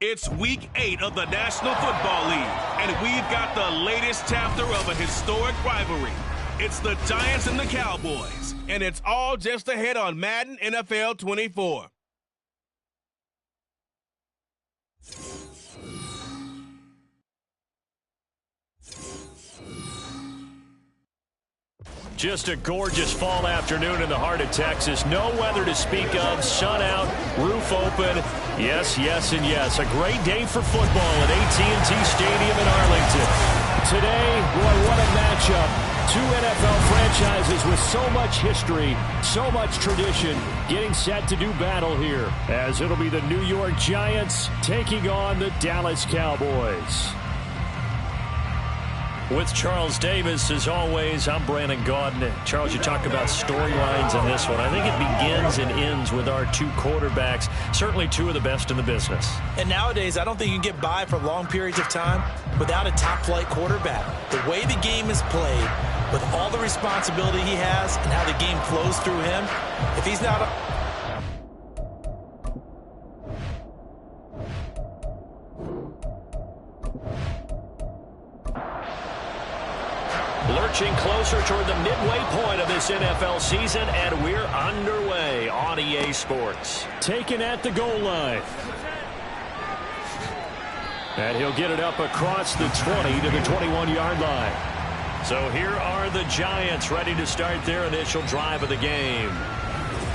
It's Week 8 of the National Football League, and we've got the latest chapter of a historic rivalry. It's the Giants and the Cowboys, and it's all just ahead on Madden NFL 24. Just a gorgeous fall afternoon in the heart of Texas. No weather to speak of. Sun out, roof open. Yes, yes, and yes. A great day for football at AT&T Stadium in Arlington. Today, boy, what a matchup. Two NFL franchises with so much history, so much tradition, getting set to do battle here, as it'll be the New York Giants taking on the Dallas Cowboys. With Charles Davis, as always, I'm Brandon Gaudin. Charles, you talk about storylines in this one. I think it begins and ends with our two quarterbacks, certainly two of the best in the business. And nowadays, I don't think you can get by for long periods of time without a top-flight quarterback. The way the game is played, with all the responsibility he has and how the game flows through him, if he's not lurching closer toward the midway point of this NFL season, and we're underway on EA Sports. Taken at the goal line. And he'll get it up across the 20 to the 21-yard line. So here are the Giants ready to start their initial drive of the game.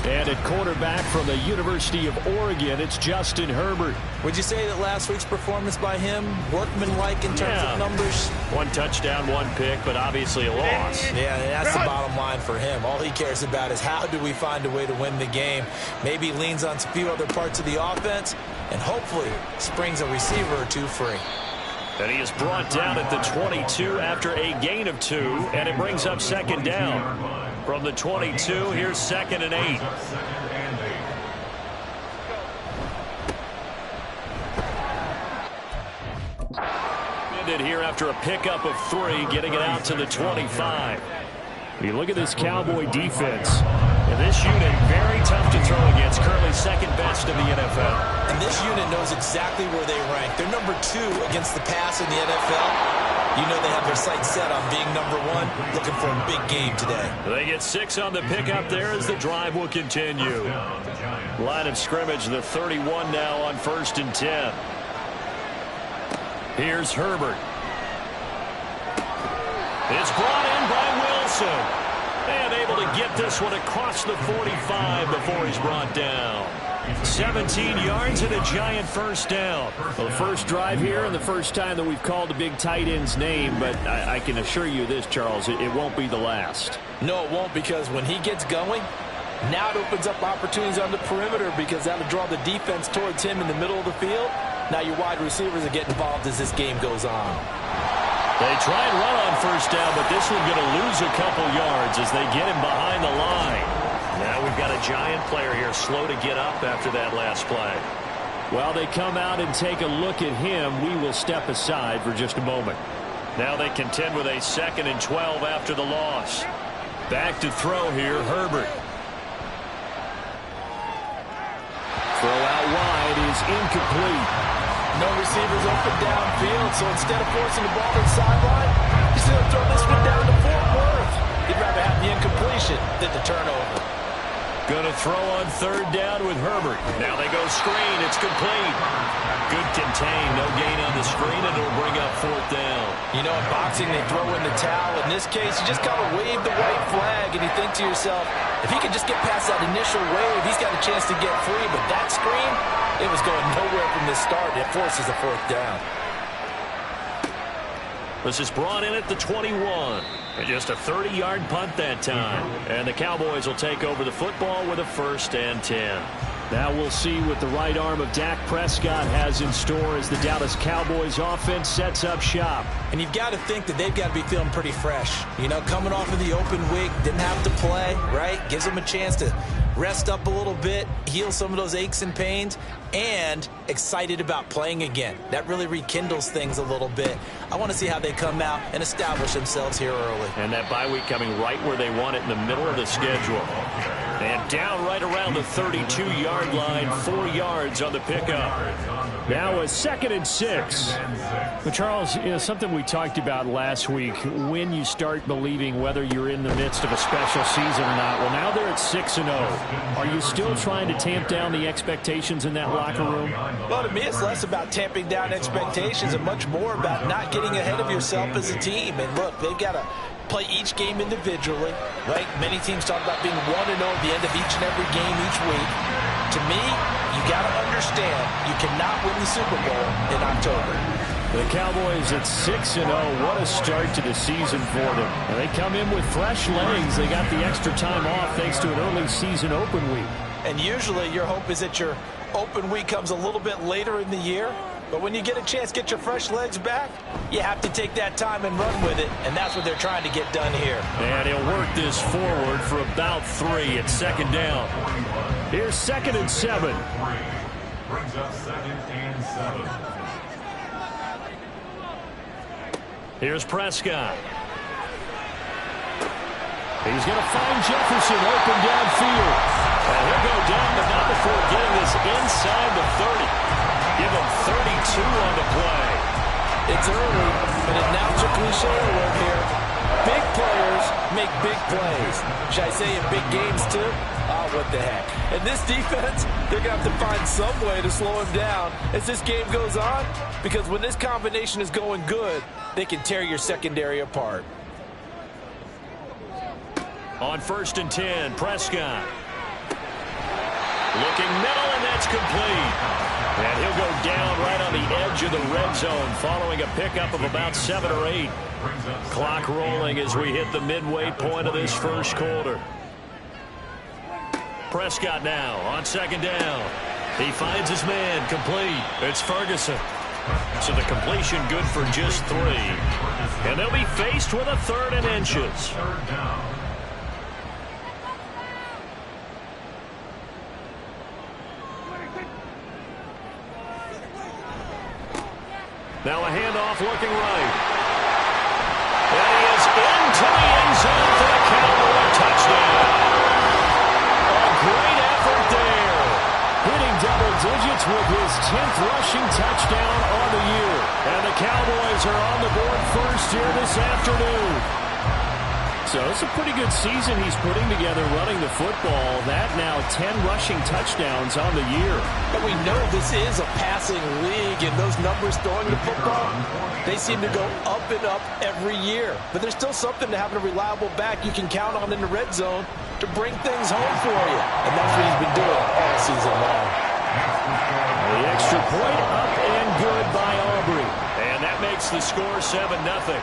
And at quarterback from the University of Oregon, it's Justin Herbert. Would you say that last week's performance by him, workmanlike in terms of numbers? One touchdown, one pick, but obviously a loss. Yeah, and that's the bottom line for him. All he cares about is how do we find a way to win the game. Maybe leans on a few other parts of the offense, and hopefully springs a receiver or two free. And he is brought down at the 22 after a gain of 2, and it brings up second down. From the 22, here's 2nd and 8. Ended here after a pickup of 3, getting it out to the 25. You look at this Cowboy defense. And this unit, very tough to throw against, currently second best in the NFL. And this unit knows exactly where they rank. They're number 2 against the pass in the NFL. You know they have their sights set on being number 1, looking for a big game today. They get 6 on the pickup there as the drive will continue. Line of scrimmage, the 31 now on 1st and 10. Here's Herbert. It's brought in by Wilson. And able to get this one across the 45 before he's brought down. 17 yards and a Giant first down. Well, the first drive here and the first time that we've called the big tight end's name, but I can assure you this, Charles, it won't be the last. No, it won't, because when he gets going, now it opens up opportunities on the perimeter, because that'll draw the defense towards him in the middle of the field. Now your wide receivers are getting involved as this game goes on. They try and run on first down, but this one's going to lose a couple yards as they get him behind the line. Now we've got a Giant player here slow to get up after that last play. While they come out and take a look at him, we will step aside for just a moment. Now they contend with a 2nd and 12 after the loss. Back to throw here, Herbert. Throw out wide is incomplete. No receivers open downfield, so instead of forcing the ball to the sideline, he's going to throw this one down to Fort Worth. He'd rather have the incompletion than the turnover. Going to throw on 3rd down with Herbert. Now they go screen. It's complete. Good contain. No gain on the screen, and it'll bring up 4th down. You know, in boxing, they throw in the towel. In this case, you just kind of wave the white flag, and you think to yourself, if he could just get past that initial wave, he's got a chance to get free. But that screen, it was going nowhere from the start. It forces a 4th down. This is brought in at the 21. And just a 30-yard punt that time. And the Cowboys will take over the football with a 1st and 10. Now we'll see what the right arm of Dak Prescott has in store as the Dallas Cowboys offense sets up shop. And you've got to think that they've got to be feeling pretty fresh. You know, coming off of the open week, didn't have to play, right? Gives them a chance to rest up a little bit, heal some of those aches and pains, and excited about playing again. That really rekindles things a little bit. I want to see how they come out and establish themselves here early. And that bye week coming right where they want it, in the middle of the schedule. And down right around the 32-yard line, 4 yards on the pickup. Now a 2nd and 6. But Charles, something we talked about last week, when you start believing whether you're in the midst of a special season or not. Well, now they're at 6-0. Are you still trying to tamp down the expectations in that locker room? Well, to me, it's less about tamping down expectations and much more about not getting ahead of yourself as a team. And look, they've got to play each game individually, right? Many teams talk about being 1-0 at the end of each and every game each week. To me, you got to understand you cannot win the Super Bowl in October. The Cowboys at 6-0. What a start to the season for them. And they come in with fresh legs. They got the extra time off thanks to an early season open week. And usually your hope is that your open week comes a little bit later in the year. But when you get a chance to get your fresh legs back, you have to take that time and run with it. And that's what they're trying to get done here. And he'll work this forward for about 3 at 2nd down. Here's 2nd and 7. Brings up 2nd and 7. Here's Prescott. He's going to find Jefferson open downfield. And he'll go down, but not before getting this inside the 30. Give him 32 on the play. It's early, but it now it's a cliche word here. Big players make big plays. Should I say in big games too? Oh, what the heck. And this defense, they're going to have to find some way to slow him down as this game goes on, because when this combination is going good, they can tear your secondary apart. On 1st and 10, Prescott. Looking middle, and that's complete. And he'll go down right on the edge of the red zone following a pickup of about 7 or 8. Clock rolling as we hit the midway point of this first quarter. Prescott now on 2nd down. He finds his man, complete. It's Ferguson. So the completion good for just 3. And they'll be faced with a 3rd and inches. Now a handoff looking right. And he is into the end zone for the Cowboy touchdown. A great effort there. Hitting double digits with his 10th rushing touchdown on the year. And the Cowboys are on the board first here this afternoon. So it's a pretty good season he's putting together running the football. That now 10 rushing touchdowns on the year. And we know this is a passing league, and those numbers throwing the football, they seem to go up and up every year. But there's still something to having a reliable back you can count on in the red zone to bring things home for you. And that's what he's been doing all season long. The extra point up and good by Aubrey. And that makes the score 7-0.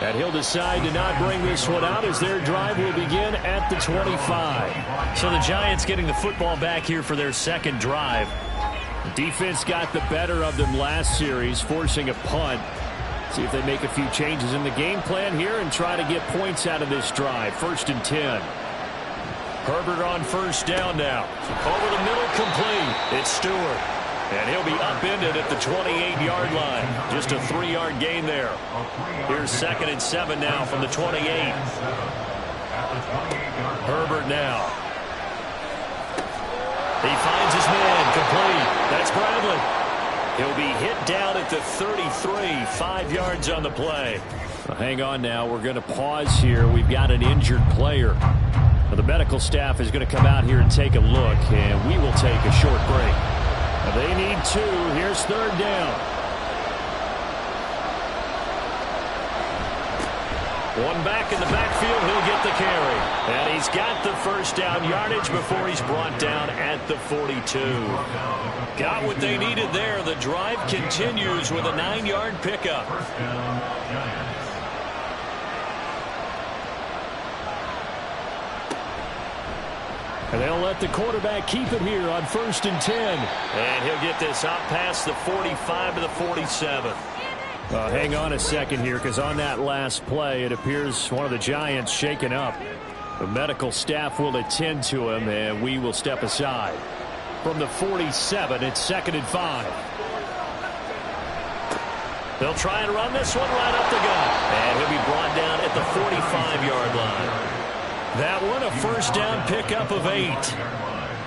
And he'll decide to not bring this one out as their drive will begin at the 25. So the Giants getting the football back here for their 2nd drive. The defense got the better of them last series, forcing a punt. See if they make a few changes in the game plan here and try to get points out of this drive. 1st and 10. Herbert on 1st down now. Over the middle, complete. It's Stewart. And he'll be upended at the 28-yard line. Just a 3-yard gain there. Here's 2nd and 7 now from the 28. Herbert now. He finds his man, complete. That's Bradley. He'll be hit down at the 33, 5 yards on the play. Well, hang on now. We're going to pause here. We've got an injured player. Well, the medical staff is going to come out here and take a look, and we will take a short break. They need 2. Here's 3rd down. One back in the backfield. He'll get the carry. And he's got the 1st down yardage before he's brought down at the 42. Got what they needed there. The drive continues with a 9-yard pickup. And they'll let the quarterback keep it here on 1st and 10. And he'll get this out past the 45 to the 47. Hang on a second here, because on that last play, it appears one of the Giants shaken up. The medical staff will attend to him, and we will step aside. From the 47, it's 2nd and 5. They'll try and run this one right up the gut. And he'll be brought down at the 45-yard line. That one, a first down pickup of 8.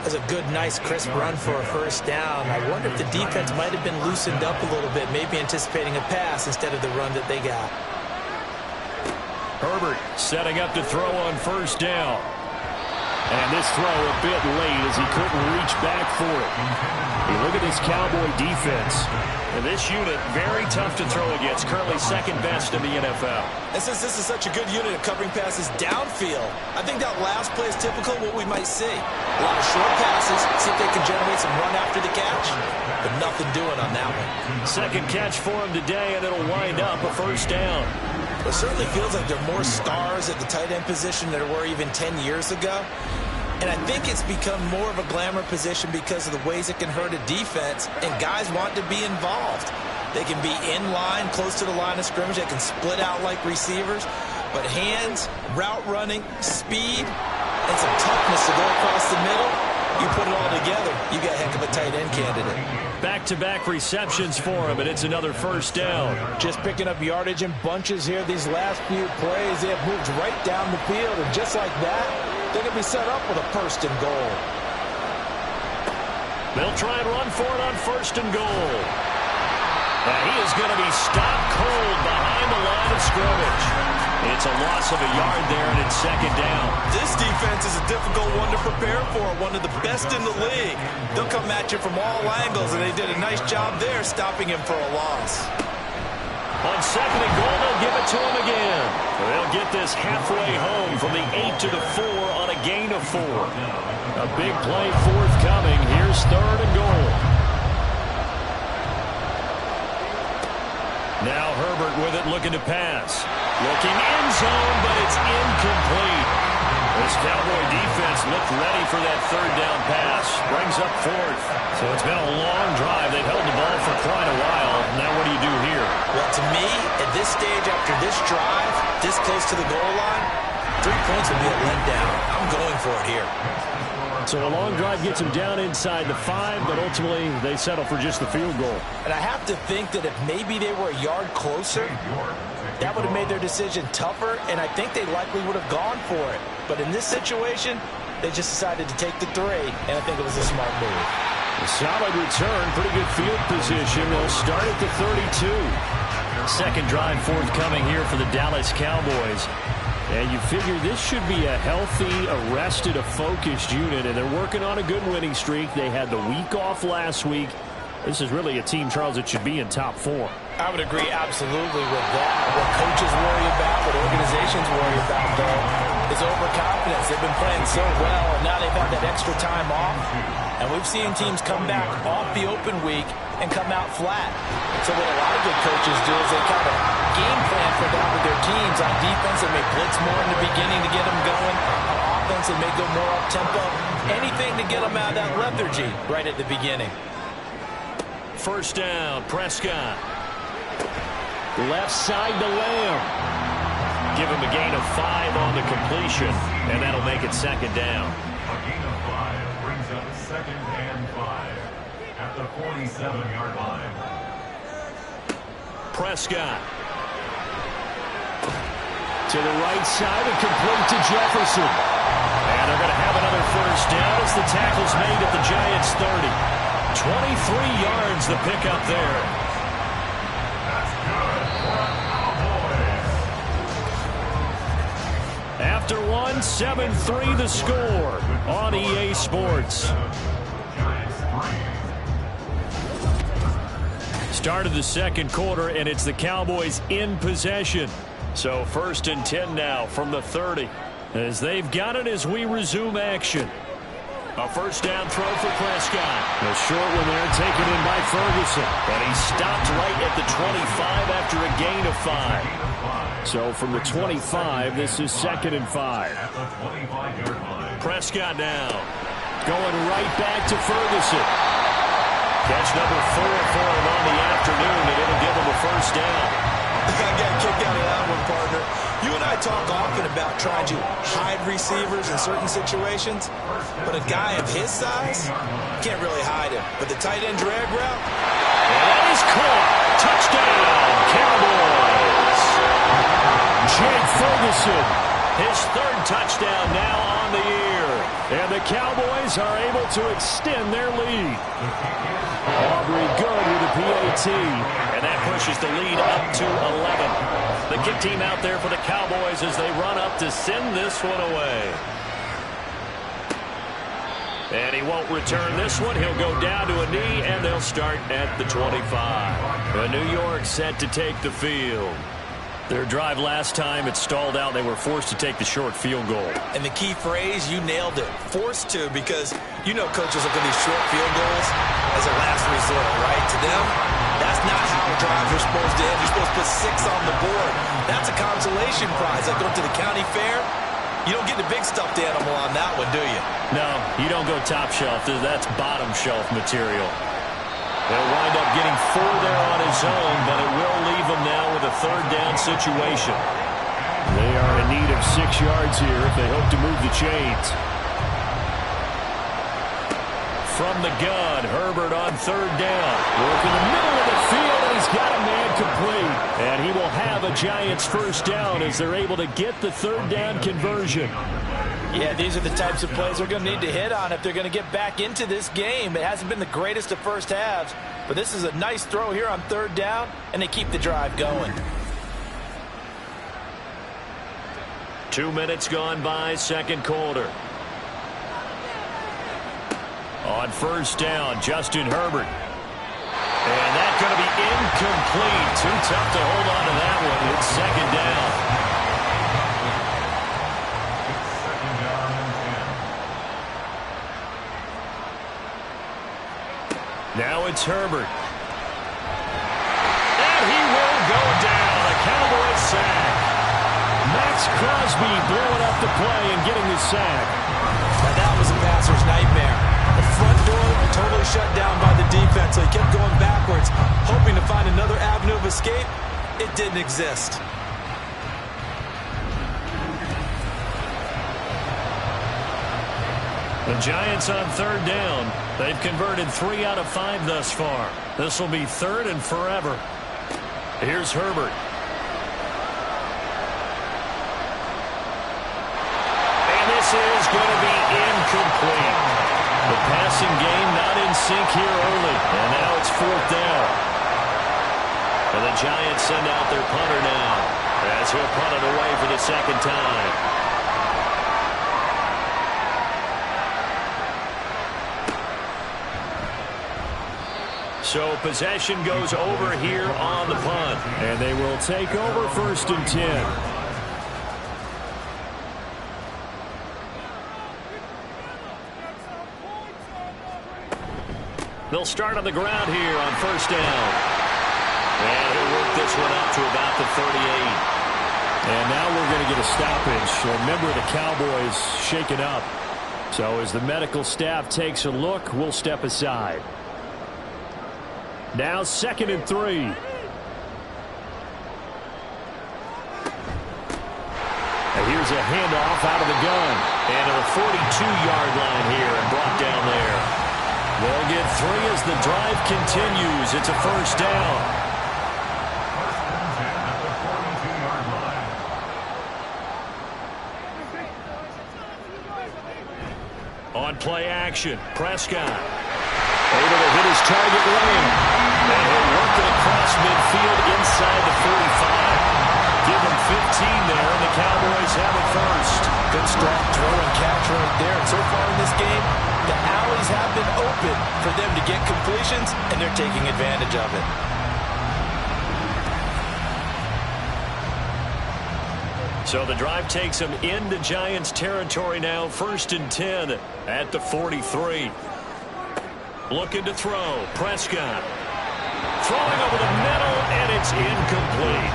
That's a good, nice, crisp run for a first down. I wonder if the defense might have been loosened up a little bit, maybe anticipating a pass instead of the run that they got. Herbert setting up to throw on first down. And this throw a bit late as he couldn't reach back for it. You look at this Cowboy defense. And this unit, very tough to throw against. Currently second best in the NFL. And since this is such a good unit of covering passes downfield, I think that last play is typical of what we might see. A lot of short passes, see if they can generate some run after the catch. But nothing doing on that one. Second catch for him today, and it'll wind up a first down. It certainly feels like there are more stars at the tight end position than there were even 10 years ago. And I think it's become more of a glamour position because of the ways it can hurt a defense, and guys want to be involved. They can be in line, close to the line of scrimmage. They can split out like receivers. But hands, route running, speed, and some toughness to go across the middle, you put it all together, you got a heck of a tight end candidate. Back-to-back receptions for him, and it's another first down. Just picking up yardage in bunches here. These last few plays, they have moved right down the field, and just like that, they're going to be set up with a first and goal. They'll try and run for it on first and goal. And he is going to be stopped cold behind the line of scrimmage. It's a loss of a yard there, and it's second down. This defense is a difficult one to prepare for, one of the best in the league. They'll come at you from all angles, and they did a nice job there stopping him for a loss. On second and goal, they'll give it to him again. They'll get this halfway home from the 8 to the 4 on a gain of 4. A big play forthcoming. Here's third and goal. Now Herbert with it, looking to pass. Looking end zone, but it's incomplete. This Cowboy defense looked ready for that third down pass. Brings up fourth. So it's been a long drive. They've held the ball for quite a while. Now what do you do here? Well, to me, at this stage after this drive, this close to the goal line, 3 points would be a letdown. I'm going for it here. So a long drive gets them down inside the 5, but ultimately they settle for just the field goal. And I have to think that if maybe they were a yard closer, that would have made their decision tougher, and I think they likely would have gone for it. But in this situation, they just decided to take the 3, and I think it was a smart move. A solid return, pretty good field position. They'll start at the 32. Second drive forthcoming here for the Dallas Cowboys. And you figure this should be a healthy, arrested, a focused unit, and they're working on a good winning streak. They had the week off last week. This is really a team, Charles, that should be in top 4. I would agree absolutely with that. What coaches worry about, what organizations worry about, though, is overconfidence. They've been playing so well, and now they've had that extra time off. And we've seen teams come back off the open week and come out flat. So what a lot of good coaches do is they kind of game plan for that with their teams. On defense, they may blitz more in the beginning to get them going. On offense, they may go more up-tempo. Anything to get them out of that lethargy right at the beginning. First down, Prescott. Left side to Lamb. Give him a gain of 5 on the completion, and that'll make it second down. A gain of 5 brings up second and 5 at the 47-yard line. Prescott. To the right side and complete to Jefferson. And they're going to have another first down as the tackle's made at the Giants' 30. 23 yards the pickup there. That's good for our Cowboys. After one, 7-3 the score on EA Sports. Start of the second quarter, and it's the Cowboys in possession. So first and 10 now from the 30 as they've got it as we resume action. A first down throw for Prescott. A short one there taken in by Ferguson. And he stopped right at the 25 after a gain of 5. So from the 25, this is second and 5. Prescott now. Going right back to Ferguson. Catch number 4 for him on the afternoon, and it'll give him a first down. I got a kick out of that one, partner. You and I talk often about trying to hide receivers in certain situations, but a guy of his size can't really hide him. But the tight end drag route, and that is caught. Touchdown, Cowboys. Jake Ferguson His third touchdown now on the year. And the Cowboys are able to extend their lead. Aubrey good with the PAT. And that pushes the lead up to 11. The kick team out there for the Cowboys as they run up to send this one away. And he won't return this one. He'll go down to a knee, and they'll start at the 25. New York set to take the field. Their drive last time, it stalled out. They were forced to take the short field goal. And the key phrase, you nailed it. Forced to, because you know coaches look at these short field goals as a last resort, right? To them, that's not how drives are supposed to end. You're supposed to put 6 on the board. That's a consolation prize. Like going to the county fair, you don't get the big stuffed animal on that one, do you? No, you don't go top shelf. That's bottom shelf material. They'll wind up getting 4 there on his own, but it will leave him now with a third down situation. They are in need of 6 yards here if they hope to move the chains. From the gun, Herbert on third down. Work in the middle of the field, and he's got a man complete. And he will have a Giants first down as they're able to get the third down conversion. Yeah, these are the types of plays they're going to need to hit on if they're going to get back into this game. It hasn't been the greatest of first halves, but this is a nice throw here on third down, and they keep the drive going. 2 minutes gone by, second quarter. On first down, Justin Herbert. And that's going to be incomplete. Too tough to hold on to that one. It's second down. Now it's Herbert. And he will go down. A Cowboys sack. Max Crosby blowing up the play and getting the sack. Now that was a passer's nightmare. The front door totally shut down by the defense, so he kept going backwards, hoping to find another avenue of escape. It didn't exist. The Giants on third down. They've converted 3 out of 5 thus far. This will be third and forever. Here's Herbert. And this is going to be incomplete. The passing game not in sync here early. And now it's fourth down. And the Giants send out their punter now as he'll punt it away for the second time. So possession goes over here on the punt. And they will take over first and 10. They'll start on the ground here on first down. And he'll work this one up to about the 38. And now we're going to get a stoppage. A member of the Cowboys shaken up. So as the medical staff takes a look, we'll step aside. Now 2nd and 3. And here's a handoff out of the gun. And to the 42-yard line here and brought down there. They'll get 3 as the drive continues. It's a first down. On play action, Prescott. Able to hit his target lane. And he'll work it across midfield inside the 45. Give him 15 there, and the Cowboys have it first. Good strong throw and catch right there. And so far in this game, the alleys have been open for them to get completions, and they're taking advantage of it. So the drive takes them into Giants territory now. 1st and 10 at the 43. Looking to throw. Prescott. Throwing over the middle, and it's incomplete.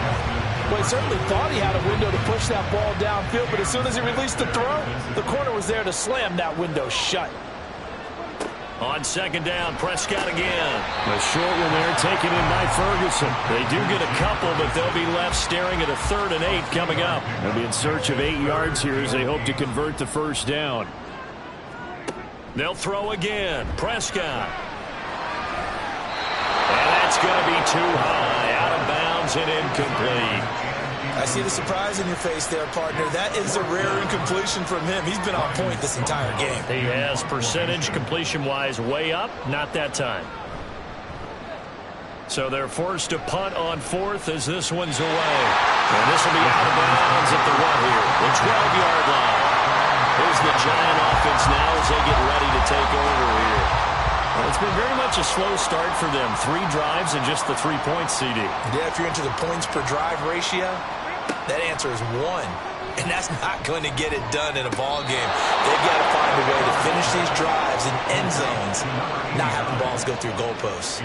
Well, he certainly thought he had a window to push that ball downfield, but as soon as he released the throw, the corner was there to slam that window shut. On second down, Prescott again. A short one there taken in by Ferguson. They do get a couple, but they'll be left staring at a 3rd and 8 coming up. They'll be in search of 8 yards here as they hope to convert the first down. They'll throw again. Prescott. And that's going to be too high. Out of bounds and incomplete. I see the surprise in your face there, partner. That is a rare incompletion from him. He's been on point this entire game. He has percentage completion-wise way up, not that time. So they're forced to punt on fourth as this one's away. And this will be out of bounds at the 1 here, the 12-yard line. Here's the Giant offense now as they get ready to take over here. Well, it's been very much a slow start for them. 3 drives and just the 3 points, CD. Yeah, if you're into the points per drive ratio, that answer is 1. And that's not going to get it done in a ball game. They've got to find a way to finish these drives in end zones, not having balls go through goalposts.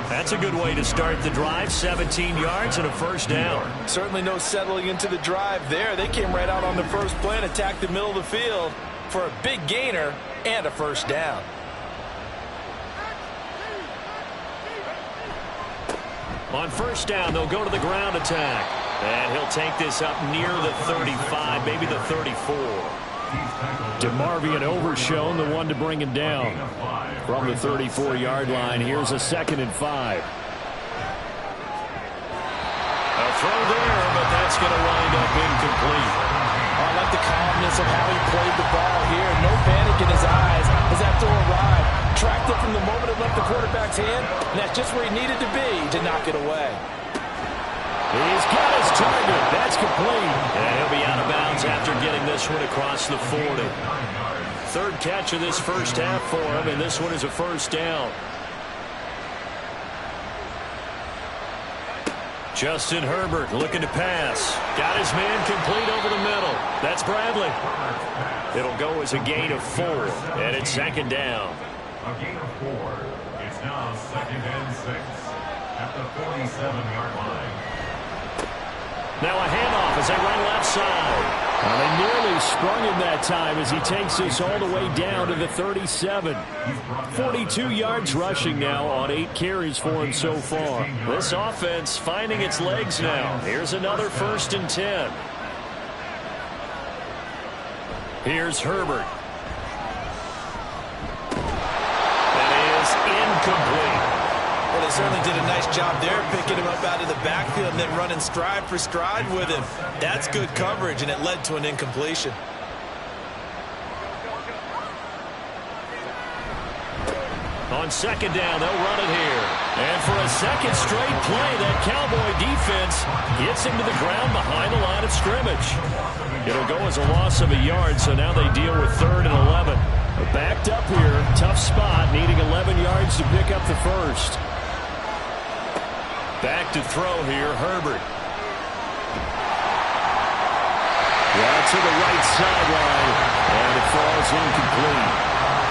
That's a good way to start the drive. 17 yards and a first down. Certainly no settling into the drive there. They came right out on the first play and attacked the middle of the field for a big gainer and a first down. On first down, they'll go to the ground attack. And he'll take this up near the 35, maybe the 34. DeMarvion Overshown, the one to bring him down. From the 34-yard line, here's a 2nd and 5. A throw there, but that's going to wind up incomplete. I like the calmness of how he played the ball here. No panic in his eyes as that throw arrived. Tracked it from the moment it left the quarterback's hand, and that's just where he needed to be to knock it away. He's got his target. That's complete. And he'll be out of bounds after getting this one across the 40. 3rd catch of this first half for him, and this one is a first down. Justin Herbert looking to pass. Got his man complete over the middle. That's Bradley. It'll go as a gain of 4, and it's 2nd down. A gain of 4. It's now 2nd and 6 at the 47-yard line. Now a handoff as they run left side. Well, they nearly sprung him that time as he takes this all the way down to the 37. 42 yards rushing now on 8 carries for him so far. This offense finding its legs now. Here's another 1st and 10. Here's Herbert. That is incomplete. Well, they certainly did a nice job there, picking him up out of the backfield and then running stride for stride with him. That's good coverage, and it led to an incompletion. On 2nd down, they'll run it here. And for a 2nd straight play, that Cowboy defense gets him to the ground behind the line of scrimmage. It'll go as a loss of a yard, so now they deal with 3rd and 11. Backed up here, tough spot, needing 11 yards to pick up the first. Back to throw here, Herbert. Yeah, to the right sideline, and it falls incomplete.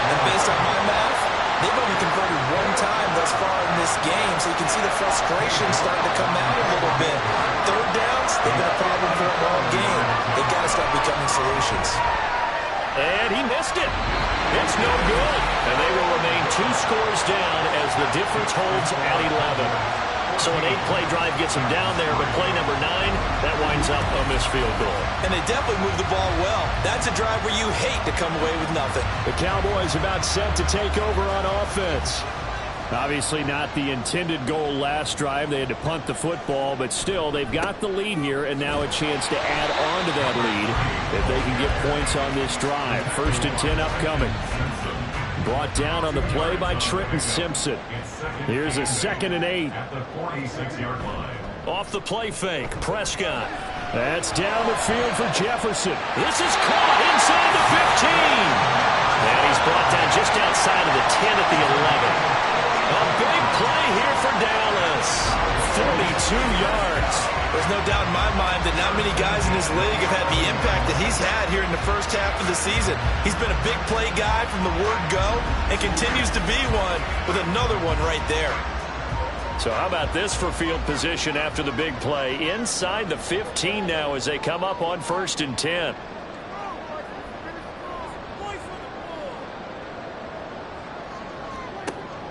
And based on my math, they've only converted 1 time thus far in this game, so you can see the frustration starting to come out a little bit. 3rd downs, they've been a problem for them all game. They've got to start becoming solutions. And he missed it. It's no good. And they will remain 2 scores down as the difference holds at 11. So an 8-play drive gets them down there, but play number 9, that winds up a missed field goal. And they definitely moved the ball well. That's a drive where you hate to come away with nothing. The Cowboys about set to take over on offense. Obviously not the intended goal last drive. They had to punt the football, but still, they've got the lead here, and now a chance to add on to that lead if they can get points on this drive. 1st and 10 upcoming. Brought down on the play by Trenton Simpson. Here's a 2nd and 8. At the 46-yard line. Off the play fake, Prescott. That's down the field for Jefferson. This is caught inside the 15. And he's brought down just outside of the 10 at the 11. A big play here for Dallas. 42 yards. There's no doubt in my mind that not many guys in this league have had the impact that he's had here in the first half of the season. He's been a big play guy from the word go and continues to be one with another one right there. So how about this for field position after the big play? Inside the 15 now as they come up on 1st and 10.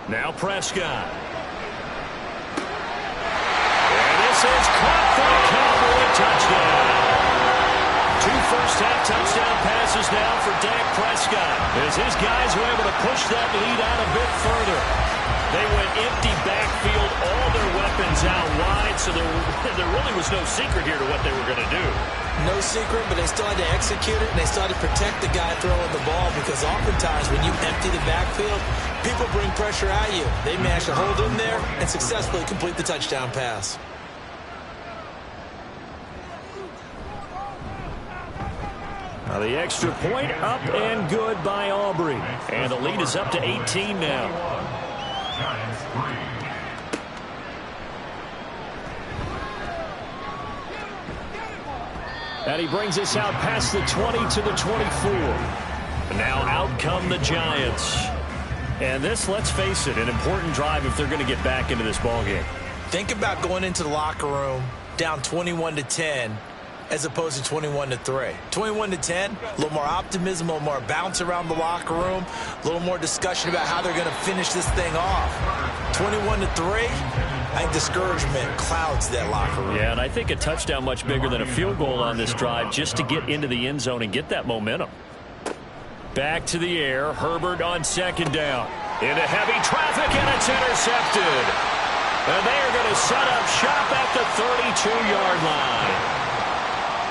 Now Prescott. And this is caught for a Cowboy touchdown. 2 first-half touchdown passes now for Dak Prescott as his guys were able to push that lead out a bit further. They went empty backfield, all their weapons out wide, so there really was no secret here to what they were going to do. No secret, but they still had to execute it, and they still had to protect the guy throwing the ball, because oftentimes when you empty the backfield, people bring pressure at you. They managed to hold in there and successfully complete the touchdown pass. Now the extra point up and good by Aubrey. And the lead is up to 18 now. Giants 3. And he brings us out past the 20 to the 24. Now out come the Giants. And this, let's face it, an important drive if they're going to get back into this ballgame. Think about going into the locker room down 21-10 as opposed to 21-3. 21-10, a little more optimism, a little more bounce around the locker room, a little more discussion about how they're going to finish this thing off. 21-3, I think discouragement clouds that locker room. Yeah, and I think a touchdown much bigger than a field goal on this drive just to get into the end zone and get that momentum. Back to the air, Herbert on second down. Into heavy traffic, and it's intercepted. And they are going to set up shop at the 32-yard line.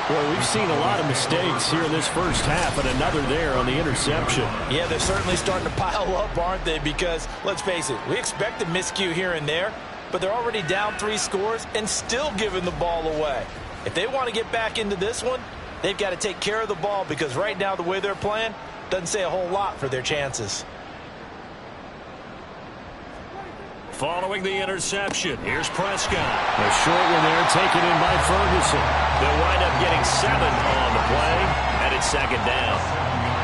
Boy, we've seen a lot of mistakes here in this first half, and another there on the interception. Yeah, they're certainly starting to pile up, aren't they? Because, let's face it, we expect a miscue here and there, but they're already down 3 scores and still giving the ball away. If they want to get back into this one, they've got to take care of the ball, because right now the way they're playing doesn't say a whole lot for their chances. Following the interception, here's Prescott. A short one there, taken in by Ferguson. They'll wind up getting 7 on the play, and it's second down.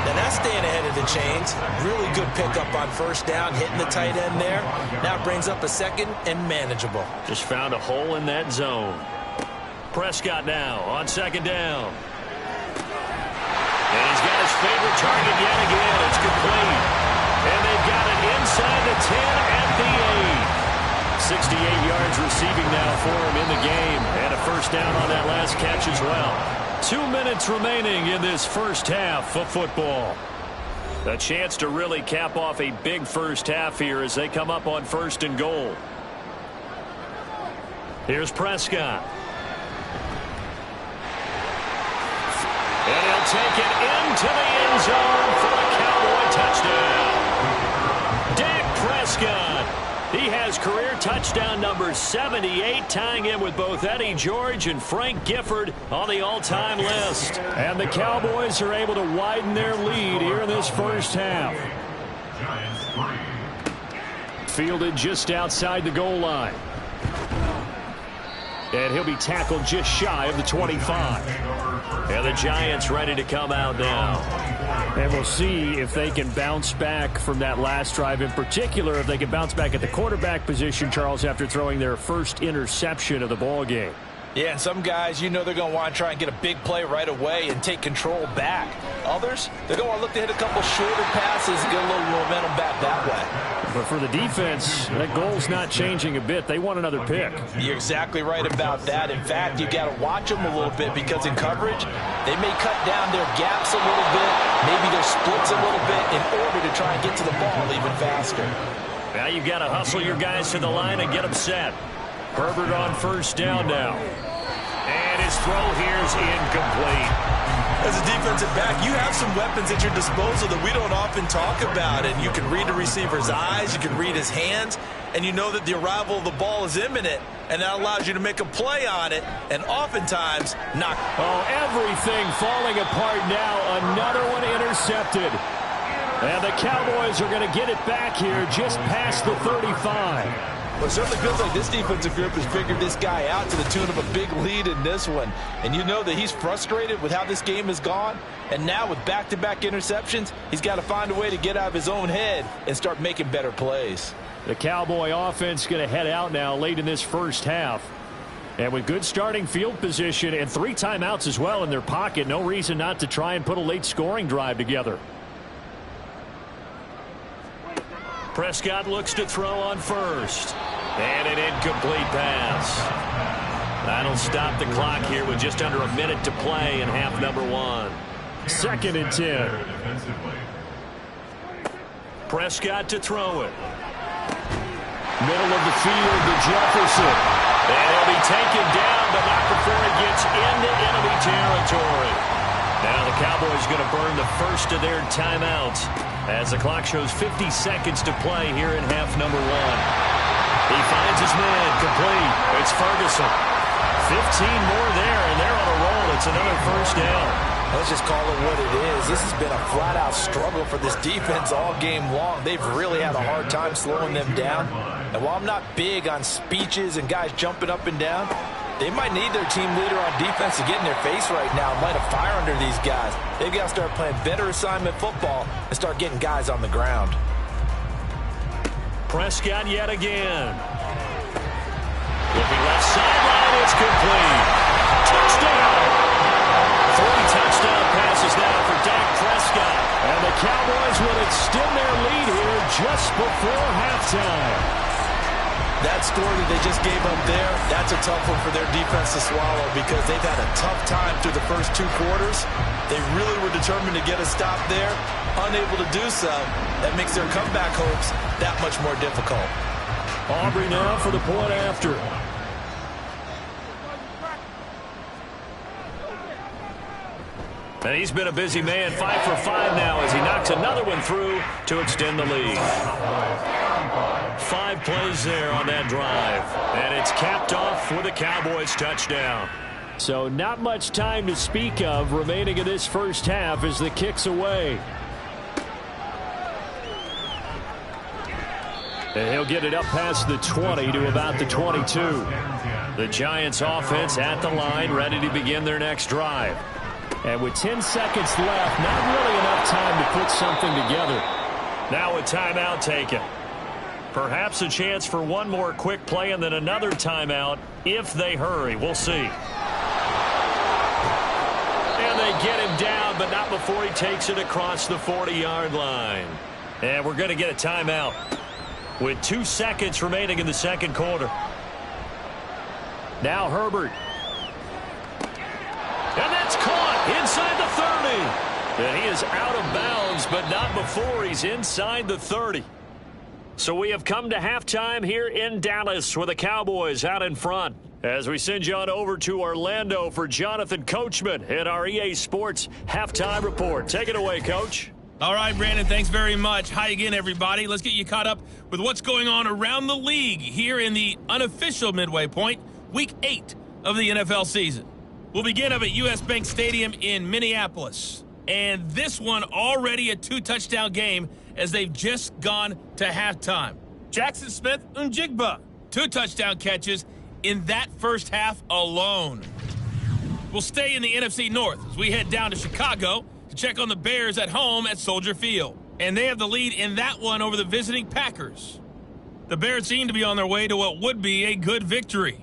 Now that's staying ahead of the chains. Really good pickup on first down, hitting the tight end there. Now brings up a second and manageable. Just found a hole in that zone. Prescott now on second down. And he's got his favorite target yet again. It's complete. And they've got it inside the 10 at the 8. 68 yards receiving now for him in the game. And a first down on that last catch as well. 2 minutes remaining in this first half of football. A chance to really cap off a big first half here as they come up on first and goal. Here's Prescott. And he'll take it into the end zone for a Cowboy touchdown. Dak Prescott. He has career touchdown number 78, tying in with both Eddie George and Frank Gifford on the all-time list. And the Cowboys are able to widen their lead here in this first half. Fielded just outside the goal line. And he'll be tackled just shy of the 25. And the Giants ready to come out now. And we'll see if they can bounce back from that last drive, in particular if they can bounce back at the quarterback position, Charles, after throwing their first interception of the ball game. Yeah, and some guys, you know, they're going to want to try and get a big play right away and take control back. Others, they're going to want to look to hit a couple shorter passes and get a little momentum back that way. But for the defense, that goal's not changing a bit. They want another pick. You're exactly right about that. In fact, you got to watch them a little bit, because in coverage, they may cut down their gaps a little bit, maybe their splits a little bit, in order to try and get to the ball even faster. Now you've got to hustle your guys to the line and get them set. Herbert on first down now. And his throw here is incomplete. As a defensive back, you have some weapons at your disposal that we don't often talk about. And you can read the receiver's eyes, you can read his hands, and you know that the arrival of the ball is imminent. And that allows you to make a play on it, and oftentimes knock. Oh, everything falling apart now. Another one intercepted. And the Cowboys are going to get it back here just past the 35. Well, it certainly feels like this defensive group has figured this guy out to the tune of a big lead in this one. And you know that he's frustrated with how this game has gone. And now with back-to-back interceptions, he's got to find a way to get out of his own head and start making better plays. The Cowboy offense going to head out now late in this first half. And with good starting field position and 3 timeouts as well in their pocket, no reason not to try and put a late scoring drive together. Prescott looks to throw on first. And an incomplete pass. That'll stop the clock here with just under a minute to play in half number 1. 2nd and 10. Prescott to throw it. Middle of the field to Jefferson. And he'll be taken down, but not before he gets into enemy territory. Now the Cowboys going to burn the first of their timeouts as the clock shows 50 seconds to play here in half number 1. He finds his man complete. It's Ferguson. 15 more there, and they're on a roll. It's another first down. Let's just call it what it is. This has been a flat-out struggle for this defense all game long. They've really had a hard time slowing them down. And while I'm not big on speeches and guys jumping up and down, they might need their team leader on defense to get in their face right now and light a fire under these guys. They've got to start playing better assignment football and start getting guys on the ground. Prescott yet again. Looking left sideline, it's complete. Touchdown! 3 touchdown passes now for Dak Prescott. And the Cowboys will extend their lead here just before halftime. That score that they just gave up there, that's a tough one for their defense to swallow because they've had a tough time through the first 2 quarters. They really were determined to get a stop there. Unable to do so, that makes their comeback hopes that much more difficult. Aubrey now for the point after. And he's been a busy man, 5 for 5 now as he knocks another one through to extend the lead. 5 plays there on that drive. And it's capped off with a Cowboys touchdown. So not much time to speak of remaining in this first half as the kick's away. And he'll get it up past the 20 to about the 22. The Giants offense at the line, ready to begin their next drive. And with 10 seconds left, not really enough time to put something together. Now a timeout taken. Perhaps a chance for one more quick play and then another timeout if they hurry. We'll see. And they get him down, but not before he takes it across the 40-yard line. And we're going to get a timeout with 2 seconds remaining in the second quarter. Now Herbert. And that's caught inside the 30. And he is out of bounds, but not before he's inside the 30. So we have come to halftime here in Dallas with the Cowboys out in front. As we send you on over to Orlando for Jonathan Coachman in our EA Sports Halftime Report. Take it away, Coach. All right, Brandon, thanks very much. Hi again, everybody. Let's get you caught up with what's going on around the league here in the unofficial midway point, Week 8 of the NFL season. We'll begin up at U.S. Bank Stadium in Minneapolis. And this one already a 2-touchdown game as they've just gone to halftime. Jackson Smith-Njigba, 2 touchdown catches in that first half alone. We'll stay in the NFC North as we head down to Chicago to check on the Bears at home at Soldier Field. And they have the lead in that one over the visiting Packers. The Bears seem to be on their way to what would be a good victory.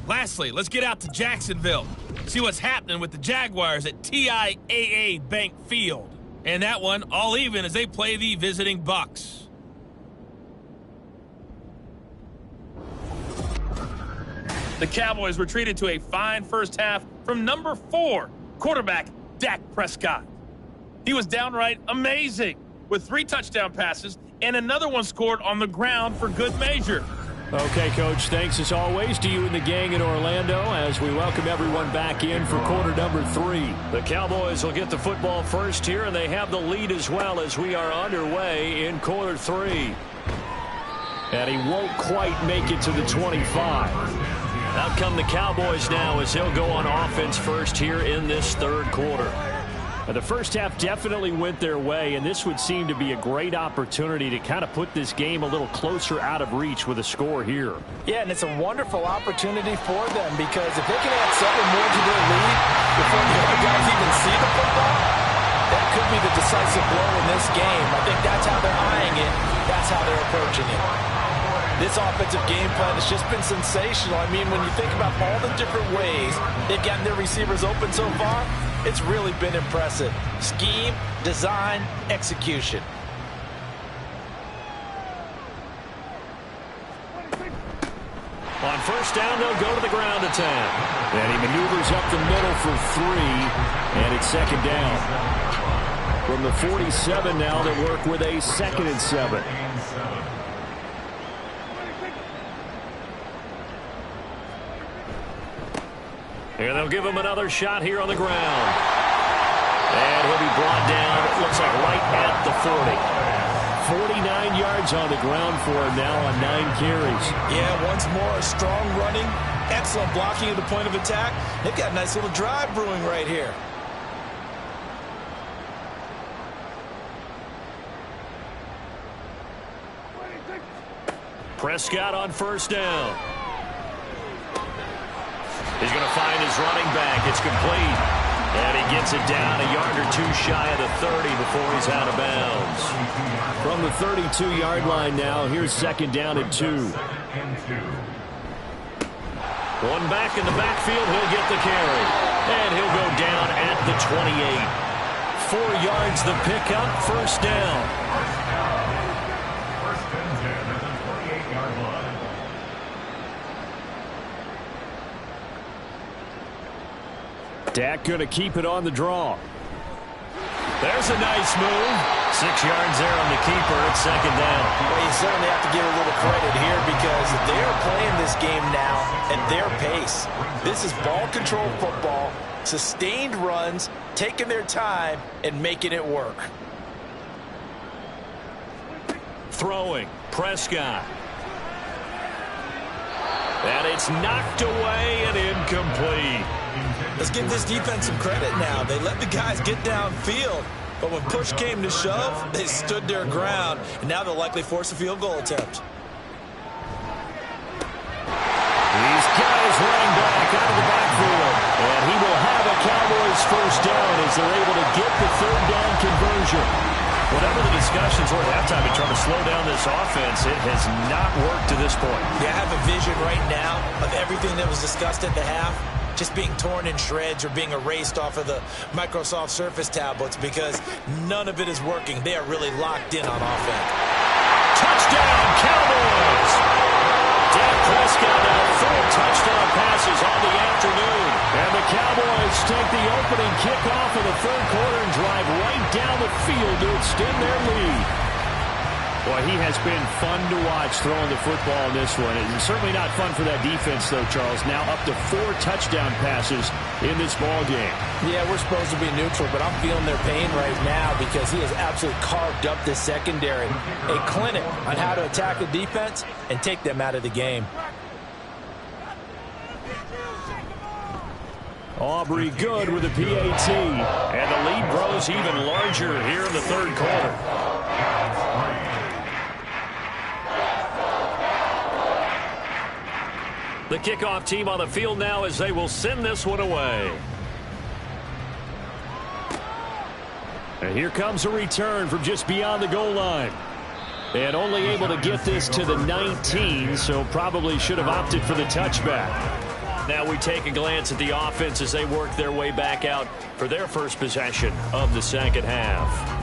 Lastly, let's get out to Jacksonville. See what's happening with the Jaguars at TIAA Bank Field. And that one all even as they play the visiting Bucs. The Cowboys were treated to a fine first half from number 4, quarterback Dak Prescott. He was downright amazing with 3 touchdown passes and another one scored on the ground for good measure. Okay, Coach, thanks as always to you and the gang in Orlando as we welcome everyone back in for quarter number 3. The Cowboys will get the football first here, and they have the lead as well as we are underway in quarter 3. And he won't quite make it to the 25. Out come the Cowboys now as he'll go on offense first here in this third quarter. The first half definitely went their way, and this would seem to be a great opportunity to kind of put this game a little closer out of reach with a score here. Yeah, and it's a wonderful opportunity for them because if they can add 7 more to their lead before the other guys even see the football, that could be the decisive blow in this game. I think that's how they're eyeing it. That's how they're approaching it. This offensive game plan has just been sensational. I mean, when you think about all the different ways they've gotten their receivers open so far, it's really been impressive. Scheme, design, execution. On first down, they'll go to the ground attack. And he maneuvers up the middle for 3, and it's second down. From the 47 now, they work with a 2nd and 7. And they'll give him another shot here on the ground. And he'll be brought down, it looks like right at the 40. 49 yards on the ground for him now on 9 carries. Yeah, once more, strong running, excellent blocking at the point of attack. They've got a nice little drive brewing right here. Prescott on first down. He's going to find his running back. It's complete. And he gets it down a yard or 2 shy of the 30 before he's out of bounds. From the 32-yard line now, here's second down and 2. One back in the backfield, he'll get the carry. And he'll go down at the 28. 4 yards the pickup, first down. First and 10 at the 28-yard line. Dak going to keep it on the draw. There's a nice move. 6 yards there on the keeper. It's second down. Well, you certainly have to give a little credit here because they're playing this game now at their pace. This is ball control football, sustained runs, taking their time, and making it work. Throwing. Prescott. And it's knocked away and incomplete. Let's give this defense some credit now. They let the guys get downfield, but when push came to shove, they stood their ground, and now they'll likely force a field goal attempt. These guys running back out of the backfield. And he will have a Cowboys first down as they're able to get the third down conversion. Whatever the discussions were at halftime in trying to slow down this offense, it has not worked to this point. Yeah, I have a vision right now of everything that was discussed at the half just being torn in shreds or being erased off of the Microsoft Surface tablets because none of it is working. They are really locked in on offense. Touchdown, Cowboys! Dak Prescott now 4 touchdown passes on the afternoon. And the Cowboys take the opening kickoff of the third quarter and drive right down the field to extend their lead. Boy, he has been fun to watch throwing the football in this one. It's certainly not fun for that defense, though, Charles. Now up to 4 touchdown passes in this ball game. Yeah, we're supposed to be neutral, but I'm feeling their pain right now because he has absolutely carved up this secondary. A clinic on how to attack the defense and take them out of the game. Aubrey good with a PAT. And the lead grows even larger here in the third quarter. The kickoff team on the field now as they will send this one away. And here comes a return from just beyond the goal line. And only able to get this to the 19, so probably should have opted for the touchback. Now we take a glance at the offense as they work their way back out for their first possession of the second half.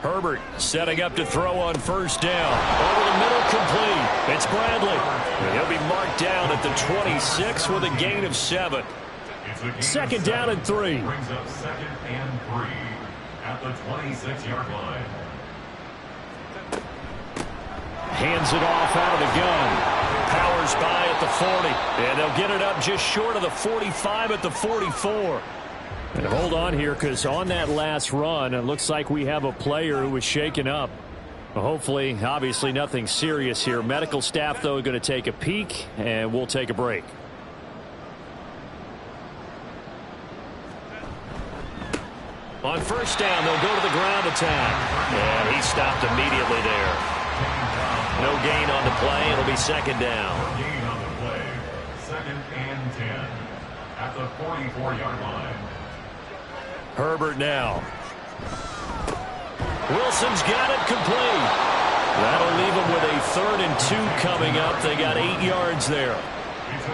Herbert setting up to throw on first down. Over the middle, complete. It's Bradley. And he'll be marked down at the 26 with a gain of 7. Second down and 3. Brings up second and 3 at the 26-yard line. Hands it off out of the gun. Powers by at the 40. And they'll get it up just short of the 45 at the 44. And hold on here, because on that last run, it looks like we have a player who was shaken up. Hopefully, obviously nothing serious here. Medical staff, though, going to take a peek, and we'll take a break. On first down, they'll go to the ground attack. And he stopped immediately there. No gain on the play. It'll be second down. Gain on the play. Second and 10 at the 44-yard line. Herbert now. Wilson's got it complete. That'll leave them with a 3rd and 2 coming up. They got 8 yards there.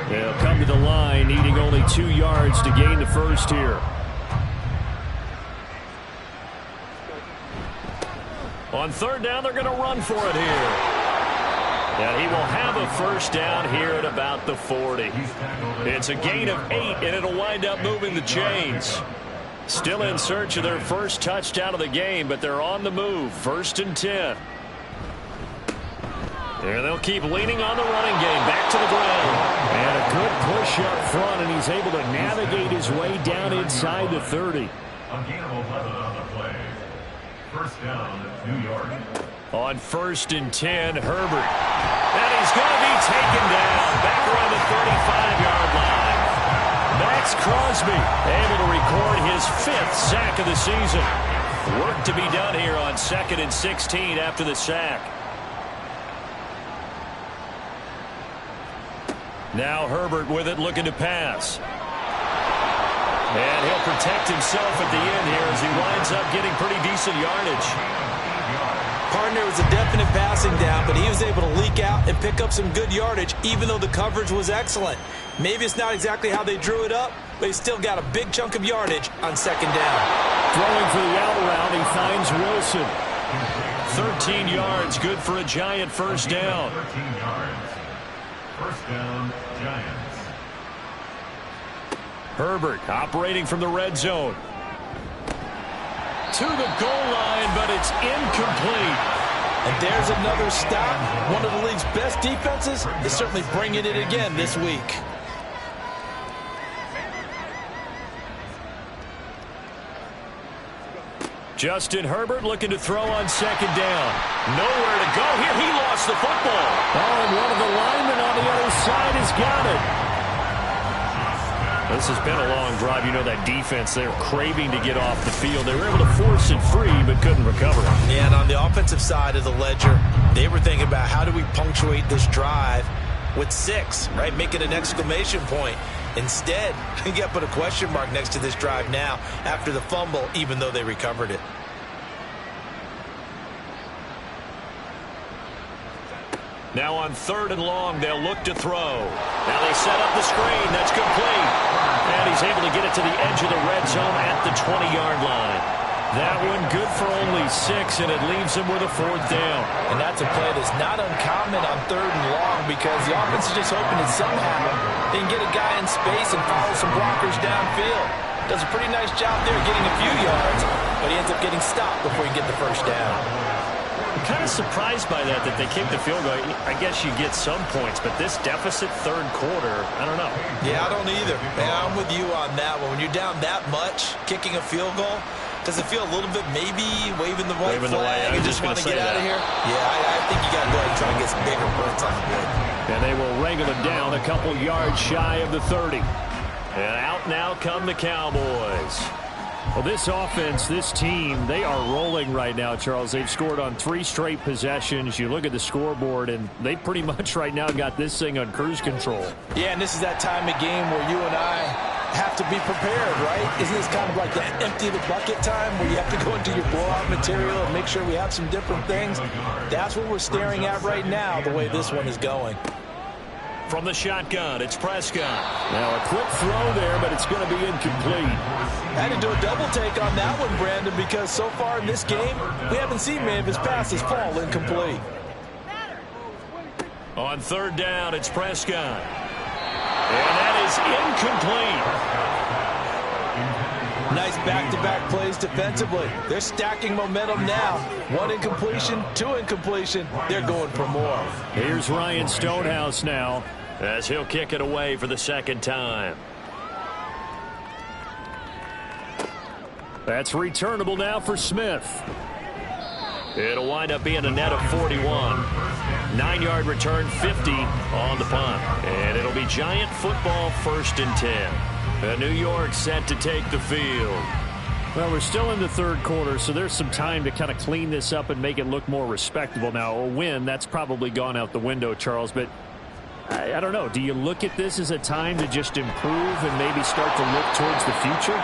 They'll come to the line needing only 2 yards to gain the first here. On third down, they're going to run for it here. And he will have a first down here at about the 40. It's a gain of 8, and it'll wind up moving the chains. Still in search of their first touchdown of the game, but they're on the move. 1st and 10. And they'll keep leaning on the running game. Back to the ground. And a good push up front, and he's able to navigate his way down inside the 30. A gain of 11 on the play. First down, New York. On 1st and 10, Herbert. And he's going to be taken down. Back around the 35-yard line. Max Crosby able to record his 5th sack of the season. Work to be done here on 2nd and 16 after the sack. Now Herbert with it, looking to pass. And he'll protect himself at the end here as he winds up getting pretty decent yardage. Partner was a definite passing down, but he was able to leak out and pick up some good yardage, even though the coverage was excellent. Maybe it's not exactly how they drew it up, but he still got a big chunk of yardage on 2nd down. Throwing for the out route, he finds Wilson. 13 yards, good for a Giant first down. 13 yards. First down, Giants. Herbert operating from the red zone. To the goal line, but it's incomplete. And there's another stop. One of the league's best defenses is certainly bringing it again this week. Justin Herbert looking to throw on 2nd down. Nowhere to go here. He lost the football. Oh, and one of the linemen on the other side has got it. This has been a long drive. You know that defense, they're craving to get off the field. They were able to force it free, but couldn't recover it. Yeah, and on the offensive side of the ledger, they were thinking about how do we punctuate this drive with 6, right? Make it an exclamation point. Instead, you got to put a question mark next to this drive now after the fumble, even though they recovered it. Now on 3rd and long, they'll look to throw. Now they set up the screen. That's complete. And he's able to get it to the edge of the red zone at the 20-yard line. That one good for only 6, and it leaves him with a 4th down. And that's a play that's not uncommon on 3rd and long because the offense is just hoping that somehow they can get a guy in space and follow some blockers downfield. Does a pretty nice job there getting a few yards, but he ends up getting stopped before he can get the first down. I'm kind of surprised by that they kicked the field goal. I guess you get some points, but this deficit 3rd quarter, I don't know. Yeah, I don't either. Man, I'm with you on that one. When you're down that much, kicking a field goal, does it feel a little bit maybe waving the white flag and just want to get out of here? Yeah, I think you got to go ahead and try and get some bigger points on the board. And they will wrangle him down a couple yards shy of the 30. And out now come the Cowboys. Well, this offense, this team, they are rolling right now, Charles. They've scored on 3 straight possessions. You look at the scoreboard, and they pretty much right now got this thing on cruise control. Yeah, and this is that time of game where you and I have to be prepared, right? Isn't this kind of like the empty the bucket time where you have to go into your blowout material and make sure we have some different things? That's what we're staring at right now, the way this one is going. From the shotgun, it's Prescott. Now a quick throw there, but it's going to be incomplete. Had to do a double take on that one, Brandon, because so far in this game, we haven't seen many of his passes fall incomplete. On 3rd down, it's Prescott. And that is incomplete. Nice back-to-back plays defensively. They're stacking momentum now. 1 incompletion, 2 incompletion. They're going for more. Here's Ryan Stonehouse now, as he'll kick it away for the 2nd time. That's returnable now for Smith. It'll wind up being a net of 41. 9-yard return, 50 on the punt. And it'll be Giant football 1st and 10. New York set to take the field. Well, we're still in the 3rd quarter, so there's some time to kind of clean this up and make it look more respectable. Now, a win, that's probably gone out the window, Charles, but I don't know. Do you look at this as a time to just improve and maybe start to look towards the future?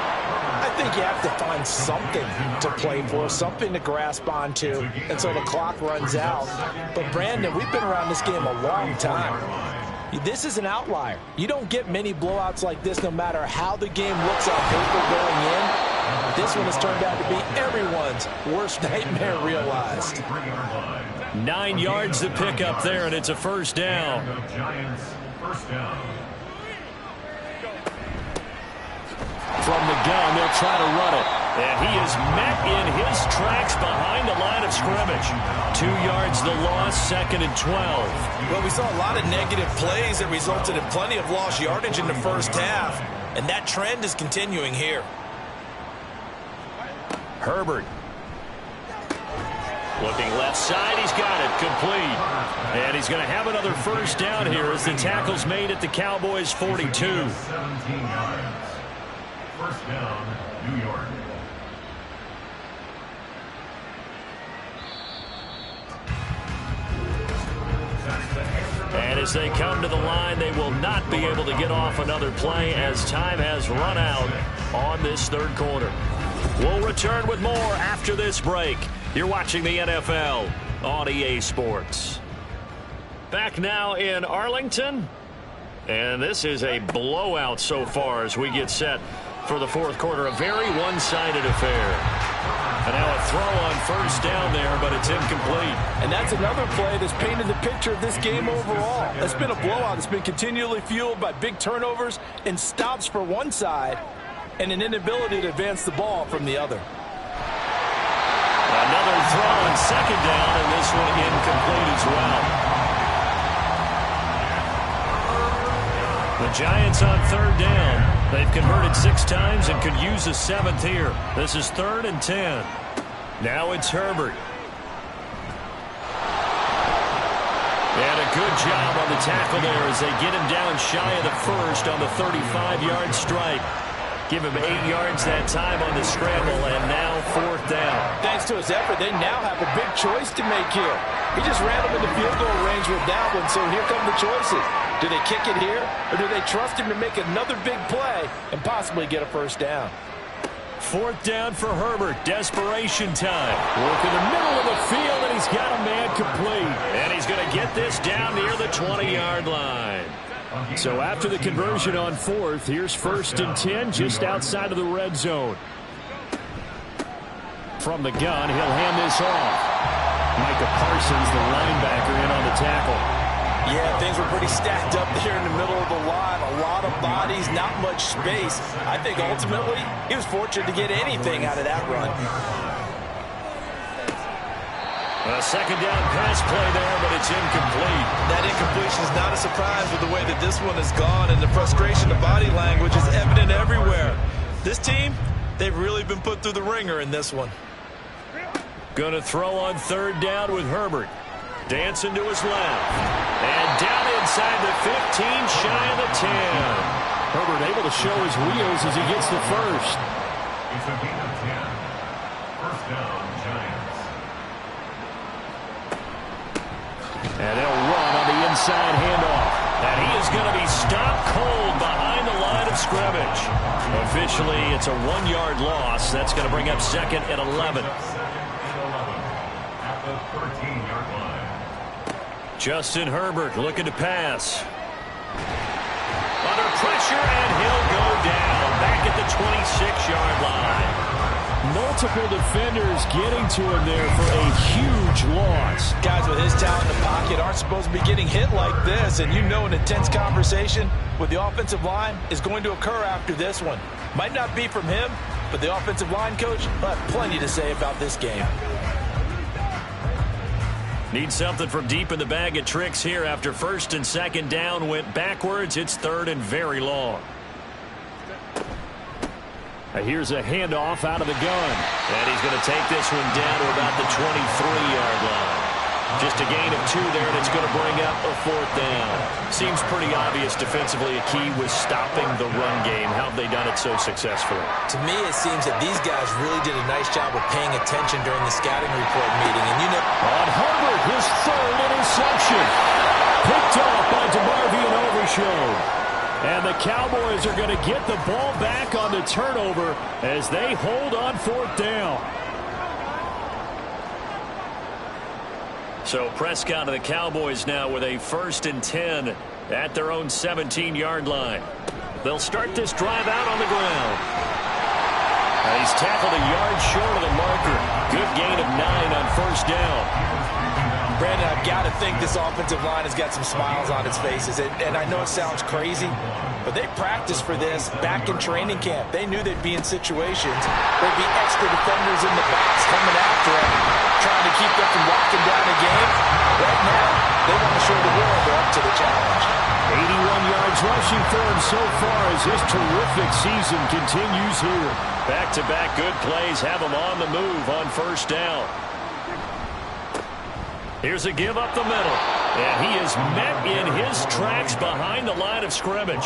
I think you have to find something to play for, something to grasp onto until the clock runs out. But, Brandon, we've been around this game a long time. This is an outlier. You don't get many blowouts like this no matter how the game looks on paper going in. This one has turned out to be everyone's worst nightmare realized. 9 yards to pick up there, and it's a 1st down. From the gun, they'll try to run it. And he is met in his tracks behind the line of scrimmage. 2 yards the loss, 2nd and 12. Well, we saw a lot of negative plays that resulted in plenty of lost yardage in the first half. And that trend is continuing here. Herbert. Looking left side, he's got it, complete. And he's going to have another first down here as the tackle's made at the Cowboys' 42. 17 yards. First down, New York. And as they come to the line, they will not be able to get off another play as time has run out on this third quarter. We'll return with more after this break. You're watching the NFL on EA Sports. Back now in Arlington. And this is a blowout so far as we get set for the fourth quarter. A very one-sided affair. And now a throw on first down there, but it's incomplete. And that's another play that's painted the picture of this game overall. It's been a blowout. It's been continually fueled by big turnovers and stops for one side and an inability to advance the ball from the other. Another throw on second down, and this one incomplete as well. The Giants on third down. They've converted 6 times and could use a 7th here. This is 3rd and 10. Now it's Herbert. And a good job on the tackle there as they get him down shy of the first on the 35-yard stripe. Give him 8 yards that time on the scramble, and now 4th down. Thanks to his effort, they now have a big choice to make here. He just ran them into field goal range with that one, so here come the choices. Do they kick it here, or do they trust him to make another big play and possibly get a first down? 4th down for Herbert. Desperation time. Work in the middle of the field, and he's got a man complete. And he's going to get this down near the 20-yard line. So after the conversion on 4th, here's 1st and 10 just outside of the red zone. From the gun, he'll hand this off. Micah Parsons, the linebacker, in on the tackle. Yeah, things were pretty stacked up there in the middle of the line. A lot of bodies, not much space. I think ultimately he was fortunate to get anything out of that run. A second down pass play there, but it's incomplete. That incompletion is not a surprise with the way that this one has gone, and the frustration, the body language is evident everywhere. This team, they've really been put through the ringer in this one. Going to throw on 3rd down with Herbert. Dancing to his left. And down inside the 15, shy of the 10. Herbert able to show his wheels as he gets the first. It's a gain of 10. First down, Giants. And they'll run on the inside handoff. And he is going to be stopped cold behind the line of scrimmage. Officially, it's a 1-yard loss. That's going to bring up 2nd and 11. At the 13-yard line. Justin Herbert looking to pass. Under pressure, and he'll go down back at the 26-yard line. Multiple defenders getting to him there for a huge loss. Guys with his talent in the pocket aren't supposed to be getting hit like this, and you know an intense conversation with the offensive line is going to occur after this one. Might not be from him, but the offensive line coach will have plenty to say about this game. Need something from deep in the bag of tricks here after 1st and 2nd down went backwards. It's 3rd and very long. Here's a handoff out of the gun. And he's going to take this one down to about the 23-yard line. Just a gain of 2 there, and it's going to bring up a 4th down. Seems pretty obvious defensively a key was stopping the run game. How have they done it so successfully? To me, it seems that these guys really did a nice job of paying attention during the scouting report meeting. And you know, on Herbert, his 3rd interception. Picked off by DeMarvion Overshown. And the Cowboys are going to get the ball back on the turnover as they hold on 4th down. So Prescott and the Cowboys now with a 1st and 10 at their own 17-yard line. They'll start this drive out on the ground. And he's tackled a yard short of the marker. Good gain of 9 on 1st down. Brandon, I've got to think this offensive line has got some smiles on its faces. And I know it sounds crazy, but they practiced for this back in training camp. They knew they'd be in situations. There'd be extra defenders in the box coming after them, trying to keep them from locking down a game. Right now, they want to show the world they're up to the challenge. 81 yards rushing for him so far as his terrific season continues here. Back-to-back good plays have him on the move on first down. Here's a give up the middle. And he is met in his tracks behind the line of scrimmage.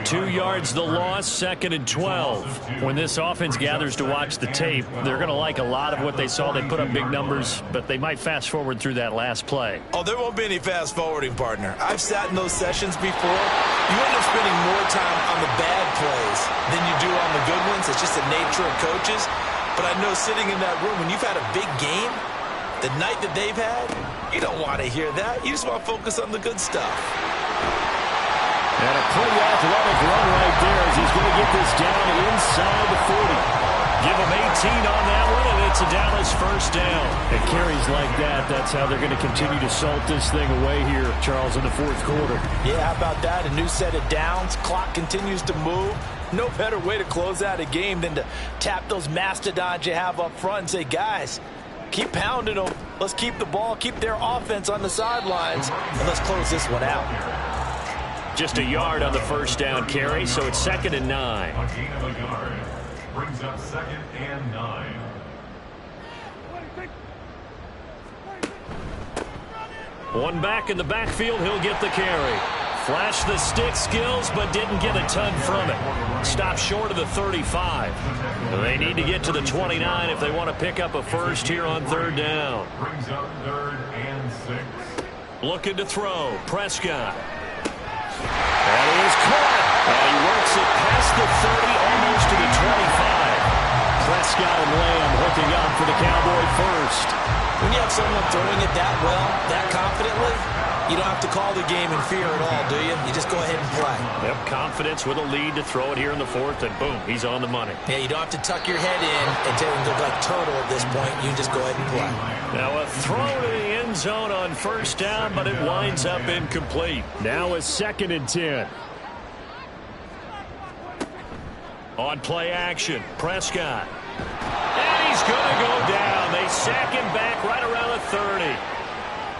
2 yards the loss, 2nd and 12. When this offense gathers to watch the tape, they're going to like a lot of what they saw. They put up big numbers, but they might fast forward through that last play. Oh, there won't be any fast forwarding, partner. I've sat in those sessions before. You end up spending more time on the bad plays than you do on the good ones. It's just the nature of coaches. But I know sitting in that room, when you've had a big game, the night that they've had, you don't want to hear that. You just want to focus on the good stuff. And a pretty athletic run right there as he's going to get this down inside the 40. Give him 18 on that one, and it's a Dallas first down. It carries like that. That's how they're going to continue to salt this thing away here, Charles, in the fourth quarter. Yeah, how about that? A new set of downs. Clock continues to move. No better way to close out a game than to tap those mastodons you have up front and say, guys, keep pounding them. Let's keep the ball, keep their offense on the sidelines, and let's close this one out. Just a yard on the first down carry, so it's 2nd and 9. A gain of a yard brings up 2nd and 9. One back in the backfield, he'll get the carry. Flashed the stick skills, but didn't get a ton from it. Stopped short of the 35. They need to get to the 29 if they want to pick up a first here on 3rd down. Brings up 3rd and 6. Looking to throw. Prescott. That is caught. And he works it past the 30, almost to the 25. Prescott and Lamb hooking up for the Cowboy first. When you have someone throwing it that well, that confidently, you don't have to call the game in fear at all, do you? You just go ahead and play. Yep, confidence with a lead to throw it here in the 4th, and boom, he's on the money. Yeah, you don't have to tuck your head in and tell him to look like turtle at this point. You just go ahead and play. Now a throw to the end zone on first down, but it winds up incomplete. Now a 2nd and 10. On play action, Prescott. And he's going to go down. They sack him back right around the 30.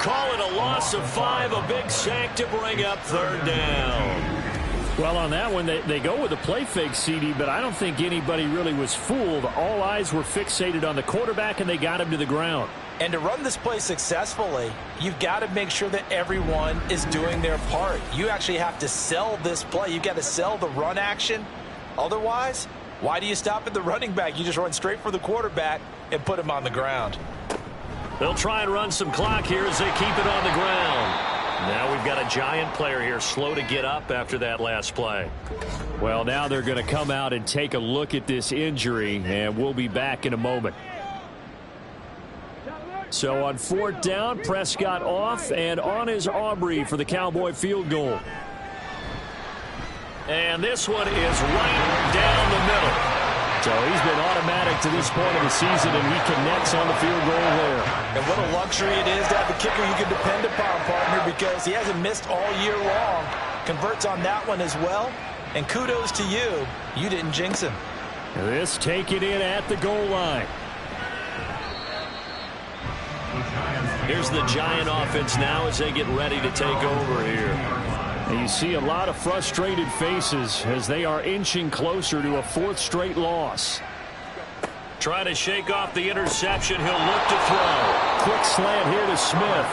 Call it a loss of 5, a big sack to bring up 3rd down. Well, on that one, they go with a play fake, CD, but I don't think anybody really was fooled. All eyes were fixated on the quarterback, and they got him to the ground. And to run this play successfully, you've got to make sure that everyone is doing their part. You actually have to sell this play. You've got to sell the run action. Otherwise, why do you stop at the running back? You just run straight for the quarterback and put him on the ground. They'll try and run some clock here as they keep it on the ground. Now we've got a giant player here slow to get up after that last play. Well, now they're going to come out and take a look at this injury, and we'll be back in a moment. So on 4th down, Prescott off, and on is Aubrey for the Cowboy field goal. And this one is right down the middle. So he's been automatic to this point of the season, and he connects on the field goal there. And what a luxury it is to have a kicker you can depend upon, partner, because he hasn't missed all year long. Converts on that one as well. And kudos to you. You didn't jinx him. This taken in at the goal line. Here's the Giant offense now as they get ready to take over here. And you see a lot of frustrated faces as they are inching closer to a 4th straight loss. Trying to shake off the interception. He'll look to throw. Quick slant here to Smith.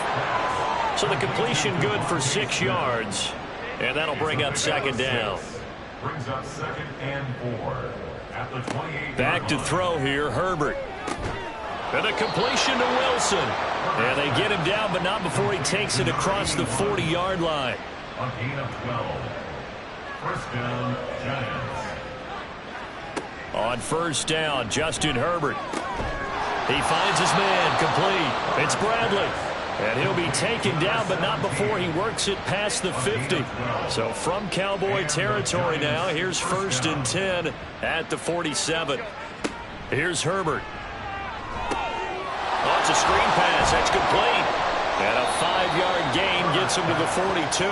So the completion good for 6 yards. And that'll bring up 2nd down. Brings up 2nd and 4 at the 28. Back to throw here, Herbert. And a completion to Wilson. And they get him down, but not before he takes it across the 40-yard line. A gain of 12. First down, Giants. On first down, Justin Herbert. He finds his man, complete. It's Bradley. And he'll be taken down, but not before he works it past the 50. So from Cowboy territory now, here's 1st and 10 at the 47. Here's Herbert. Oh, it's a screen pass. That's complete. And a 5-yard gain gets him to the 42.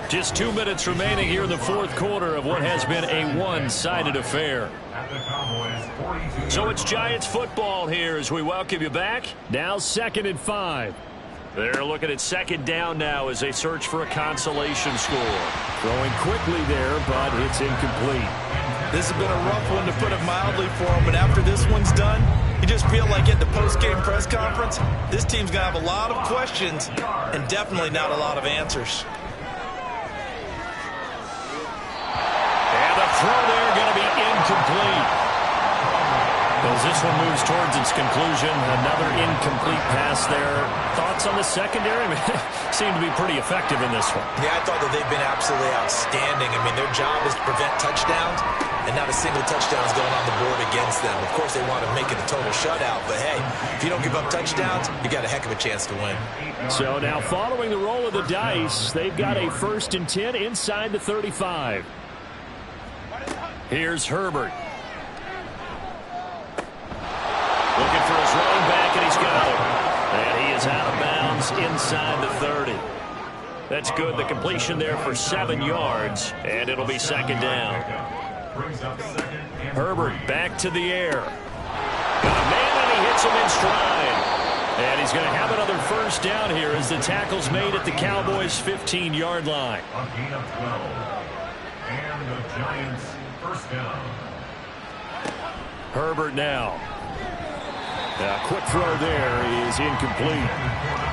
Just 2 minutes remaining here in the fourth quarter of what has been a one-sided affair. So it's Giants football here as we welcome you back. Now 2nd and 5. They're looking at second down now as they search for a consolation score. Throwing quickly there, but it's incomplete. This has been a rough one, to put it mildly, for him. And after this one's done, you just feel like at the post-game press conference, this team's going to have a lot of questions and definitely not a lot of answers. And the throw there going to be incomplete. As this one moves towards its conclusion, another incomplete pass there. Thoughts on the secondary? Seem to be pretty effective in this one. Yeah, I thought that they've been absolutely outstanding. I mean, their job is to prevent touchdowns, and not a single touchdown is going on the board against them. Of course, they want to make it a total shutout, but hey, if you don't give up touchdowns, you got a heck of a chance to win. So now following the roll of the dice, they've got a 1st and 10 inside the 35. Here's Herbert. Looking for his running back, and he's got him. And he is out of bounds inside the 30. That's good. The completion there for 7 yards, and it'll be 2nd down. Herbert back to the air. Got a man, and he hits him in stride. And he's going to have another 1st down here as the tackle's made at the Cowboys' 15-yard line. A gain of 12. And the Giants 1st down. Herbert now. A quick throw there is incomplete.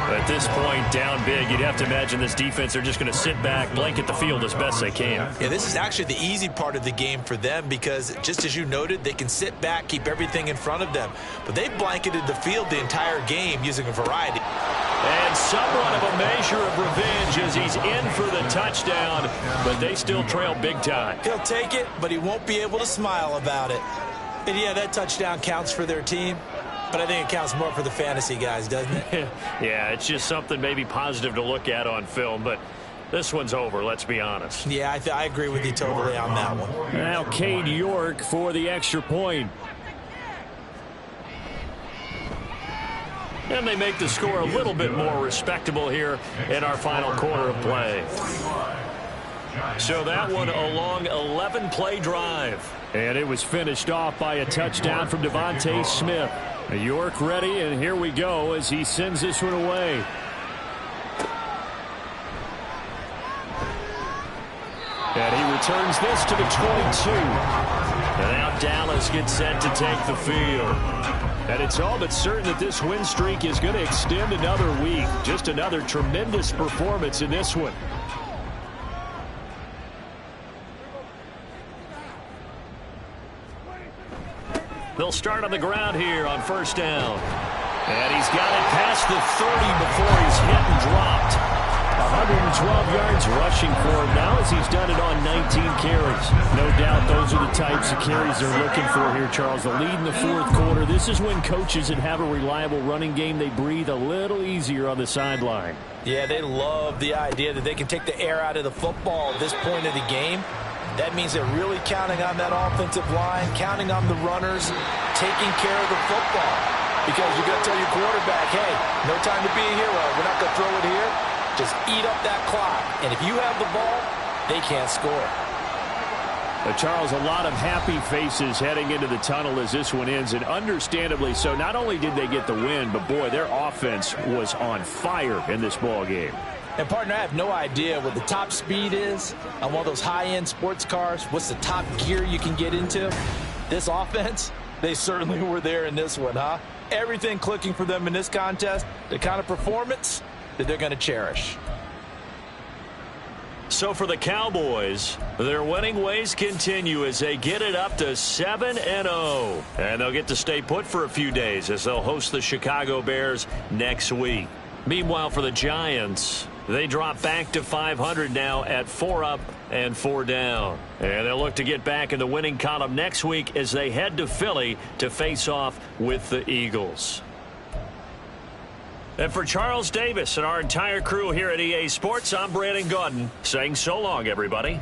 At this point, down big, you'd have to imagine this defense, they're just going to sit back, blanket the field as best they can. Yeah, this is actually the easy part of the game for them because, just as you noted, they can sit back, keep everything in front of them. But they blanketed the field the entire game using a variety. And somewhat of a measure of revenge as he's in for the touchdown, but they still trail big time. He'll take it, but he won't be able to smile about it. And yeah, that touchdown counts for their team. But I think it counts more for the fantasy guys, doesn't it? Yeah, it's just something maybe positive to look at on film, but this one's over, let's be honest. Yeah, I agree with you totally on that one. Now Cade York for the extra point. And they make the score a little bit more respectable here in our final quarter of play. So that one a long 11-play drive. And it was finished off by a touchdown from Devontae Smith. York ready, and here we go as he sends this one away. And he returns this to the 22. And now Dallas gets set to take the field. And it's all but certain that this win streak is going to extend another week. Just another tremendous performance in this one. They'll start on the ground here on 1st down. And he's got it past the 30 before he's hit and dropped. 112 yards rushing for him now as he's done it on 19 carries. No doubt those are the types of carries they're looking for here, Charles. The lead in the fourth quarter. This is when coaches that have a reliable running game, they breathe a little easier on the sideline. Yeah, they love the idea that they can take the air out of the football at this point of the game. That means they're really counting on that offensive line, counting on the runners, taking care of the football. Because you're going to tell your quarterback, hey, no time to be a hero. We're not going to throw it here. Just eat up that clock. And if you have the ball, they can't score. Charles, a lot of happy faces heading into the tunnel as this one ends, and understandably so. Not only did they get the win, but boy, their offense was on fire in this ball game. And, partner, I have no idea what the top speed is on one of those high-end sports cars. What's the top gear you can get into? This offense, they certainly were there in this one, huh? Everything clicking for them in this contest, the kind of performance that they're going to cherish. So for the Cowboys, their winning ways continue as they get it up to 7-0. And they'll get to stay put for a few days as they'll host the Chicago Bears next week. Meanwhile, for the Giants, they drop back to 500 now at 4 up and 4 down. And they'll look to get back in the winning column next week as they head to Philly to face off with the Eagles. And for Charles Davis and our entire crew here at EA Sports, I'm Brandon Gaudin saying so long, everybody.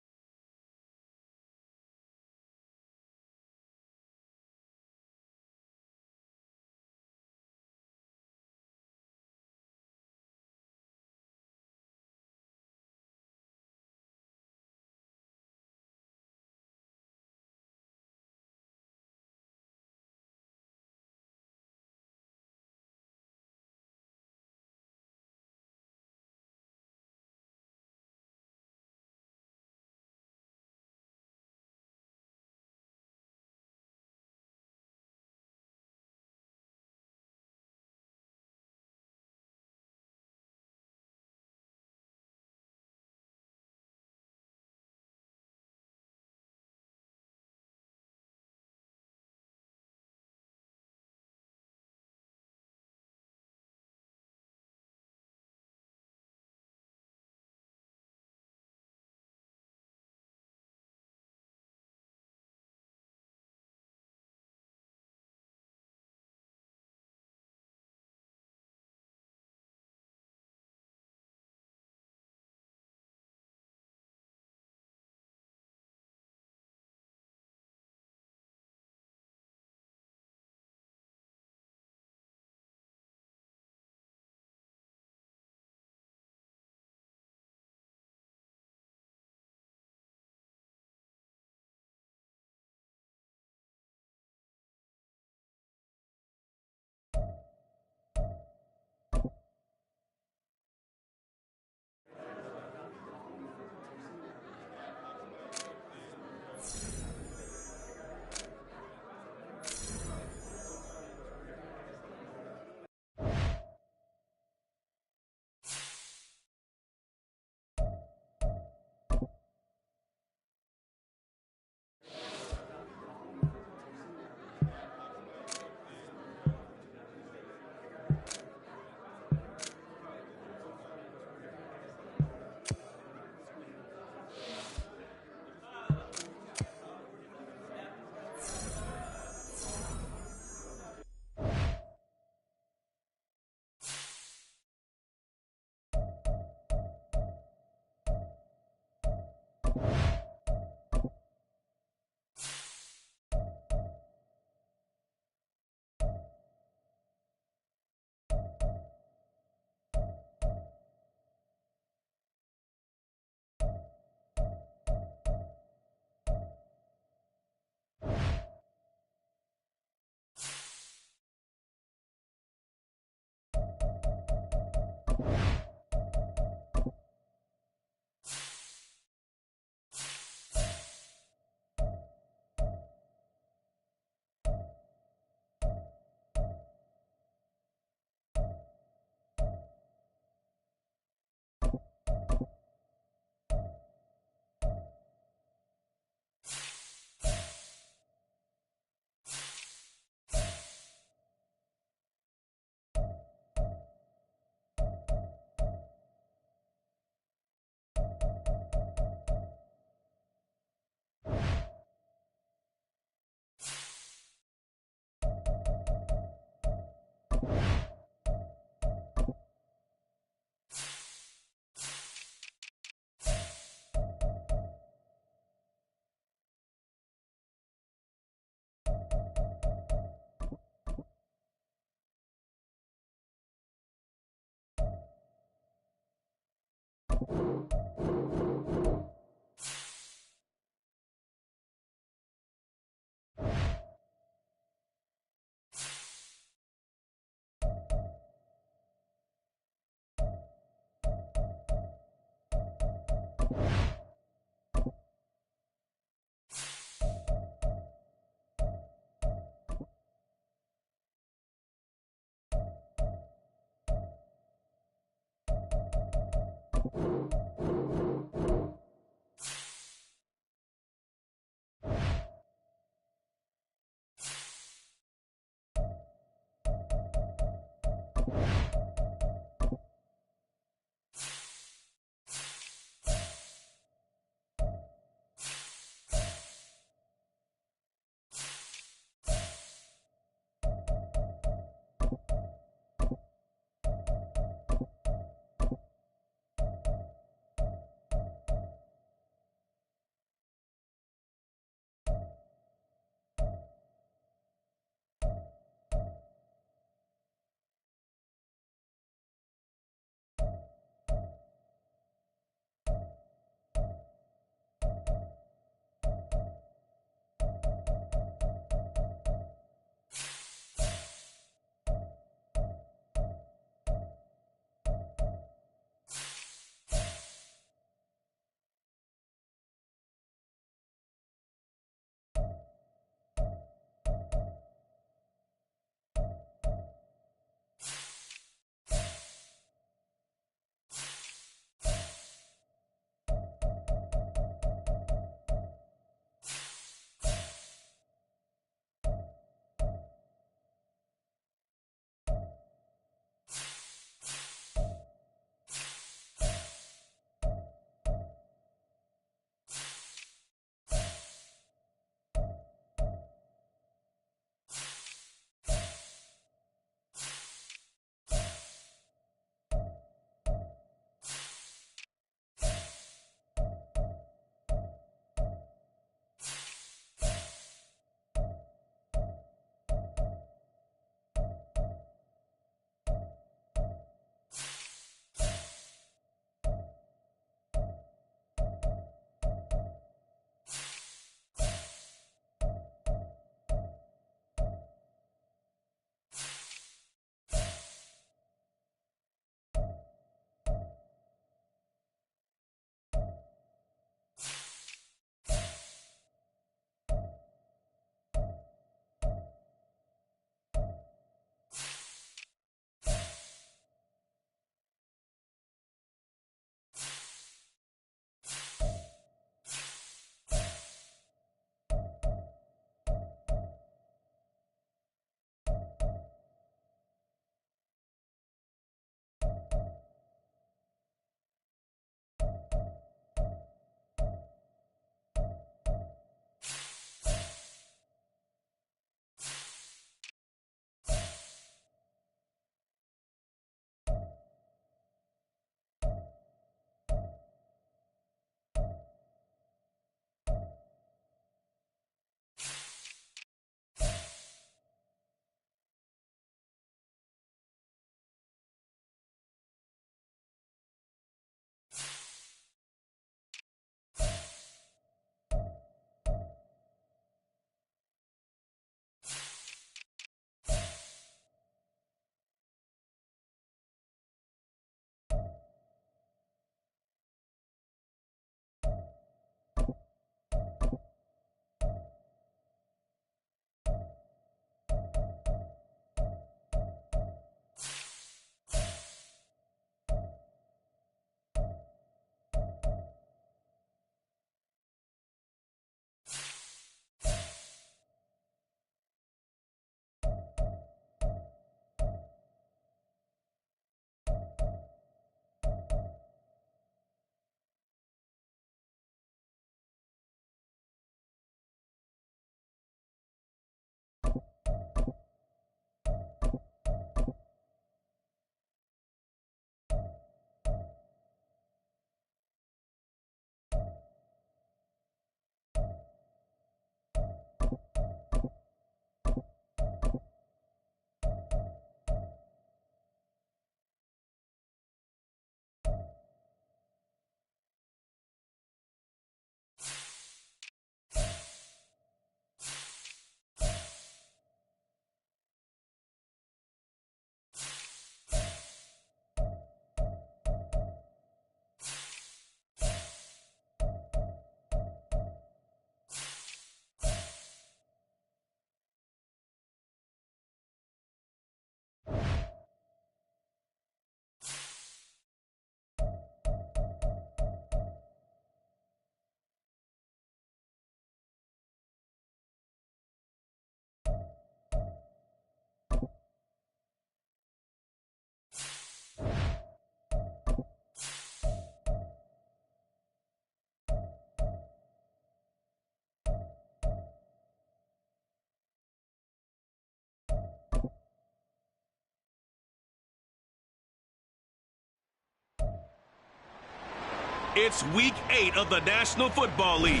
It's Week 8 of the National Football League,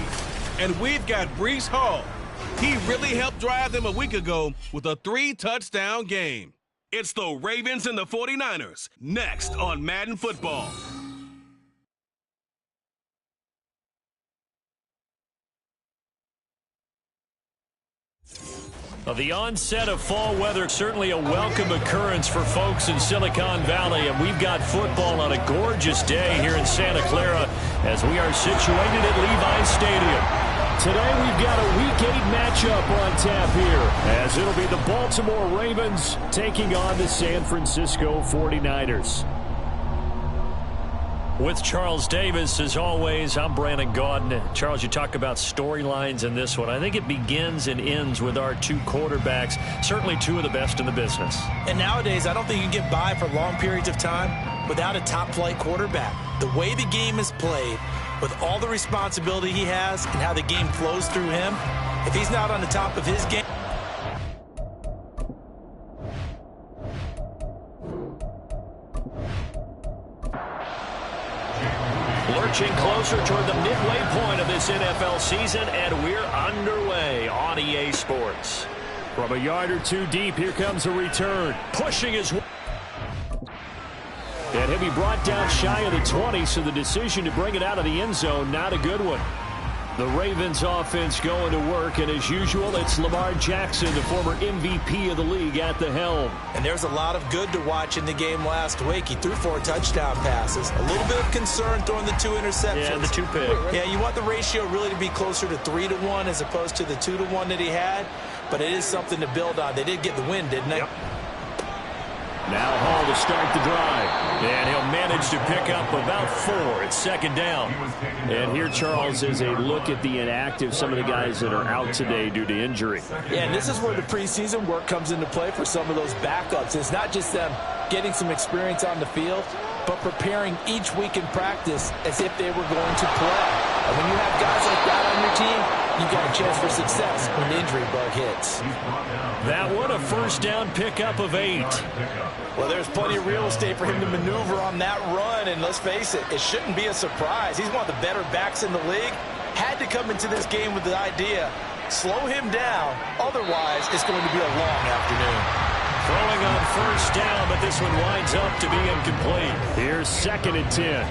and we've got Breece Hall. He really helped drive them a week ago with a 3-touchdown game. It's the Ravens and the 49ers, next on Madden Football. The onset of fall weather, certainly a welcome occurrence for folks in Silicon Valley, and we've got football on a gorgeous day here in Santa Clara as we are situated at Levi's Stadium. Today we've got a Week 8 matchup on tap here, as it'll be the Baltimore Ravens taking on the San Francisco 49ers. With Charles Davis, as always, I'm Brandon Gaudin. Charles, you talk about storylines in this one. I think it begins and ends with our two quarterbacks, certainly two of the best in the business. And nowadays, I don't think you can get by for long periods of time without a top-flight quarterback. The way the game is played, with all the responsibility he has and how the game flows through him, if he's not on the top of his game, lurching closer toward the midway point of this NFL season, and we're underway on EA Sports. From a yard or two deep, here comes a return. Pushing his way. And he'll be brought down shy of the 20, so the decision to bring it out of the end zone, not a good one. The Ravens offense going to work, and as usual, it's Lamar Jackson, the former MVP of the league, at the helm. and there's a lot of good to watch in the game last week. He threw 4 touchdown passes. A little bit of concern throwing the 2 interceptions. Yeah, the 2 pick. Yeah, you want the ratio really to be closer to 3-1 as opposed to the 2-1 that he had, but it is something to build on. They did get the win, didn't they? Yep. Now Hall to start the drive. And he'll manage to pick up about 4. It's second down. And here, Charles, is a look at the inactive, some of the guys that are out today due to injury. Yeah, and this is where the preseason work comes into play for some of those backups. It's not just them getting some experience on the field, but preparing each week in practice as if they were going to play. And when you have guys like that on your team, you've got a chance for success when the injury bug hits. That one, a first down pickup of 8. Well, there's plenty of real estate for him to maneuver on that run, and let's face it, it shouldn't be a surprise. He's one of the better backs in the league. Had to come into this game with the idea, slow him down, otherwise it's going to be a long afternoon. Throwing on first down, but this one winds up to be incomplete. Here's second and 10.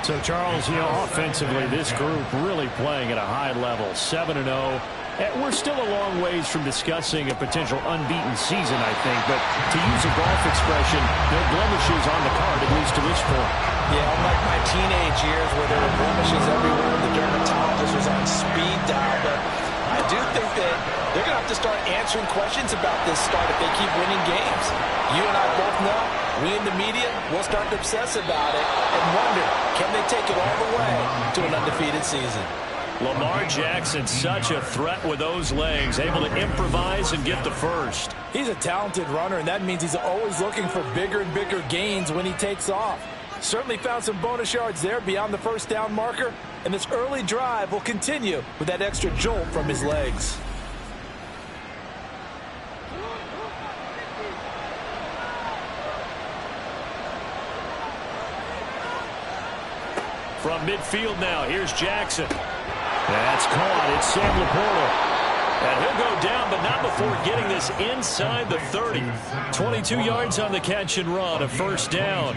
So, Charles, offensively, this group really playing at a high level, 7-0. We're still a long ways from discussing a potential unbeaten season, I think. But to use a golf expression, no blemishes on the card, at least to this point. Yeah, unlike my teenage years where there were blemishes everywhere, the dermatologist was on speed dial. But I do think that they're going to have to start answering questions about this start if they keep winning games. You and I both know, we in the media, we'll start to obsess about it and wonder, can they take it all the way to an undefeated season? Lamar Jackson, such a threat with those legs, able to improvise and get the first. He's a talented runner, and that means he's always looking for bigger and bigger gains when he takes off. Certainly found some bonus yards there beyond the first down marker, and this early drive will continue with that extra jolt from his legs. From midfield now, here's Jackson. That's caught. It's Sam Laporta. And he'll go down, but not before getting this inside the 30. 22 yards on the catch and run, a first down.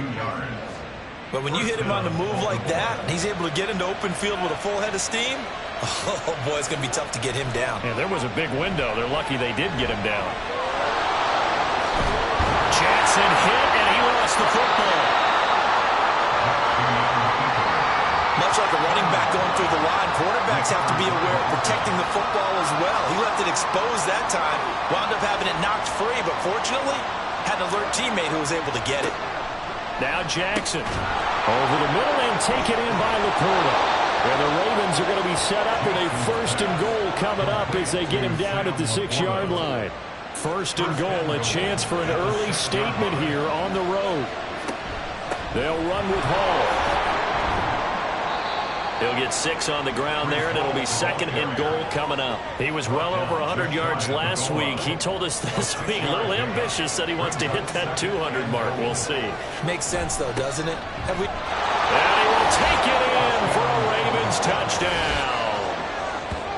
But when you hit him on the move like that, and he's able to get into open field with a full head of steam, oh boy, it's going to be tough to get him down. Yeah, there was a big window. They're lucky they did get him down. Jackson hit, and he lost the football. Much like a running back going through the line, quarterbacks have to be aware of protecting the football as well. He left it exposed that time, wound up having it knocked free, but fortunately, had an alert teammate who was able to get it. Now Jackson. Over the middle and taken in by Laporta. And the Ravens are going to be set up with a first and goal coming up as they get him down at the 6-yard line. First and goal, a chance for an early statement here on the road. They'll run with Hall. He'll get 6 on the ground there, and it'll be second and goal coming up. He was well over 100 yards last week. He told us this week, a little ambitious, that he wants to hit that 200 mark. We'll see. Makes sense, though, doesn't it? And he will take it in for a Ravens touchdown.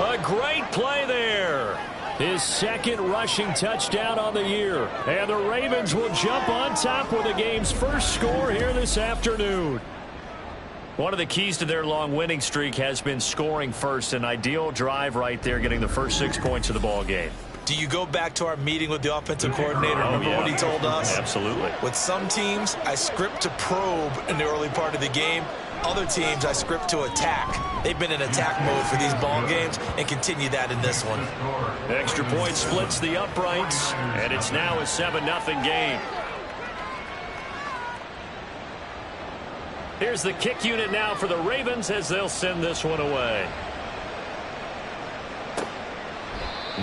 A great play there. His second rushing touchdown on the year. And the Ravens will jump on top with the game's first score here this afternoon. One of the keys to their long winning streak has been scoring first. An ideal drive right there, getting the first 6 points of the ball game. Do you go back to our meeting with the offensive coordinator? Remember what he told us? Absolutely. With some teams, I script to probe in the early part of the game. Other teams, I script to attack. They've been in attack mode for these ball games and continue that in this one. Extra point splits the uprights, and it's now a 7-0 game. Here's the kick unit now for the Ravens as they'll send this one away.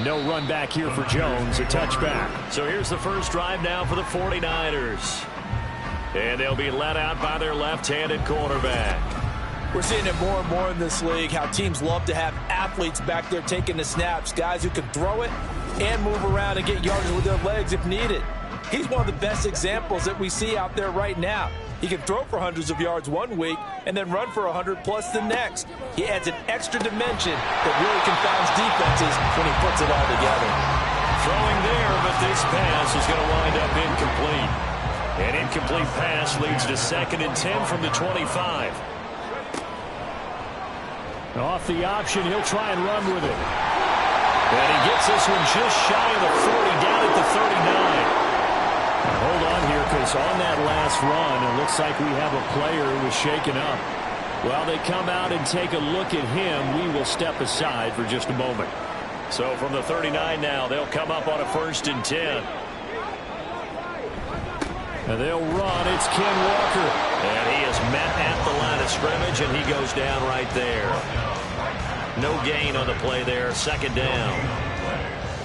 No run back here for Jones, a touchback. So here's the first drive now for the 49ers. And they'll be let out by their left-handed quarterback. We're seeing it more and more in this league, how teams love to have athletes back there taking the snaps, guys who can throw it and move around and get yards with their legs if needed. He's one of the best examples that we see out there right now. He can throw for hundreds of yards one week and then run for 100+ the next. He adds an extra dimension that really confounds defenses when he puts it all together. Throwing there, but this pass is going to wind up incomplete. An incomplete pass leads to 2nd and 10 from the 25. Off the option, he'll try and run with it. And he gets this one just shy of the 40, down at the 39. Hold on here, because on that last run, it looks like we have a player who was shaken up. While they come out and take a look at him, we will step aside for just a moment. So from the 39 now, they'll come up on a 1st and 10. And they'll run. It's Ken Walker. And he is met at the line of scrimmage, and he goes down right there. No gain on the play there. 2nd down.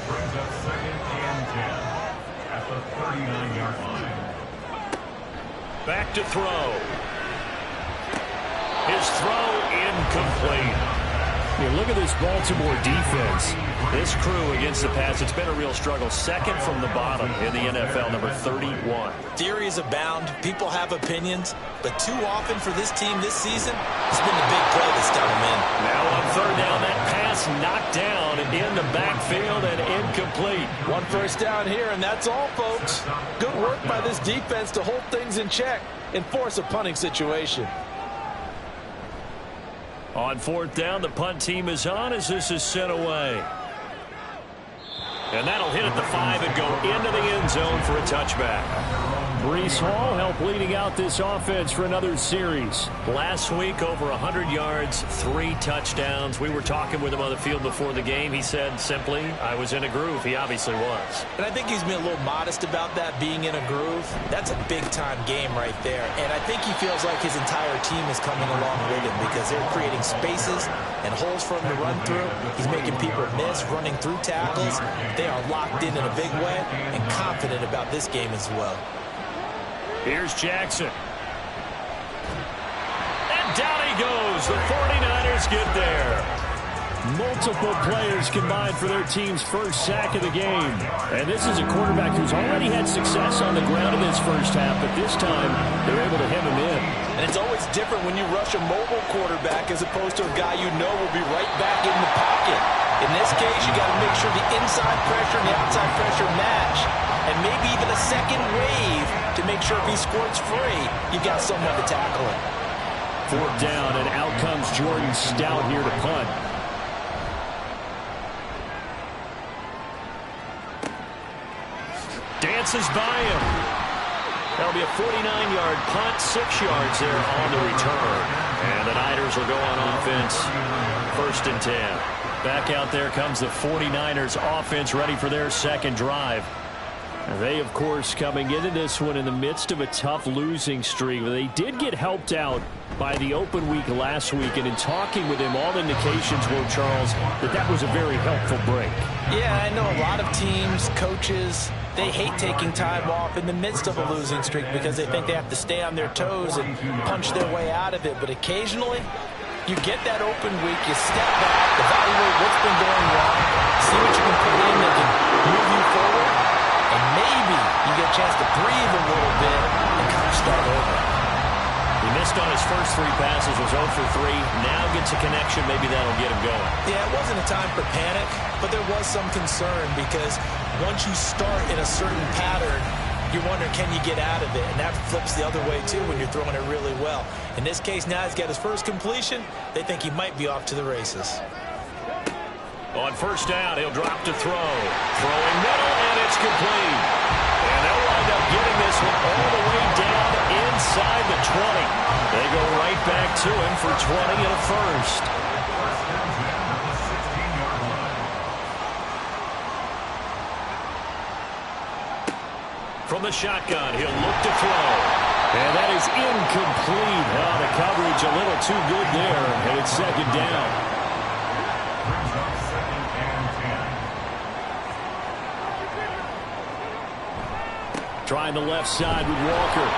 Brings up 2nd and 10 at the 39-yard line. Back to throw. His throw incomplete. Look at this Baltimore defense. This crew against the pass, it's been a real struggle. 2nd from the bottom in the NFL, number 31. Theories abound. People have opinions. But too often for this team this season, it's been the big play that's got them in. Now on 3rd down, that pass knocked down in the backfield and incomplete. 1 first down here, and that's all, folks. Good work by this defense to hold things in check and force a punting situation. On 4th down, the punt team is on as this is sent away. And that'll hit at the 5 and go into the end zone for a touchback. Breece Hall helped leading out this offense for another series. Last week, over 100 yards, 3 touchdowns. We were talking with him on the field before the game. He said simply, I was in a groove. He obviously was. And I think he's been a little modest about that, being in a groove. That's a big-time game right there. And I think he feels like his entire team is coming along with him because they're creating spaces and holes for him to run through. He's making people miss, running through tackles. They are locked in a big way and confident about this game as well. Here's Jackson. And down he goes. The 49ers get there. Multiple players combined for their team's first sack of the game. And this is a quarterback who's already had success on the ground in this first half, but this time they're able to hem him in. And it's always different when you rush a mobile quarterback as opposed to a guy you know will be right back in the pocket. In this case, you got to make sure the inside pressure and the outside pressure match. And maybe even a second wave to make sure if he squirts free, you've got someone to tackle him. 4th down, and out comes Jordan Stout here to punt. Dances by him. That'll be a 49-yard punt, 6 yards there on the return. And the Niners will go on offense, 1st and 10. Back out there comes the 49ers offense ready for their second drive. They, of course, coming into this one in the midst of a tough losing streak. They did get helped out by the open week last week, and in talking with him, all indications were, Charles, that was a very helpful break. Yeah, I know a lot of teams, coaches, they hate taking time off in the midst of a losing streak because they think they have to stay on their toes and punch their way out of it. But occasionally, you get that open week, you step back, evaluate what's been going wrong, see what you can put in that can move you forward, and maybe you get a chance to breathe a little bit and kind of start over. He missed on his first 3 passes, was 0 for 3. Now gets a connection. Maybe that'll get him going. Yeah, it wasn't a time for panic, but there was some concern because once you start in a certain pattern, you're wondering, can you get out of it? And that flips the other way, too, when you're throwing it really well. In this case, now he's got his first completion. They think he might be off to the races. On first down, he'll drop to throw. Throwing middle, and it's complete. And they'll wind up getting this one all the way down inside the 20. They go right back to him for 20 and a first. From the shotgun, he'll look to throw. And that is incomplete. Oh, the coverage a little too good there, and it's second down. Trying the left side with Walker.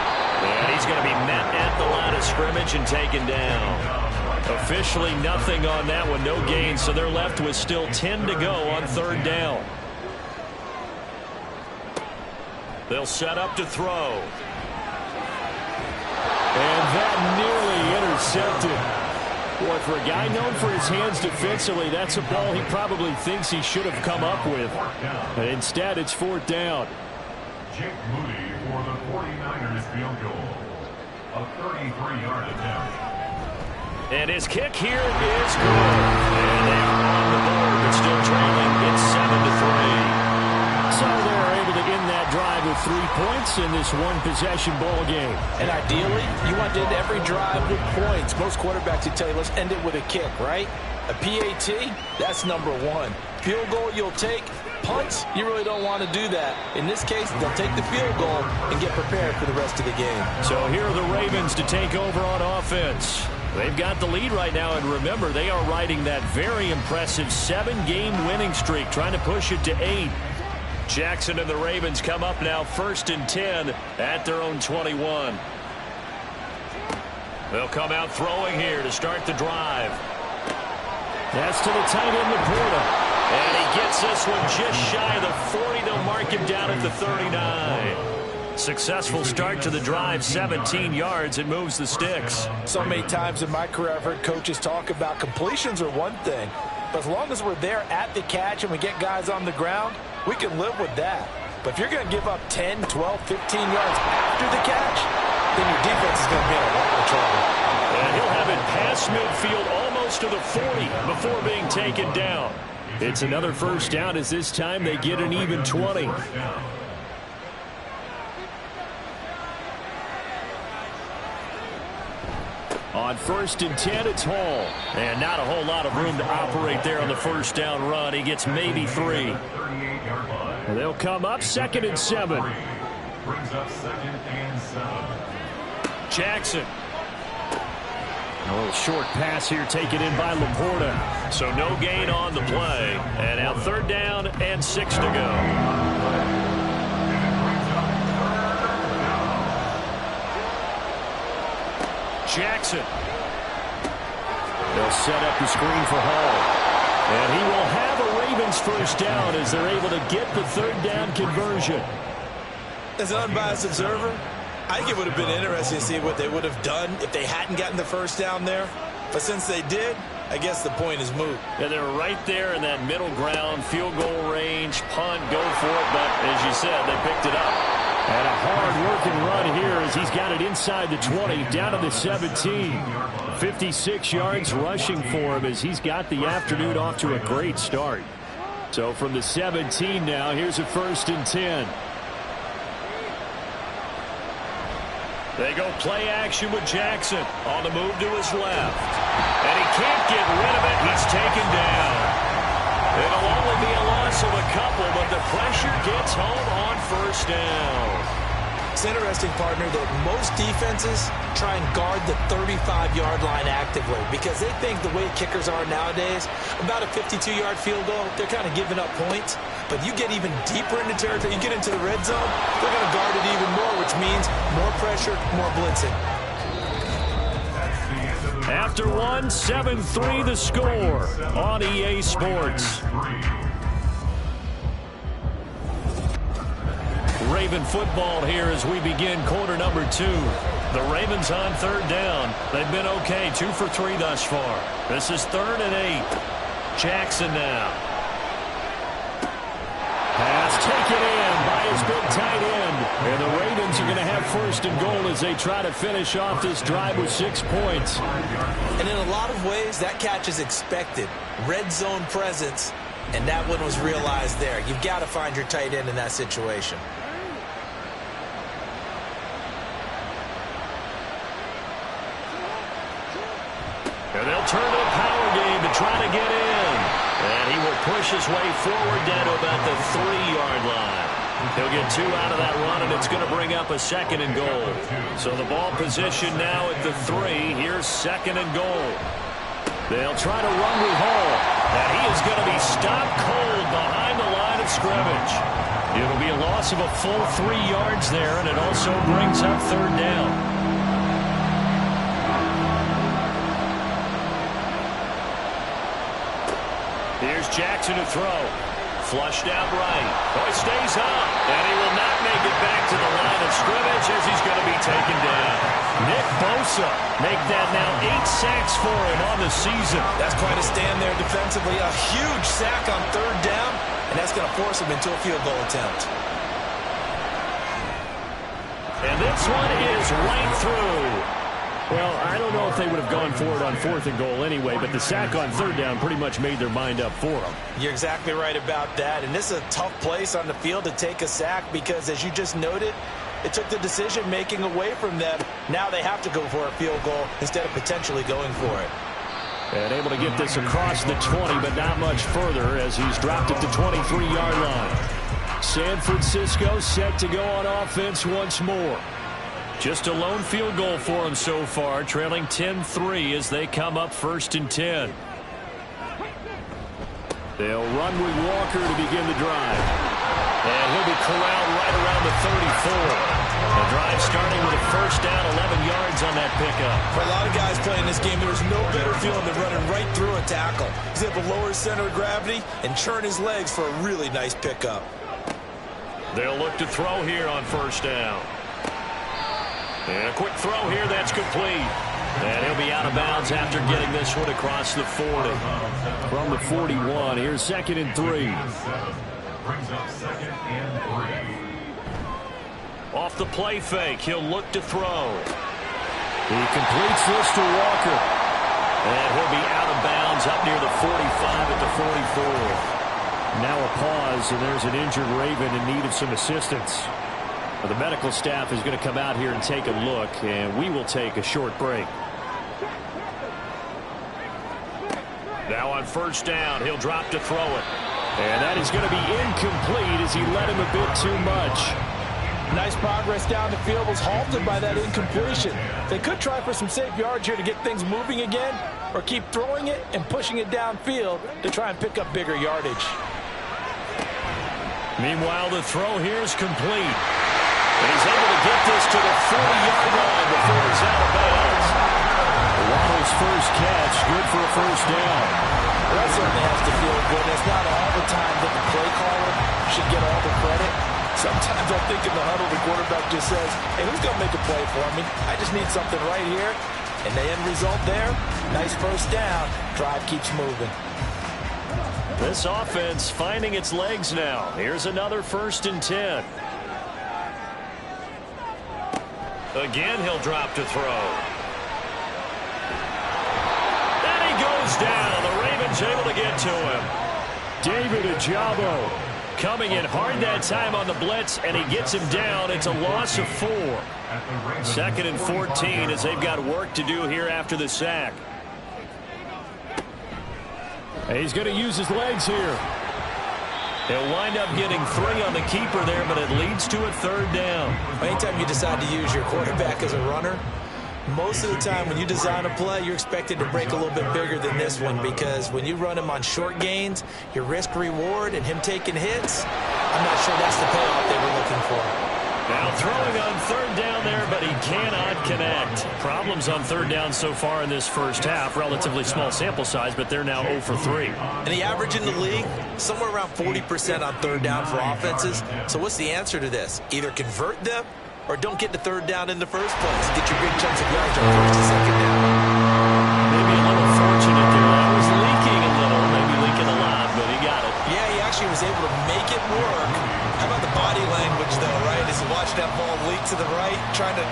And he's going to be met at the line of scrimmage and taken down. Officially nothing on that one, no gain, so they're left with still 10 to go on third down. They'll set up to throw. And that nearly intercepted. Boy, for a guy known for his hands defensively, that's a ball he probably thinks he should have come up with. And instead, it's fourth down. Jake Moody for the 49ers field goal. A 33-yard attempt. And his kick here is good. And they are on the board, but still trailing. It's 7-3. So they're able to end that drive with 3 points in this one-possession ball game. And ideally, you want to end every drive with points. Most quarterbacks would tell you, let's end it with a kick, right? A PAT, that's number 1. Field goal you'll take. Punts, you really don't want to do that. In this case, they'll take the field goal and get prepared for the rest of the game. So here are the Ravens to take over on offense. They've got the lead right now, and remember, they are riding that very impressive 7-game winning streak, trying to push it to 8. Jackson and the Ravens come up now 1st and 10 at their own 21. They'll come out throwing here to start the drive. That's to the tight end, Laporta. And he gets this one just shy of the 40. They'll mark him down at the 39. Successful start to the drive, 17 yards, and moves the sticks. So many times in my career, I've heard coaches talk about completions are one thing, but as long as we're there at the catch and we get guys on the ground, we can live with that. But if you're going to give up 10, 12, 15 yards after the catch, then your defense is going to be in a lot of trouble. And he'll have it past midfield almost to the 40 before being taken down. It's another first down as this time they get an even 20. On 1st and 10, it's Hall. And not a whole lot of room to operate there on the first down run. He gets maybe 3. And they'll come up 2nd and 7. Brings up 2nd and 7. Jackson. A little short pass here taken in by Laporta. So no gain on the play. And now 3rd down and 6 to go. Jackson. They'll set up the screen for Hall. And he will have a Ravens first down as they're able to get the 3rd down conversion. As an unbiased observer, I think it would have been interesting to see what they would have done if they hadn't gotten the first down there. But since they did, I guess the point is moot. And they're right there in that middle ground, field goal range, punt, go for it. But as you said, they picked it up. And a hard-working run here as he's got it inside the 20, down to the 17. 56 yards rushing for him as he's got the afternoon off to a great start. So from the 17 now, here's a 1st and 10. They go play action with Jackson on the move to his left. And he can't get rid of it. He's taken down. It'll only be a loss of a couple, but the pressure gets home on first down. It's interesting, partner, that most defenses try and guard the 35-yard line actively because they think the way kickers are nowadays, about a 52-yard field goal, they're kind of giving up points. But you get even deeper into territory, you get into the red zone, they're going to guard it even more, which means more pressure, more blitzing. After one, 7-3 the score on EA Sports. Raven football here as we begin quarter number 2. The Ravens on third down. They've been okay, 2 for 3 thus far. This is 3rd and 8. Jackson now. Pass taken in by his big tight end. And the Ravens are going to have 1st and goal as they try to finish off this drive with 6 points. And in a lot of ways, that catch is expected. Red zone presence, and that one was realized there. You've got to find your tight end in that situation. And they'll turn to the power game to try to get in. And he will push his way forward down to about the 3-yard line. He'll get 2 out of that run, and it's going to bring up a 2nd and goal. So the ball position now at the 3. Here's 2nd and goal. They'll try to run with Hall. And he is going to be stopped cold behind the line of scrimmage. It'll be a loss of a full 3 yards there, and it also brings up 3rd down. Here's Jackson to throw. Flushed out right. Oh, he stays up. And he will not make it back to the line of scrimmage as he's going to be taken down. Nick Bosa make that now 8 sacks for him on the season. That's quite a stand there defensively. A huge sack on 3rd down, and that's going to force him into a field goal attempt. And this one is right through. Well, I don't know if they would have gone for it on 4th and goal anyway, but the sack on 3rd down pretty much made their mind up for them. You're exactly right about that, and this is a tough place on the field to take a sack because, as you just noted, it took the decision-making away from them. Now they have to go for a field goal instead of potentially going for it. And able to get this across the 20, but not much further as he's dropped it to 23-yard line. San Francisco set to go on offense once more. Just a lone field goal for him so far, trailing 10-3 as they come up 1st and 10. They'll run with Walker to begin the drive. And he'll be corralled right around the 34. The drive starting with a 1st down, 11 yards on that pickup. For a lot of guys playing this game, there's no better feeling than running right through a tackle. He's able to lower his center of gravity and churn his legs for a really nice pickup. They'll look to throw here on 1st down. And a quick throw here, that's complete. And he'll be out of bounds after getting this one across the 40. From the 41, here's 2nd and 3. Brings up 2nd and 3. Off the play fake, he'll look to throw. He completes this to Walker. And he'll be out of bounds up near the 45 at the 44. Now a pause, and there's an injured Raven in need of some assistance. The medical staff is going to come out here and take a look, and we will take a short break. Now on 1st down, he'll drop to throw it. And that is going to be incomplete as he led him a bit too much. Nice progress down the field, was halted by that incompletion. They could try for some safe yards here to get things moving again, or keep throwing it and pushing it downfield to try and pick up bigger yardage. Meanwhile, the throw here is complete. And he's able to get this to the 40-yard line before he's out of bounds. Waddle's first catch, good for a 1st down. Well, that certainly has to feel good. It's not all the time that the play caller should get all the credit. Sometimes I think in the huddle, the quarterback just says, hey, who's going to make a play for me? I just need something right here. And the end result there, nice 1st down. Drive keeps moving. This offense finding its legs now. Here's another 1st and 10. Again, he'll drop to throw. And he goes down. The Ravens able to get to him. David Ojabo coming in hard that time on the blitz, and he gets him down. It's a loss of 4. 2nd and 14 as they've got work to do here after the sack. He's going to use his legs here. He'll wind up getting 3 on the keeper there, but it leads to a 3rd down. Anytime you decide to use your quarterback as a runner, most of the time when you design a play, you're expected to break a little bit bigger than this one, because when you run him on short gains, your risk-reward and him taking hits, I'm not sure that's the payoff they were looking for. Now throwing on 3rd down there, but he cannot connect. Problems on 3rd down so far in this 1st half. Relatively small sample size, but they're now 0 for 3. And the average in the league, somewhere around 40% on 3rd down for offenses. So what's the answer to this? Either convert them or don't get the third down in the first place. Get your big chunks of yards on first and second down. Maybe a little fortunate there. That was leaking a little, maybe leaking a lot, but he got it. Yeah, he actually was able to make it work. How about the body language, though, right? As he watched that ball leak to the right, trying to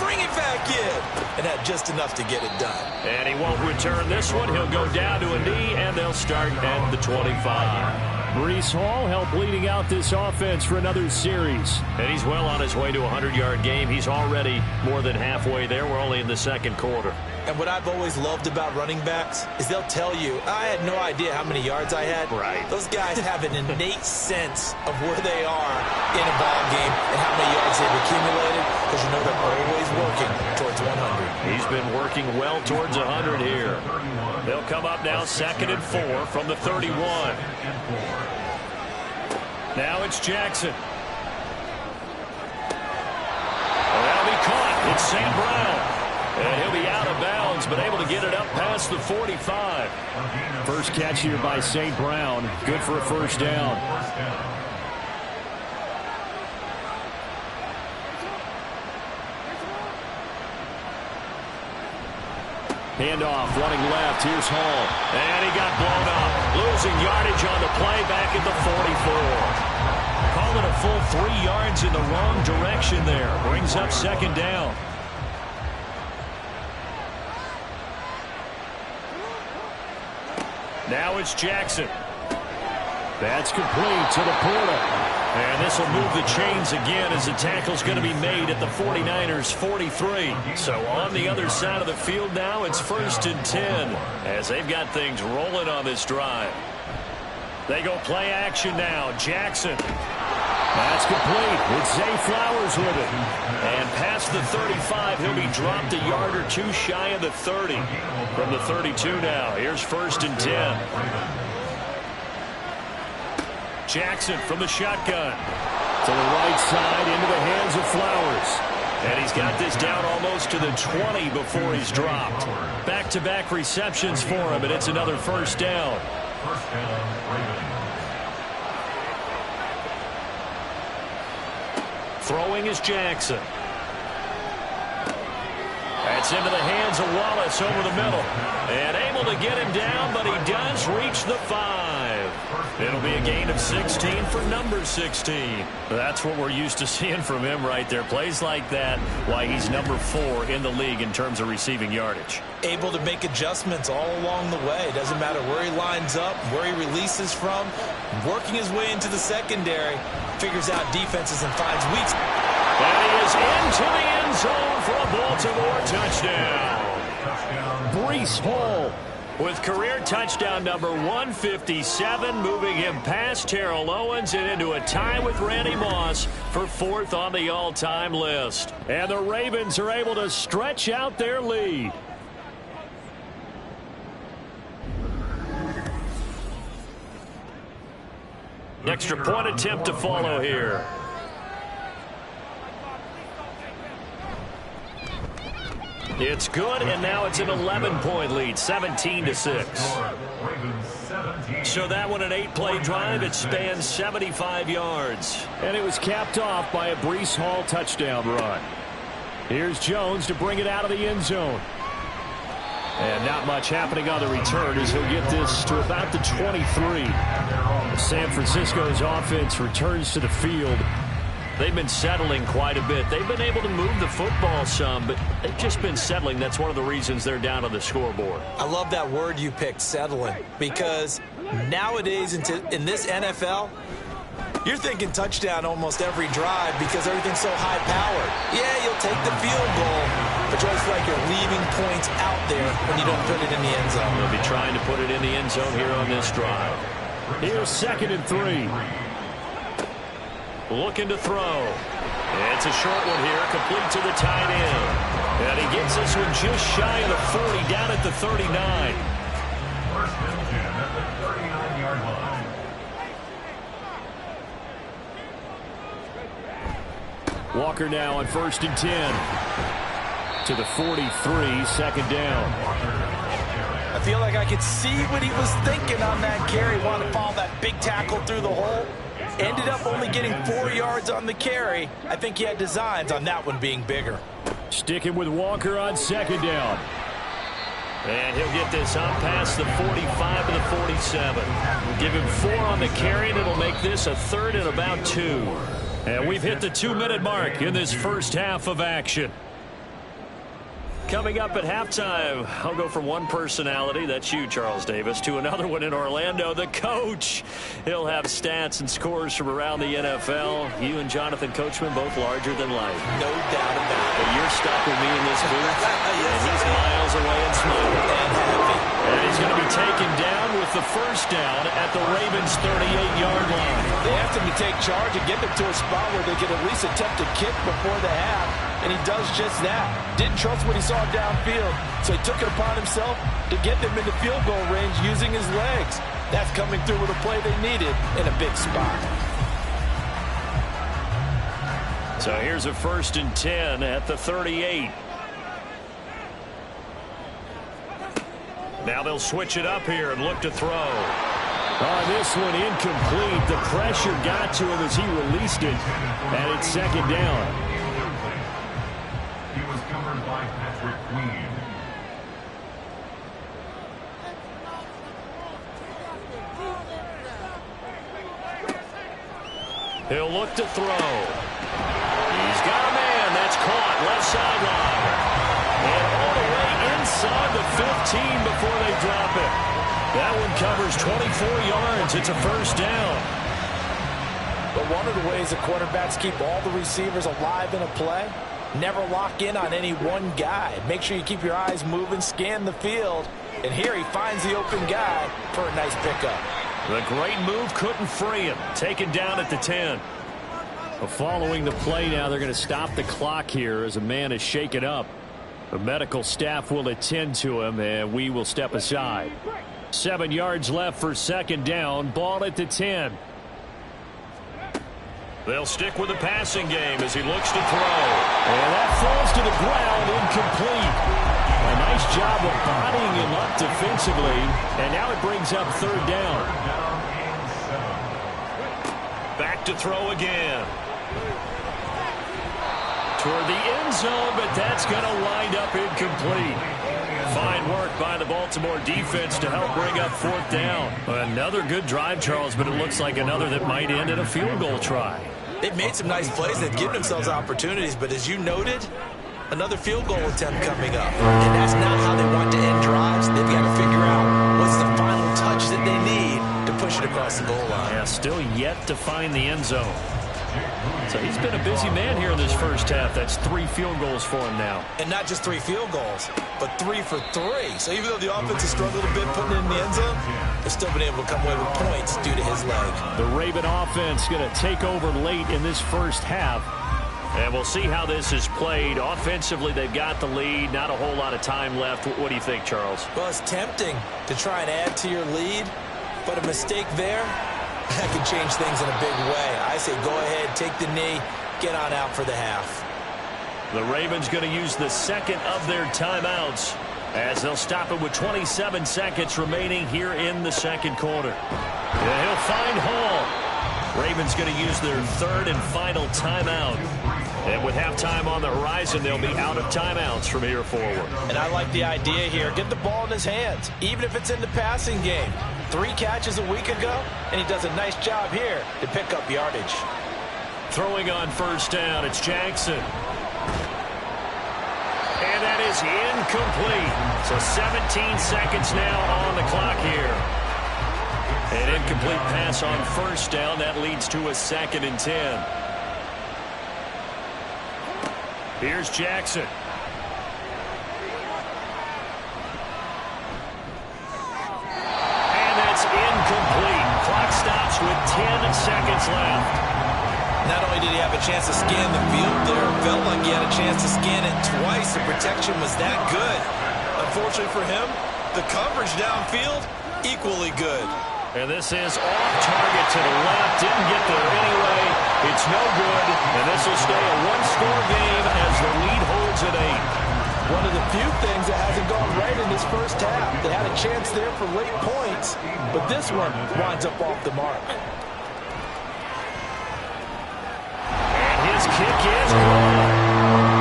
bring it back in, and had just enough to get it done. And he won't return this one. He'll go down to a knee, and they'll start at the 25. Breece Hall helped leading out this offense for another series. And he's well on his way to a 100-yard game. He's already more than halfway there. We're only in the second quarter. And what I've always loved about running backs is they'll tell you, I had no idea how many yards I had. Right. Those guys have an innate sense of where they are in a ball game and how many yards they've accumulated, because you know they're always working towards 100. He's been working well towards 100 here. They'll come up now 2nd and 4 from the 31. Now it's Jackson. That'll be caught. It's St. Brown. And he'll be out of bounds, but able to get it up past the 45. First catch here by St. Brown. Good for a first down. Handoff, running left. Here's Hall. And he got blown up. Losing yardage on the play back at the 44. Call it a full 3 yards in the wrong direction there. Brings up 2nd down. Now it's Jackson. That's complete to the Porter. And this will move the chains again as the tackle's going to be made at the 49ers' 43. So on the other side of the field now, it's 1st and 10 as they've got things rolling on this drive. They go play action now. Jackson. That's complete. It's Zay Flowers with it. And past the 35, he'll be dropped a yard or two shy of the 30. From the 32 now, here's 1st and 10. Jackson from the shotgun. To the right side, into the hands of Flowers. And he's got this down almost to the 20 before he's dropped. Back-to-back receptions for him, and it's another first down. First down, Ravens. Throwing is Jackson. That's into the hands of Wallace over the middle. And able to get him down, but he does reach the 5. It'll be a gain of 16 for number 16. That's what we're used to seeing from him right there. Plays like that, why he's number 4 in the league in terms of receiving yardage. Able to make adjustments all along the way. Doesn't matter where he lines up, where he releases from. Working his way into the secondary. Figures out defenses and finds weaks. And he is into the end zone for a Baltimore touchdown. Breece Hall with career touchdown number 157, moving him past Terrell Owens and into a tie with Randy Moss for 4th on the all-time list. And the Ravens are able to stretch out their lead. Extra point attempt to follow here. It's good, and now it's an 11-point lead, 17-6. So that one, an 8-play drive, it spans 75 yards. And it was capped off by a Breece Hall touchdown run. Here's Jones to bring it out of the end zone. And not much happening on the return as he'll get this to about the 23. San Francisco's offense returns to the field. They've been settling quite a bit. They've been able to move the football some, but they've just been settling. That's one of the reasons they're down on the scoreboard. I love that word you picked, settling, because nowadays in this NFL, you're thinking touchdown almost every drive because everything's so high-powered. Yeah, you'll take the field goal, but you always feel like you're leaving points out there when you don't put it in the end zone. They'll be trying to put it in the end zone here on this drive. Here's 2nd and 3. Looking to throw. It's a short one here, complete to the tight end. And he gets this one just shy of the 40, down at the 39. First and 10 at the 39-yard line. Walker now on 1st and 10. To the 43, 2nd down. I feel like I could see what he was thinking on that carry. Wanted to follow that big tackle through the hole. Ended up only getting 4 yards on the carry. I think he had designs on that one being bigger. Sticking with Walker on second down. And he'll get this up past the 45 to the 47. Give him 4 on the carry, and it'll make this a 3rd and about 2. And we've hit the 2-minute mark in this first half of action. Coming up at halftime, I'll go from one personality, that's you, Charles Davis, to another one in Orlando, the coach. He'll have stats and scores from around the NFL. You and Jonathan Coachman, both larger than life. No doubt about it. But you're stuck with me in this booth, and he's miles away and smiling. And happy. And he's going to be taken down with the first down at the Ravens' 38-yard line. They asked him to take charge and get them to a spot where they could at least attempt a kick before the half, and he does just that. Didn't trust what he saw downfield, so he took it upon himself to get them into field goal range using his legs. That's coming through with a play they needed in a big spot. So here's a 1st and 10 at the 38. Now they'll switch it up here and look to throw. On this one, incomplete. The pressure got to him as he released it, and it's 2nd down. He was covered by Patrick Queen. He'll look to throw. He's got a man. That's caught. Left sideline. And all the way inside the 15 before they drop it. That one covers 24 yards. It's a 1st down. But one of the ways the quarterbacks keep all the receivers alive in a play, never lock in on any one guy. Make sure you keep your eyes moving, scan the field. And here he finds the open guy for a nice pickup. The great move couldn't free him. Taken down at the 10. Following the play now, they're going to stop the clock here as a man is shaken up. The medical staff will attend to him, and we will step aside. 7 yards left for 2nd down. Ball at the 10. They'll stick with the passing game as he looks to throw. And that falls to the ground, incomplete. A nice job of bodying him up defensively, and now it brings up 3rd down. Back to throw again. Toward the end zone, but that's going to wind up incomplete. Fine work by the Baltimore defense to help bring up 4th down. Another good drive, Charles, but it looks like another that might end in a field goal try. They've made some nice plays. They've given themselves opportunities, but as you noted, another field goal attempt coming up. And that's not how they want to end drives. They've got to figure out what's the final touch that they need to push it across the goal line. Yeah, still yet to find the end zone. So he's been a busy man here in this first half. That's 3 field goals for him now. And not just 3 field goals, but 3 for 3. So even though the offense has struggled a bit putting it in the end zone, they've still been able to come away with points due to his leg. The Raven offense going to take over late in this first half. And we'll see how this is played. Offensively, they've got the lead. Not a whole lot of time left. What do you think, Charles? Well, it's tempting to try and add to your lead, but a mistake there, that can change things in a big way. I say go ahead, take the knee, get on out for the half. The Ravens going to use the 2nd of their timeouts as they'll stop it with 27 seconds remaining here in the 2nd quarter. And he'll find Hall. Ravens going to use their 3rd and final timeout. And with halftime on the horizon, they'll be out of timeouts from here forward. And I like the idea here. Get the ball in his hands, even if it's in the passing game. 3 catches a week ago, and he does a nice job here to pick up yardage. Throwing on 1st down, it's Jackson. And that is incomplete. So 17 seconds now on the clock here. An incomplete pass on 1st down. That leads to a 2nd and 10. Here's Jackson. And that's incomplete. Clock stops with 10 seconds left. Not only did he have a chance to scan the field there, it felt like he had a chance to scan it twice. The protection was that good. Unfortunately for him, the coverage downfield, equally good. And this is off target to the left. Didn't get there anyway. It's no good. And this will stay a 1-score game as the lead holds at 8. One of the few things that hasn't gone right in this first half. They had a chance there for late points, but this one winds up off the mark. kick is good.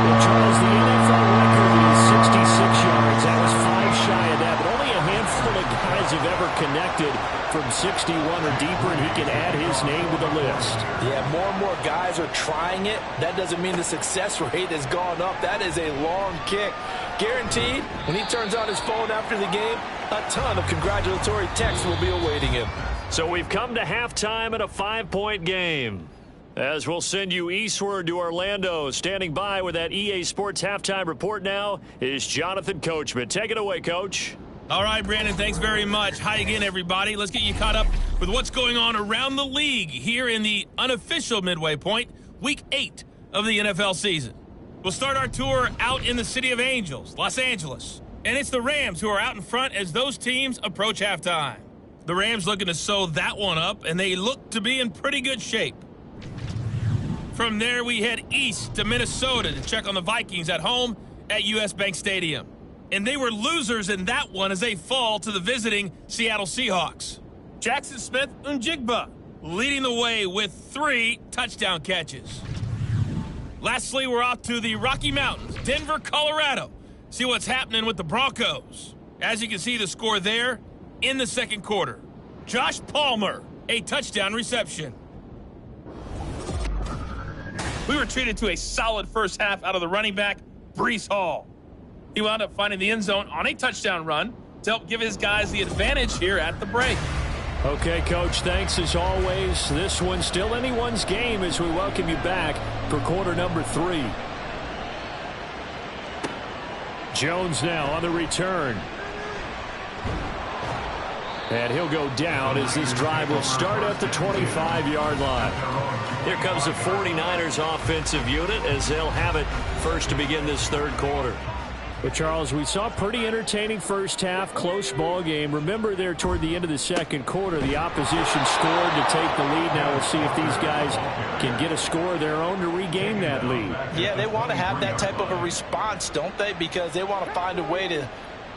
Well, Charles, the NFL record is 66 yards. That was 5 shy of that, but only a handful of guys have ever connected from 61 or deeper, and he can add his name to the list. Yeah, more and more guys are trying it. That doesn't mean the success rate has gone up. That is a long kick. Guaranteed, when he turns on his phone after the game, a ton of congratulatory texts will be awaiting him. So we've come to halftime in a 5-point game. As we'll send you eastward to Orlando, standing by with that EA Sports halftime report now is Jonathan Coachman. Take it away, Coach. All right, Brandon, thanks very much. Hi again, everybody. Let's get you caught up with what's going on around the league here in the unofficial midway point, Week 8 of the NFL season. We'll start our tour out in the City of Angels, Los Angeles. And it's the Rams who are out in front as those teams approach halftime. The Rams looking to sew that one up, and they look to be in pretty good shape. From there, we head east to Minnesota to check on the Vikings at home at US Bank Stadium. And they were losers in that one as they fall to the visiting Seattle Seahawks. Jackson Smith-Njigba leading the way with 3 touchdown catches. Lastly, we're off to the Rocky Mountains, Denver, Colorado. See what's happening with the Broncos. As you can see, the score there in the second quarter. Josh Palmer, a touchdown reception. We were treated to a solid first half out of the running back, Breece Hall. He wound up finding the end zone on a touchdown run to help give his guys the advantage here at the break. Okay, Coach, thanks as always. This one's still anyone's game as we welcome you back for quarter number 3. Jones now on the return. And he'll go down as this drive will start at the 25-yard line. Here comes the 49ers offensive unit as they'll have it first to begin this third quarter. But, Charles, we saw a pretty entertaining first half, close ball game. Remember there toward the end of the second quarter, the opposition scored to take the lead. Now we'll see if these guys can get a score of their own to regain that lead. Yeah, they want to have that type of a response, don't they? Because they want to find a way to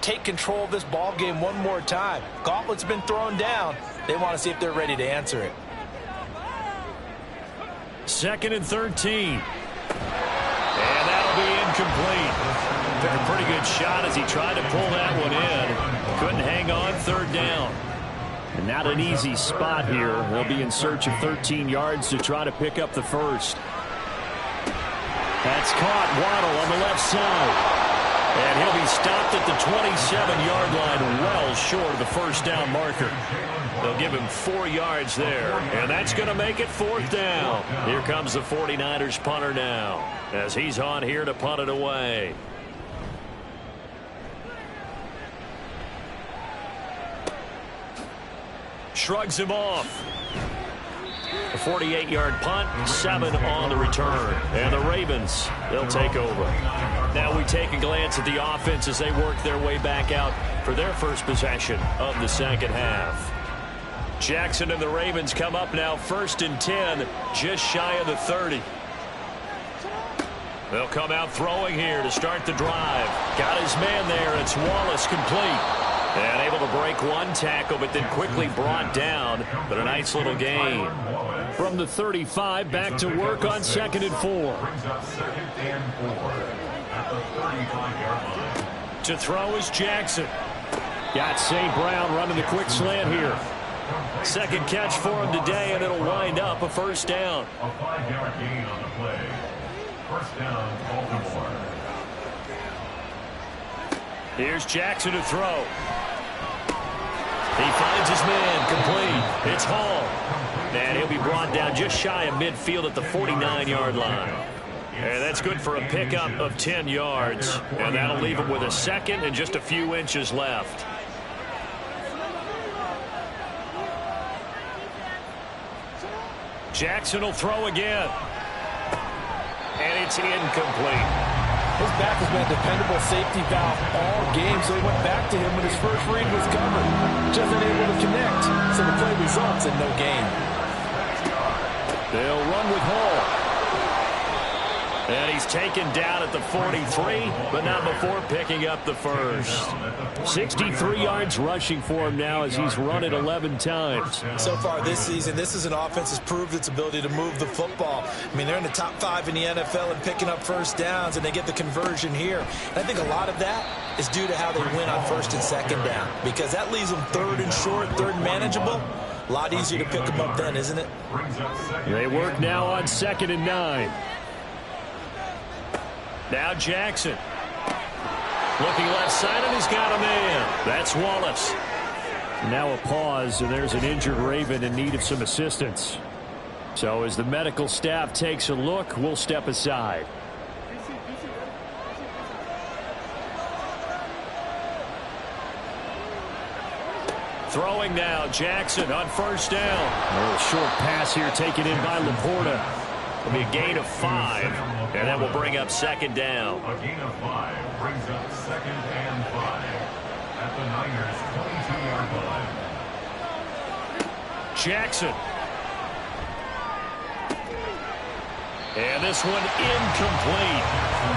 take control of this ball game one more time. Gauntlet's been thrown down. They want to see if they're ready to answer it. 2nd and 13. And that'll be incomplete. Took a pretty good shot as he tried to pull that one in. Couldn't hang on, 3rd down. And not an easy spot here. They'll be in search of 13 yards to try to pick up the first. That's caught. Waddle on the left side. And he'll be stopped at the 27-yard line, well short of the first down marker. They'll give him 4 yards there, and that's going to make it 4th down. Here comes the 49ers punter now, as he's on here to punt it away. Shrugs him off. A 48-yard punt, 7 on the return. And the Ravens, they'll take over. Now we take a glance at the offense as they work their way back out for their first possession of the second half. Jackson and the Ravens come up now 1st and 10, just shy of the 30. They'll come out throwing here to start the drive. Got his man there. It's Wallace complete. And able to break one tackle, but then quickly brought down. But a nice little gain. From the 35, back to work on 2nd and 4. To throw is Jackson. Got St. Brown running the quick slant here. Second catch for him today, and it'll wind up a first down. A 5-yard gain on the play. First down, Baltimore. Here's Jackson to throw. He finds his man complete. It's Hall. And he'll be brought down just shy of midfield at the 49-yard line. And that's good for a pickup of 10 yards. And that'll leave him with a second and just a few inches left. Jackson will throw again. And it's incomplete. His back has been a dependable safety valve all game, so he went back to him when his first read was covered. Just unable to connect, so the play results in no gain. They'll run with Hall. And he's taken down at the 43, but not before picking up the first. 63 yards rushing for him now as he's run it 11 times. So far this season, this is an offense that's proved its ability to move the football. I mean, they're in the top 5 in the NFL in picking up first downs, and they get the conversion here. And I think a lot of that is due to how they win on first and second down, because that leaves them third and short, third and manageable. A lot easier to pick them up then, isn't it? They work now on 2nd and 9. Now Jackson. Looking left side, and he's got a man. That's Wallace. Now a pause, and there's an injured Raven in need of some assistance. So as the medical staff takes a look, we'll step aside. Throwing now, Jackson on first down. A little short pass here taken in by Laporta. It'll be a gain of 5, and that will bring up 2nd down. A gain of 5 brings up 2nd and 5 at the Niners' 22-yard line. Jackson. And this one incomplete.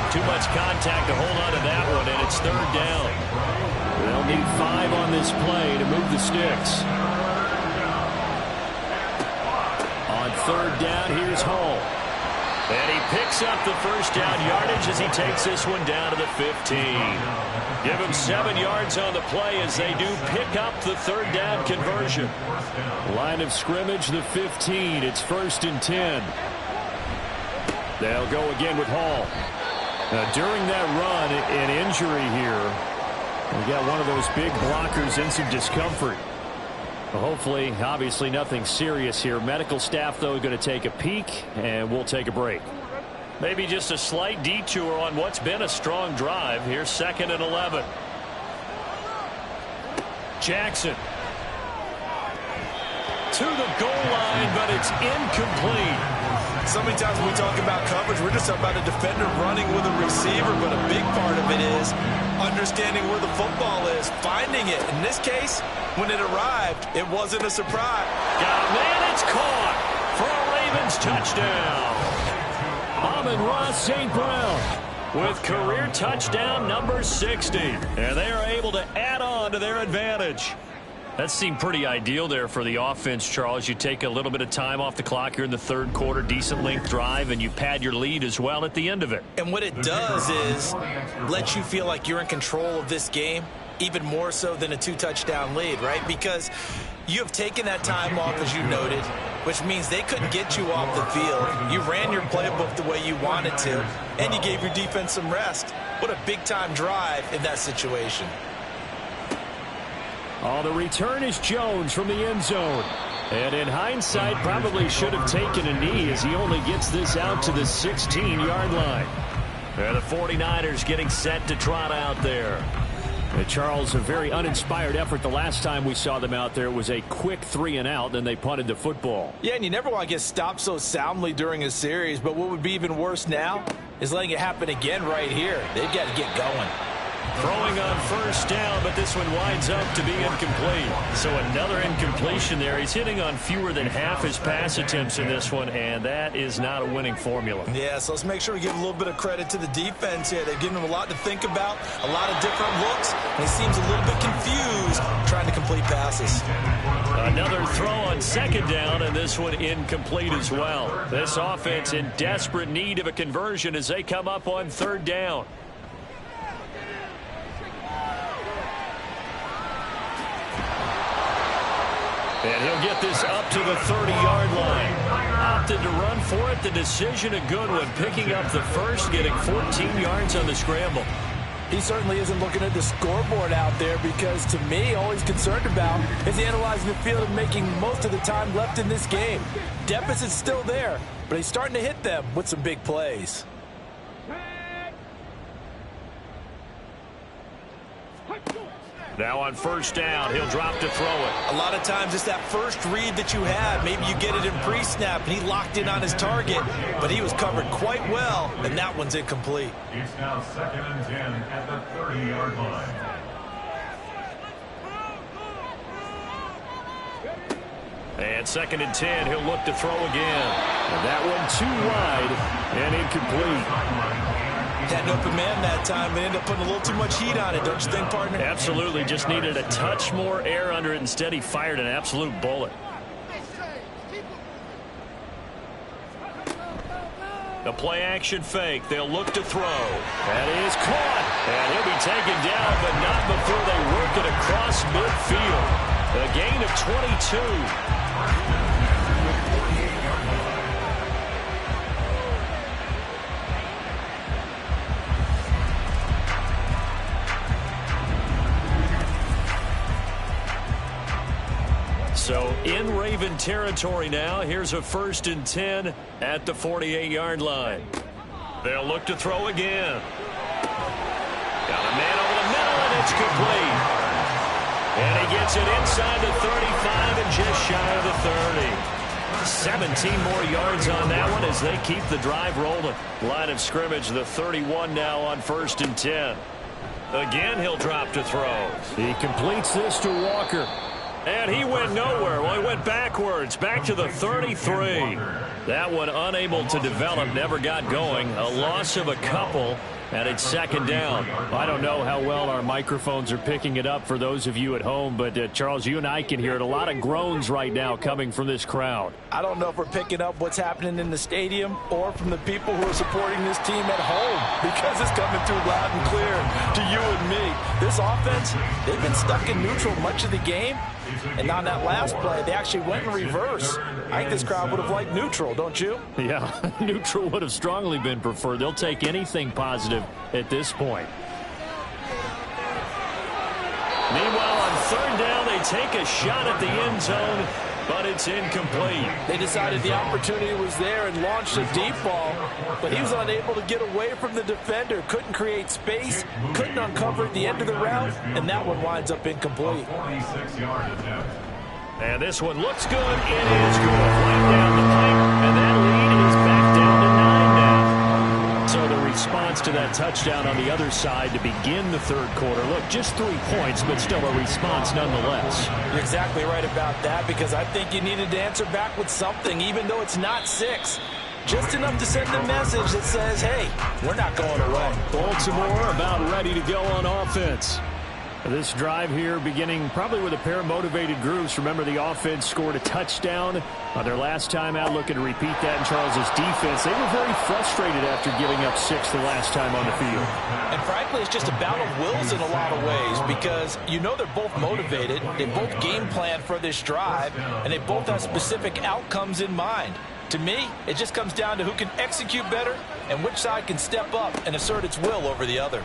Too much contact to hold on to that one, and it's 3rd down. They'll need 5 on this play to move the sticks. On 3rd down, here's Hall. And he picks up the first down yardage as he takes this one down to the 15. Give him 7 yards on the play as they do pick up the 3rd down conversion. Line of scrimmage, the 15. It's 1st and 10. They'll go again with Hall. Now, during that run, an injury here. We got one of those big blockers in some discomfort. Well, hopefully, obviously nothing serious here. Medical staff, though, going to take a peek, and we'll take a break. Maybe just a slight detour on what's been a strong drive. Here's 2nd and 11. Jackson. To the goal line, but it's incomplete. So many times when we talk about coverage, we're just talking about a defender running with a receiver, but a big part of it is understanding where the football is, finding it. In this case, when it arrived, it wasn't a surprise. Got a man, it's caught for a Ravens touchdown. Amon-Ra St. Brown with career touchdown number 60. And they are able to add on to their advantage. That seemed pretty ideal there for the offense, Charles. You take a little bit of time off the clock here in the 3rd quarter, decent length drive, and you pad your lead as well at the end of it. And what it does is let you feel like you're in control of this game, even more so than a 2-touchdown lead, right? Because you have taken that time off, as you noted, which means they couldn't get you off the field. You ran your playbook the way you wanted to, and you gave your defense some rest. What a big-time drive in that situation. Oh, the return is Jones from the end zone. And in hindsight, probably should have taken a knee as he only gets this out to the 16-yard line. And the 49ers getting set to trot out there. Charles, a very uninspired effort. The last time we saw them out there, it was a quick 3-and-out, then they punted the football. Yeah, and you never want to get stopped so soundly during a series, but what would be even worse now is letting it happen again right here. They've got to get going. Throwing on first down, but this one winds up to be incomplete. So another incompletion there. He's hitting on fewer than half his pass attempts in this one, and that is not a winning formula. Yeah, so let's make sure we give a little bit of credit to the defense here. They've given him a lot to think about, a lot of different looks, and he seems a little bit confused trying to complete passes. Another throw on 2nd down, and this one incomplete as well. This offense in desperate need of a conversion as they come up on 3rd down. And he'll get this up to the 30-yard line. Opted to run for it. The decision a good one. Picking up the first, getting 14 yards on the scramble. He certainly isn't looking at the scoreboard out there because, to me, all he's concerned about is analyzing the field and making most of the time left in this game. Deficit's still there, but he's starting to hit them with some big plays. Now on first down, he'll drop to throw it. A lot of times it's that first read that you have. Maybe you get it in pre-snap, and he locked in on his target, but he was covered quite well, and that one's incomplete. It's now 2nd and 10 at the 30-yard line. And 2nd and 10, he'll look to throw again. And that one too wide and incomplete. Had an open man that time and ended up putting a little too much heat on it, don't you think, partner? Absolutely. Just needed a touch more air under it. Instead, he fired an absolute bullet. The play-action fake. They'll look to throw. That is caught. And he'll be taken down, but not before they work it across midfield. A gain of 22. So in Raven territory now. Here's a 1st and 10 at the 48-yard line. They'll look to throw again. Got a man over the middle, and it's complete. And he gets it inside the 35 and just shy of the 30. 17 more yards on that one as they keep the drive rolling. Line of scrimmage, the 31 now on 1st and 10. Again, he'll drop to throw. He completes this to Walker. And he went nowhere. Well, he went backwards, back to the 33. That one unable to develop, never got going. A loss of a couple, and it's 2nd down. I don't know how well our microphones are picking it up for those of you at home, but Charles, you and I can hear it. A lot of groans right now coming from this crowd. I don't know if we're picking up what's happening in the stadium or from the people who are supporting this team at home, because it's coming through loud and clear to you and me. This offense, they've been stuck in neutral much of the game. And on that last play, they actually went in reverse. I think this crowd would have liked neutral, don't you? Yeah, neutral would have strongly been preferred. They'll take anything positive at this point. Meanwhile, on 3rd down, they take a shot at the end zone, but it's incomplete. They decided the opportunity was there and launched a deep ball, but he was unable to get away from the defender, couldn't create space, couldn't uncover the end of the route, and that one winds up incomplete. And this one looks good. It is good. Right down the pipe, and that lead is back down to 9 now. So the response to that touchdown on the other side to begin the 3rd quarter. Look, just 3 points, but still a response nonetheless. You're exactly right about that, because I think you needed to answer back with something, even though it's not 6. Just enough to send a message that says, hey, we're not going away. Baltimore about ready to go on offense. This drive here beginning probably with a pair of motivated groups. Remember, the offense scored a touchdown on their last time out. Looking to repeat that in Charles's defense. They were very frustrated after giving up 6 the last time on the field. And frankly, it's just a battle of wills in a lot of ways, because you know they're both motivated. They both game plan for this drive, and they both have specific outcomes in mind. To me, it just comes down to who can execute better and which side can step up and assert its will over the other.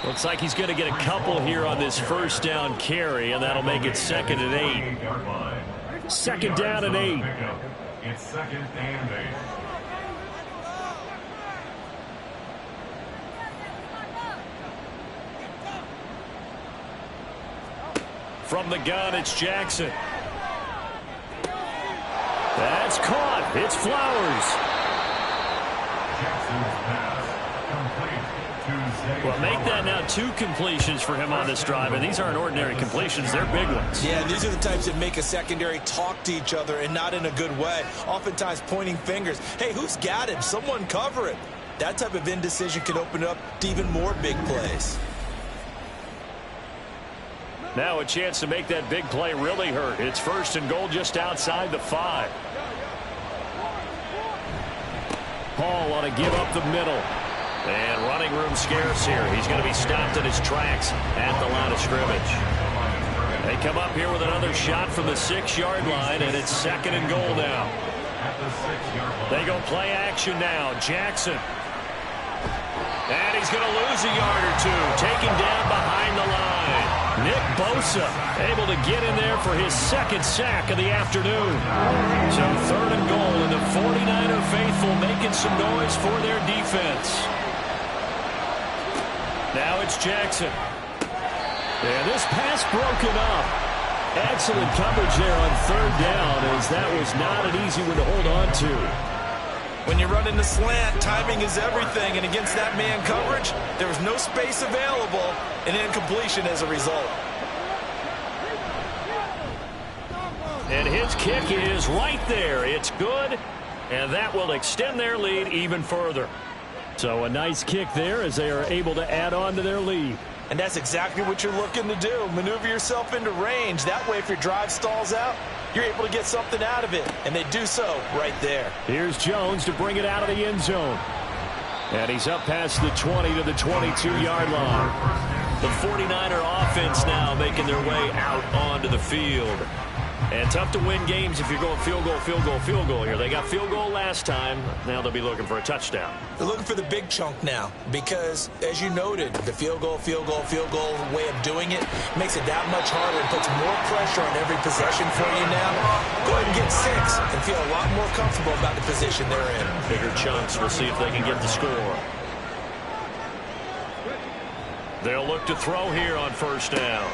Looks like he's going to get a couple here on this 1st down carry, and that'll make it 2nd and 8. 2nd down and 8. It's 2nd and 8. From the gun, it's Jackson. That's caught. It's Flowers. Jackson's pass complete. Well, make that now 2 completions for him on this drive, and these aren't ordinary completions. They're big ones. Yeah, these are the types that make a secondary talk to each other, and not in a good way. Oftentimes pointing fingers. Hey, who's got him? Someone cover it. That type of indecision can open up to even more big plays. Now a chance to make that big play really hurt. It's 1st and goal just outside the 5. Hall ought to give up the middle. And running room scarce here. He's going to be stopped in his tracks at the line of scrimmage. They come up here with another shot from the 6-yard line, and it's 2nd and goal now. They go play action now. Jackson. And he's going to lose a yard or 2. Taken down behind the line. Nick Bosa able to get in there for his 2nd sack of the afternoon. So 3rd and goal, and the 49er faithful making some noise for their defense. Now it's Jackson. And this pass broken up. Excellent coverage there on 3rd down, as that was not an easy one to hold on to. When you run in the slant, timing is everything, and against that man coverage, there was no space available, and incompletion as a result. And his kick is right there. It's good, and that will extend their lead even further. So a nice kick there as they are able to add on to their lead. And that's exactly what you're looking to do. Maneuver yourself into range. That way, if your drive stalls out, you're able to get something out of it. And they do so right there. Here's Jones to bring it out of the end zone. And he's up past the 20 to the 22-yard line. The 49er offense now making their way out onto the field. And tough to win games if you're going field goal, field goal, field goal here. They got field goal last time. Now they'll be looking for a touchdown. They're looking for the big chunk now because, as you noted, the field goal way of doing it makes it that much harder and puts more pressure on every possession for you now. Go ahead and get 6 and feel a lot more comfortable about the position they're in. Bigger chunks. We'll see if they can get the score. They'll look to throw here on first down.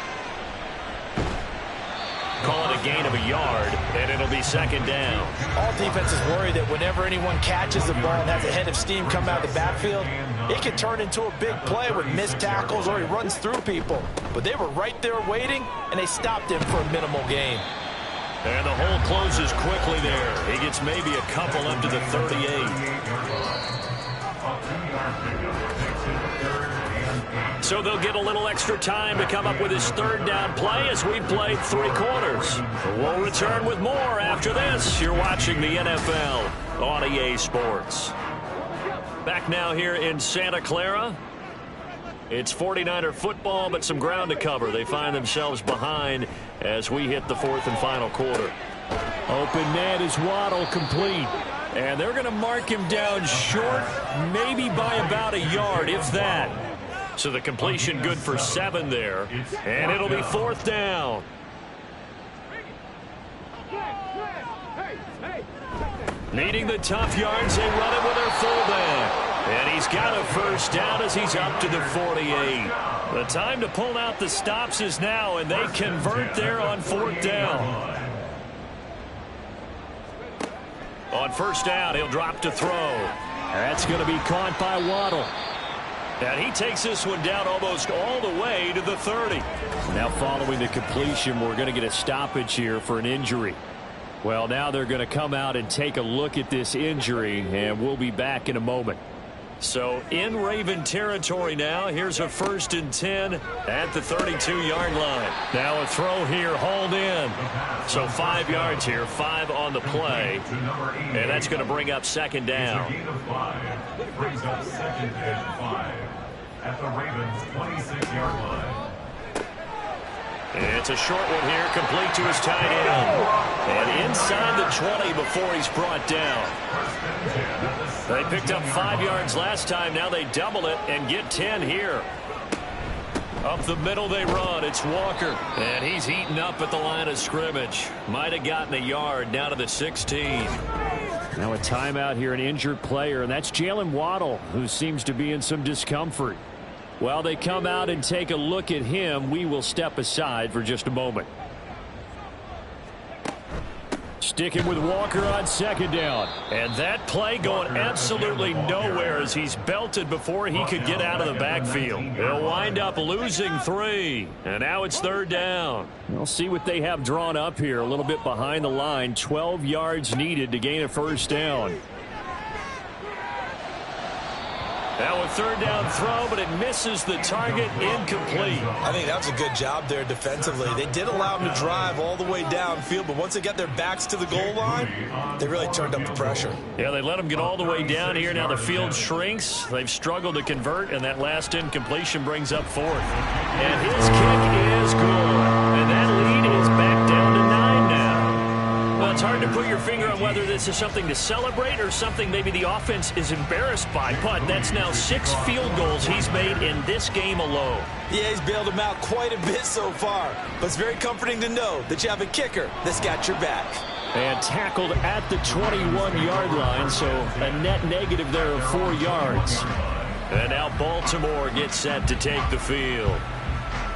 Call it a gain of a yard, and it'll be second down. All defenses worry that whenever anyone catches the ball and has a head of steam come out of the backfield, it can turn into a big play with missed tackles or he runs through people. But they were right there waiting, and they stopped him for a minimal gain. And the hole closes quickly there. He gets maybe a couple up to the 38. So they'll get a little extra time to come up with his third down play as we play 3 quarters. We'll return with more after this. You're watching the NFL on EA Sports. Back now here in Santa Clara. It's 49er football, but some ground to cover. They find themselves behind as we hit the 4th and final quarter. Open man is Waddle, complete. And they're going to mark him down short, maybe by about a yard, if that. So the completion good for 7 there. And it'll be 4th down. Needing the tough yards, they run it with their fullback. And he's got a first down as he's up to the 48. The time to pull out the stops is now, and they convert there on 4th down. On first down, he'll drop to throw. That's going to be caught by Waddle. And he takes this one down almost all the way to the 30. Now following the completion, we're going to get a stoppage here for an injury. Well, now they're going to come out and take a look at this injury, and we'll be back in a moment. So in Raven territory now. Here's a 1st and 10 at the 32-yard line. Now a throw here, hauled in. So 5 yards here, 5 on the play. And that's going to bring up second down. Brings up 2nd and 5 at the Ravens' 26-yard line. It's a short one here, complete to his tight end. And inside the 20 before he's brought down. They picked up 5 yards last time. Now they double it and get 10 here. Up the middle they run. It's Walker. And he's eaten up at the line of scrimmage. Might have gotten a yard down to the 16. Now a timeout here, an injured player, and that's Jalen Waddle, who seems to be in some discomfort. While they come out and take a look at him, we will step aside for just a moment. Sticking with Walker on second down. And that play going absolutely nowhere as he's belted before he could get out of the backfield. They'll wind up losing 3. And now it's 3rd down. We'll see what they have drawn up here. A little bit behind the line. 12 yards needed to gain a first down. Now a 3rd down throw, but it misses the target, incomplete. I think that was a good job there defensively. They did allow them to drive all the way downfield, but once they got their backs to the goal line, they really turned up the pressure. Yeah, they let them get all the way down here. Now the field shrinks. They've struggled to convert, and that last incompletion brings up 4th. And his kick is good. And that lead is back down to 9 now. Well, it's hard to put your finger on whether this is something to celebrate or something maybe the offense is embarrassed by. But that's now 6 field goals he's made in this game alone. Yeah, he's bailed them out quite a bit so far. But it's very comforting to know that you have a kicker that's got your back. And tackled at the 21-yard line, so a net negative there of 4 yards. And now Baltimore gets set to take the field.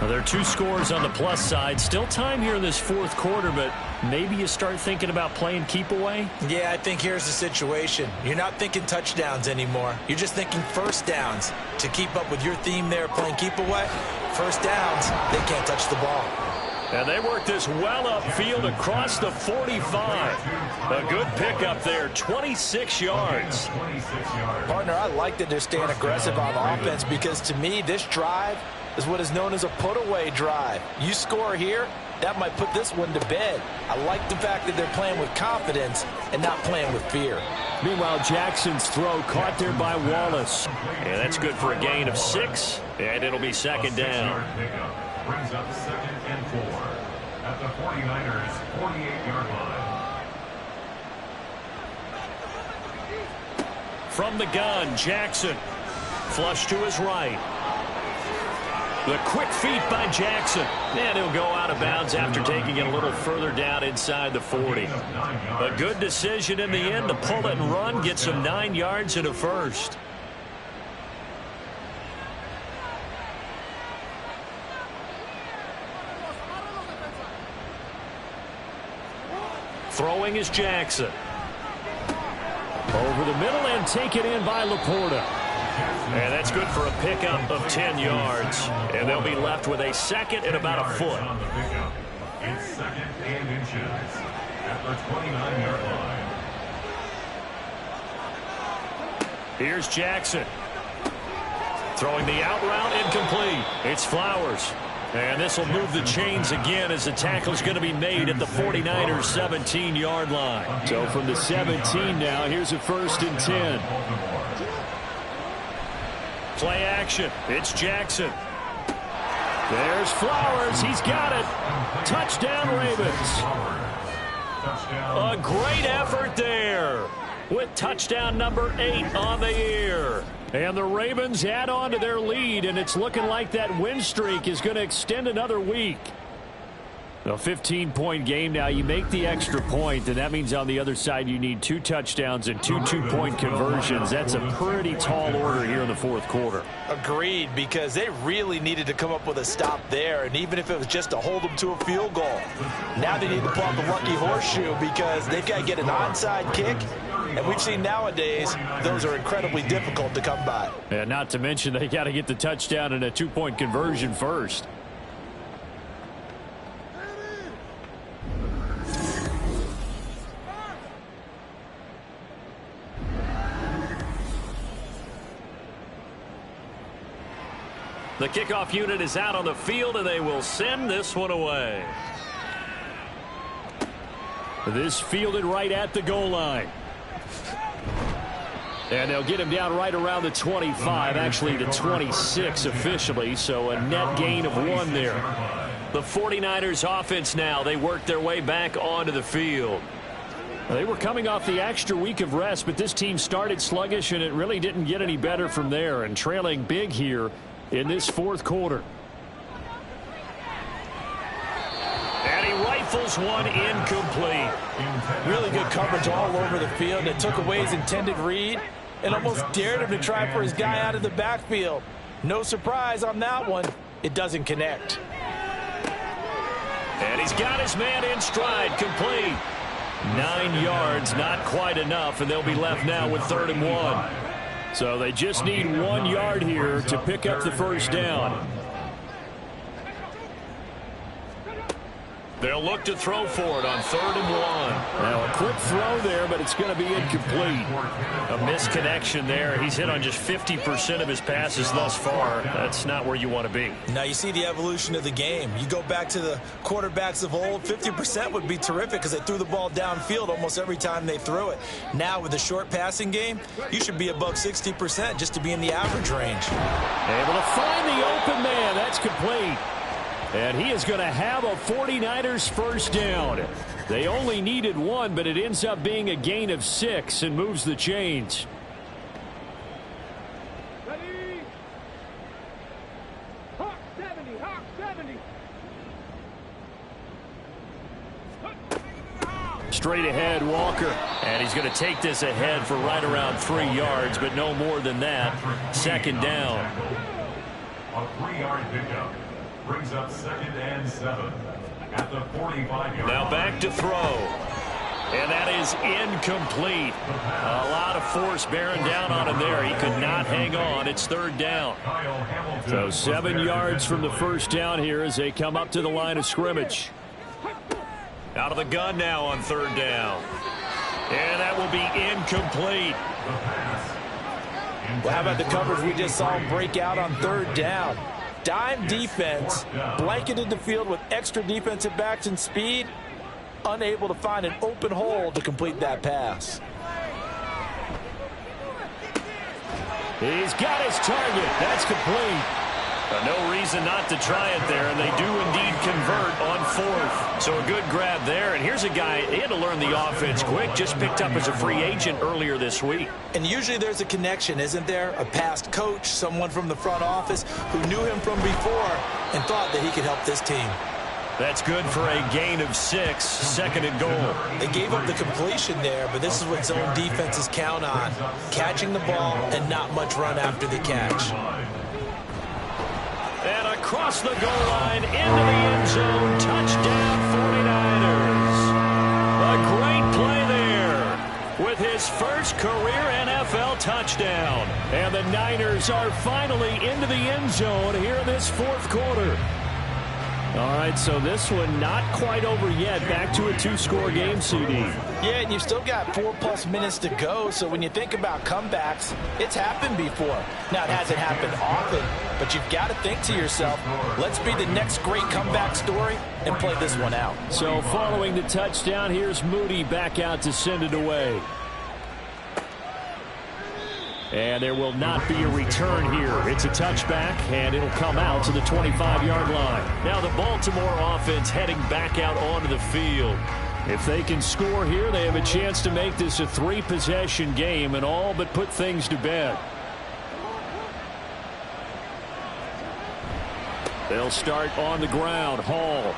Well, there are 2 scores on the plus side. Still time here in this 4th quarter, but maybe you start thinking about playing keep away? Yeah, I think here's the situation. You're not thinking touchdowns anymore. You're just thinking first downs. To keep up with your theme there, playing keep away, first downs, they can't touch the ball. And they work this well upfield across the 45. A good pickup there, 26 yards. Partner, I like that they're staying aggressive on offense because to me, this drive is what is known as a put-away drive. You score here, that might put this one to bed. I like the fact that they're playing with confidence and not playing with fear. Meanwhile, Jackson's throw caught there by Wallace. And that's good for a gain of 6, and it'll be second down. Brings up 2nd and 4 at the 49ers' 48-yard line. From the gun, Jackson. Flush to his right. The quick feet by Jackson. And he'll go out of bounds after taking it a little further down inside the 40. A good decision in the end to pull it and run, get some 9 yards and a first. Throwing is Jackson. Over the middle and taken in by Laporta. And that's good for a pickup of 10 yards. And they'll be left with a second and about a foot. It's 2nd and inches at the 29-yard line. Here's Jackson. Throwing the out route, incomplete. It's Flowers. And this will move the chains again as the tackle's going to be made at the 49ers' 17-yard line. So from the 17 now, here's a 1st and 10. Play action. It's Jackson. There's Flowers. He's got it. Touchdown, Ravens. A great effort there with touchdown number 8 on the year. And the Ravens add on to their lead, and it's looking like that win streak is going to extend another week. A 15-point game now. You make the extra point, and that means on the other side you need 2 touchdowns and 2 two-point conversions. That's a pretty tall order here in the 4th quarter. Agreed, because they really needed to come up with a stop there, and even if it was just to hold them to a field goal. Now they need to pull out the lucky horseshoe because they've got to get an onside kick, and we've seen nowadays those are incredibly difficult to come by. And not to mention they got to get the touchdown and a 2-point conversion first. The kickoff unit is out on the field, and they will send this one away. This fielded right at the goal line. And they'll get him down right around the 25, actually the 26 officially, so a net gain of 1 there. The 49ers offense now, they work their way back onto the field. They were coming off the extra week of rest, but this team started sluggish, and it really didn't get any better from there, and trailing big here in this 4th quarter. And he rifles one incomplete. Really good coverage all over the field. It took away his intended read and almost dared him to try for his guy out of the backfield. No surprise on that one. It doesn't connect. And he's got his man in stride, complete. 9 yards, not quite enough, and they'll be left now with 3rd and 1. So they just need 1 yard here to pick up the first down. They'll look to throw for it on 3rd and 1. Now a quick throw there, but it's going to be incomplete. A misconnection there. He's hit on just 50% of his passes thus far. That's not where you want to be. Now you see the evolution of the game. You go back to the quarterbacks of old, 50% would be terrific because they threw the ball downfield almost every time they threw it. Now with the short passing game, you should be above 60% just to be in the average range. Able to find the open man. That's complete. And he is going to have a 49ers first down. They only needed 1, but it ends up being a gain of 6 and moves the chains. Ready? Hawk 70, Hawk 70. Straight ahead, Walker. And he's going to take this ahead for right around 3 yards, but no more than that. 2nd down. A 3-yard pickup. Brings up 2nd and 7 at the 45-yard line. Now back to throw. And that is incomplete. A lot of force bearing down on him there. He could not hang on. It's third down. So 7 yards from the first down here as they come up to the line of scrimmage. Out of the gun now on third down. And that will be incomplete. Well, how about the coverage we just saw him break out on third down? Dime defense, blanketed the field with extra defensive backs and speed, unable to find an open hole to complete that pass. He's got his target. That's complete. No reason not to try it there, and they do indeed convert on fourth. So a good grab there, and here's a guy, he had to learn the offense quick, just picked up as a free agent earlier this week. And usually there's a connection, isn't there? A past coach, someone from the front office who knew him from before and thought that he could help this team. That's good for a gain of 6, second and goal. They gave up the completion there, but this is what zone defenses count on. Catching the ball and not much run after the catch. And across the goal line, into the end zone, touchdown 49ers. A great play there with his first career NFL touchdown. And the Niners are finally into the end zone here in this fourth quarter. All right, so this one not quite over yet. Back to a 2-score game, CD. Yeah, and you've still got 4+ minutes to go, so when you think about comebacks, it's happened before. Now, it hasn't happened often, but you've got to think to yourself, let's be the next great comeback story and play this one out. So following the touchdown, here's Moody back out to send it away. And there will not be a return here. It's a touchback, and it'll come out to the 25-yard line. Now the Baltimore offense heading back out onto the field. If they can score here, they have a chance to make this a 3-possession game and all but put things to bed. They'll start on the ground. Hall.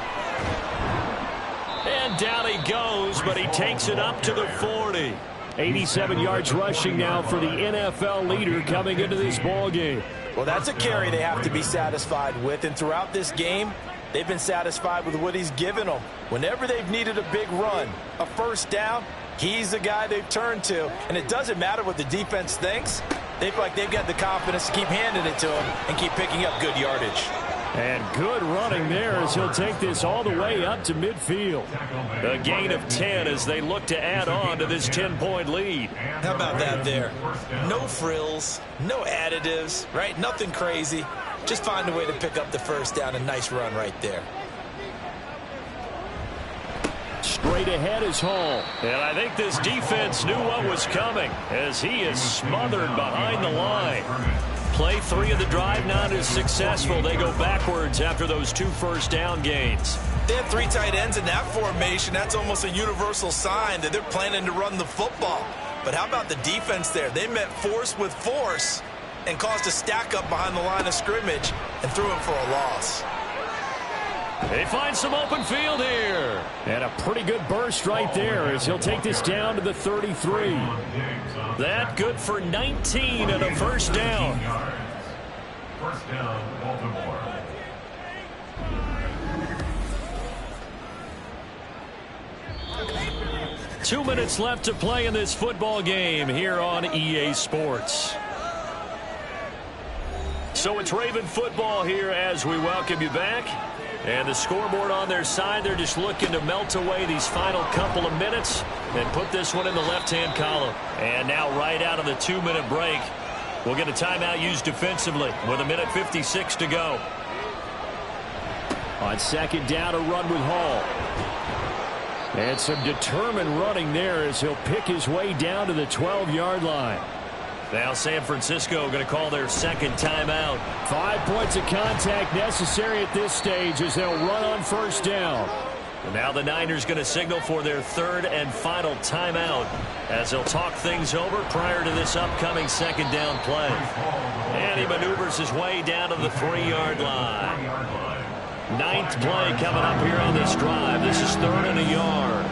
And down he goes, but he takes it up to the 40. 87 yards rushing now for the NFL leader coming into this ball game. Well, that's a carry they have to be satisfied with, and throughout this game, they've been satisfied with what he's given them. Whenever they've needed a big run, a first down, he's the guy they've turned to. And it doesn't matter what the defense thinks. They feel like they've got the confidence to keep handing it to him and keep picking up good yardage. And good running there as he'll take this all the way up to midfield. A gain of 10 as they look to add on to this 10-point lead. How about that there? No frills, no additives, right? Nothing crazy. Just find a way to pick up the first down. A nice run right there. Straight ahead is Hall. And I think this defense knew what was coming as he is smothered behind the line. Play 3 of the drive not as successful. They go backwards after those 2 first down gains. They have 3 tight ends in that formation. That's almost a universal sign that they're planning to run the football. But how about the defense there? They met force with force and caused a stack up behind the line of scrimmage and threw him for a loss. They find some open field here. And a pretty good burst right there as he'll take this down to the 33. That good for 19 and a first down. First down, Baltimore. Two minutes left to play in this football game here on EA Sports. So it's Raven football here as we welcome you back. And the scoreboard on their side, they're just looking to melt away these final couple of minutes and put this one in the left-hand column. And now right out of the 2-minute break, we'll get a timeout used defensively with 1:56 to go. On second down, a run with Hall. And some determined running there as he'll pick his way down to the 12-yard line. Now San Francisco going to call their second timeout. 5 points of contact necessary at this stage as they'll run on first down. And now the Niners going to signal for their third and final timeout as they'll talk things over prior to this upcoming second down play. And he maneuvers his way down to the 3-yard line. 9th play coming up here on this drive. This is 3rd and a yard.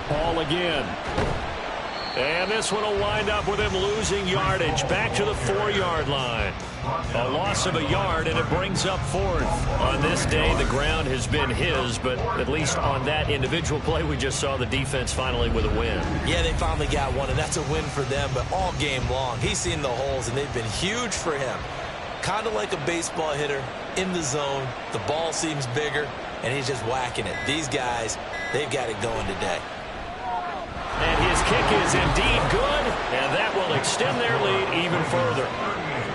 Ball again. And this one will wind up with him losing yardage back to the 4-yard line. A loss of a yard, and it brings up 4th. On this day, the ground has been his, but at least on that individual play, we just saw the defense finally with a win. Yeah, they finally got one, and that's a win for them, but all game long, he's seen the holes, and they've been huge for him. Kind of like a baseball hitter in the zone. The ball seems bigger, and he's just whacking it. These guys, they've got it going today. And his kick is indeed good, and that will extend their lead even further.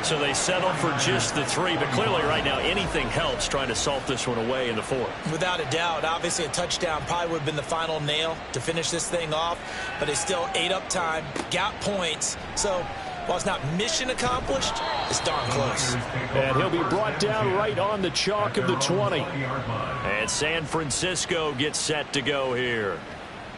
So they settle for just the 3, but clearly right now anything helps trying to salt this one away in the 4th. Without a doubt, obviously a touchdown probably would have been the final nail to finish this thing off, but they still ate up time, got points. So while it's not mission accomplished, it's darn close. And he'll be brought down right on the chalk of the 20. And San Francisco gets set to go here.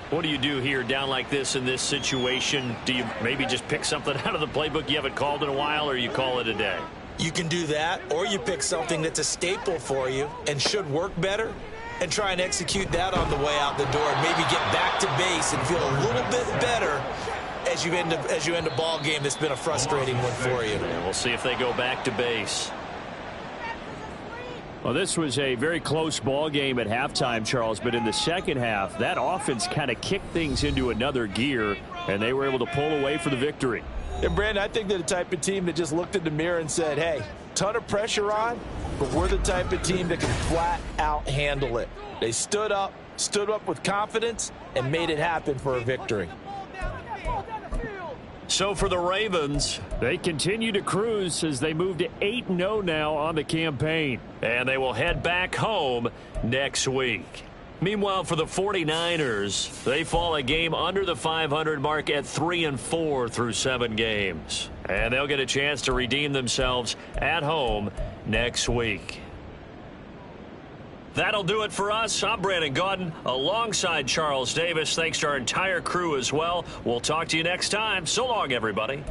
What do you do here down like this in this situation? Do you maybe just pick something out of the playbook you haven't called in a while, or you call it a day? You can do that, or you pick something that's a staple for you and should work better and try and execute that on the way out the door and maybe get back to base and feel a little bit better as you end a ball game that's been a frustrating one for you. And we'll see if they go back to base. Well, this was a very close ball game at halftime, Charles, but in the second half, that offense kind of kicked things into another gear, and they were able to pull away for the victory. And, Brandon, I think they're the type of team that just looked in the mirror and said, hey, ton of pressure on, but we're the type of team that can flat out handle it. They stood up with confidence, and made it happen for a victory. So for the Ravens, they continue to cruise as they move to 8-0 now on the campaign. and they will head back home next week. Meanwhile, for the 49ers, they fall a game under the 500 mark at 3-4 through 7 games. And they'll get a chance to redeem themselves at home next week. That'll do it for us. I'm Brandon Gaudin alongside Charles Davis. Thanks to our entire crew as well. We'll talk to you next time. So long, everybody.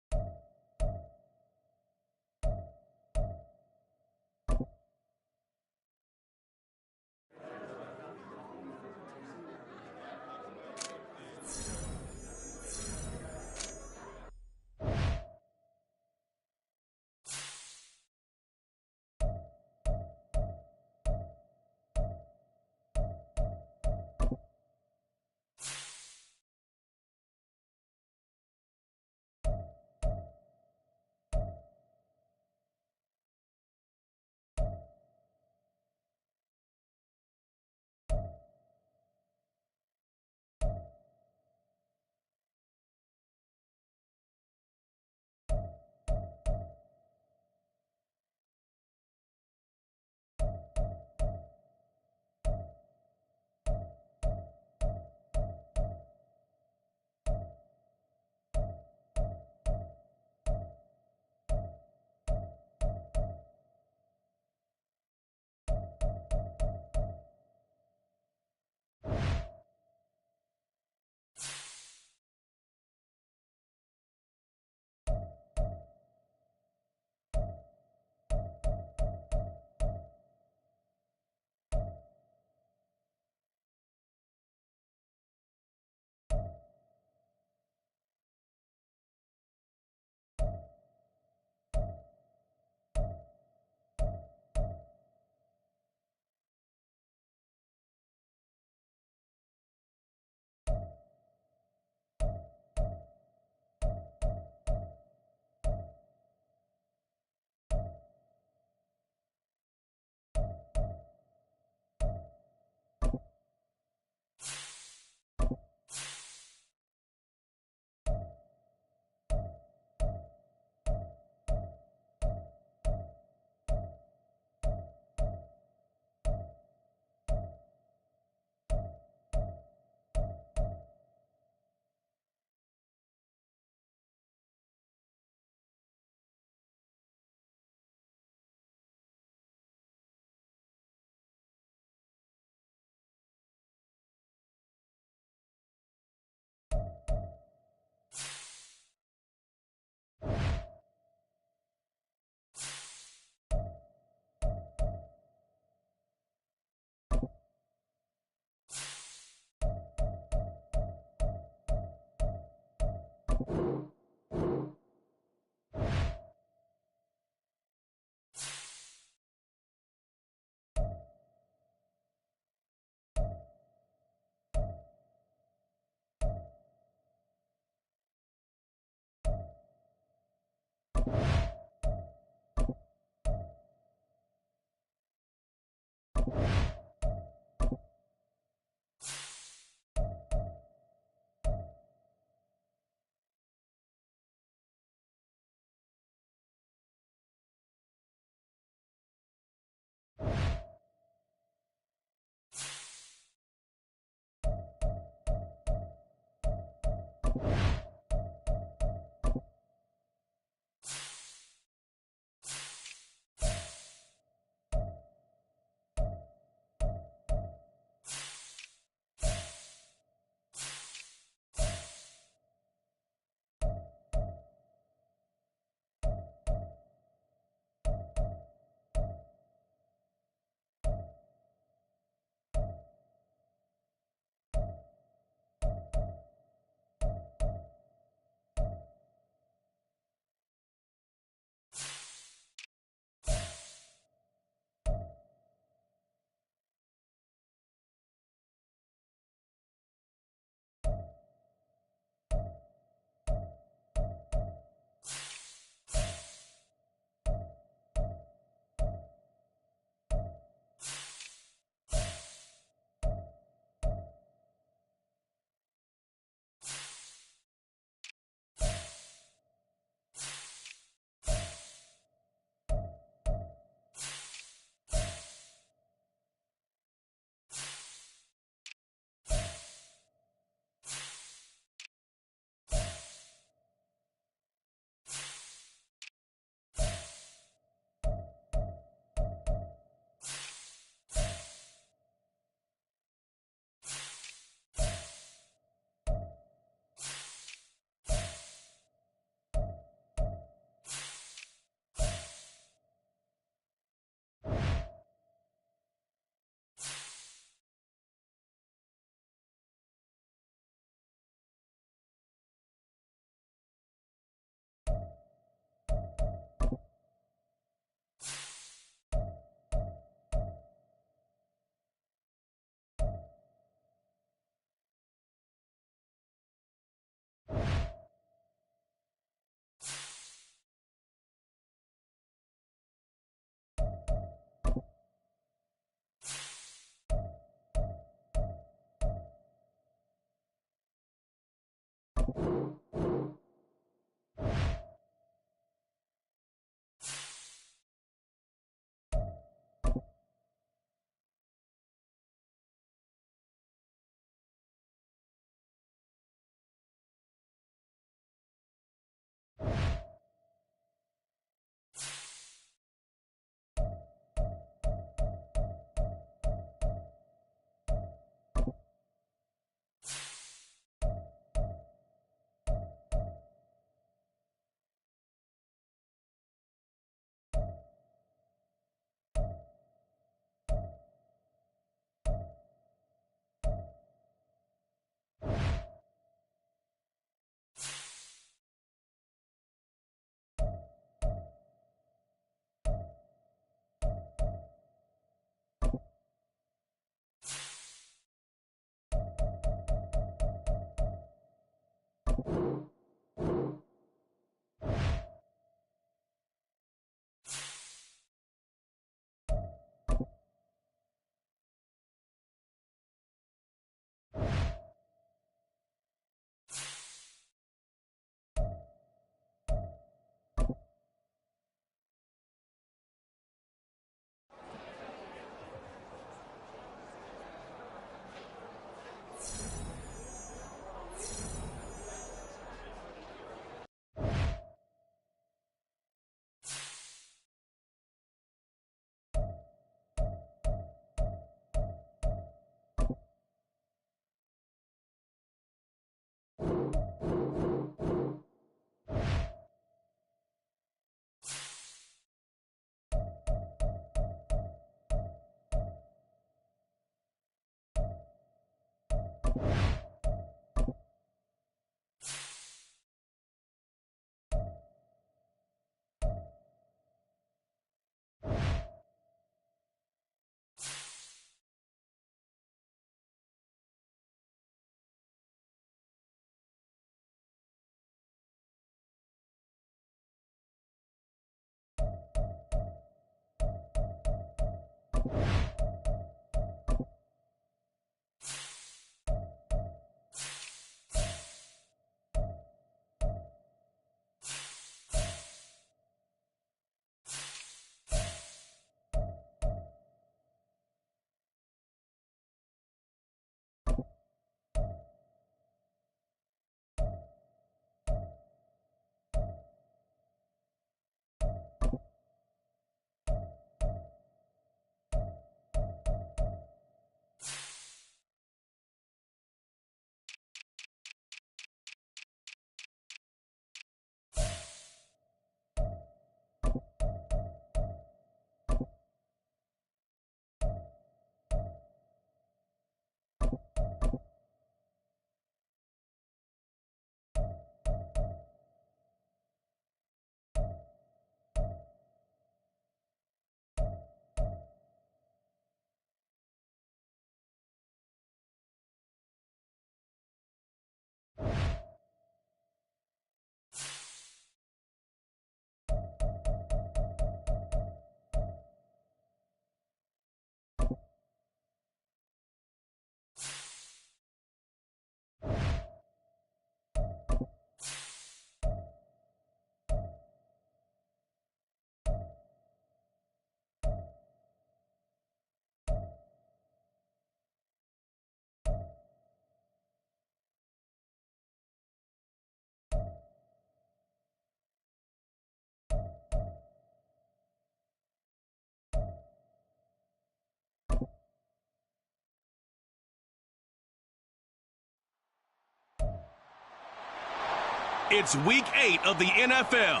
It's week 8 of the NFL,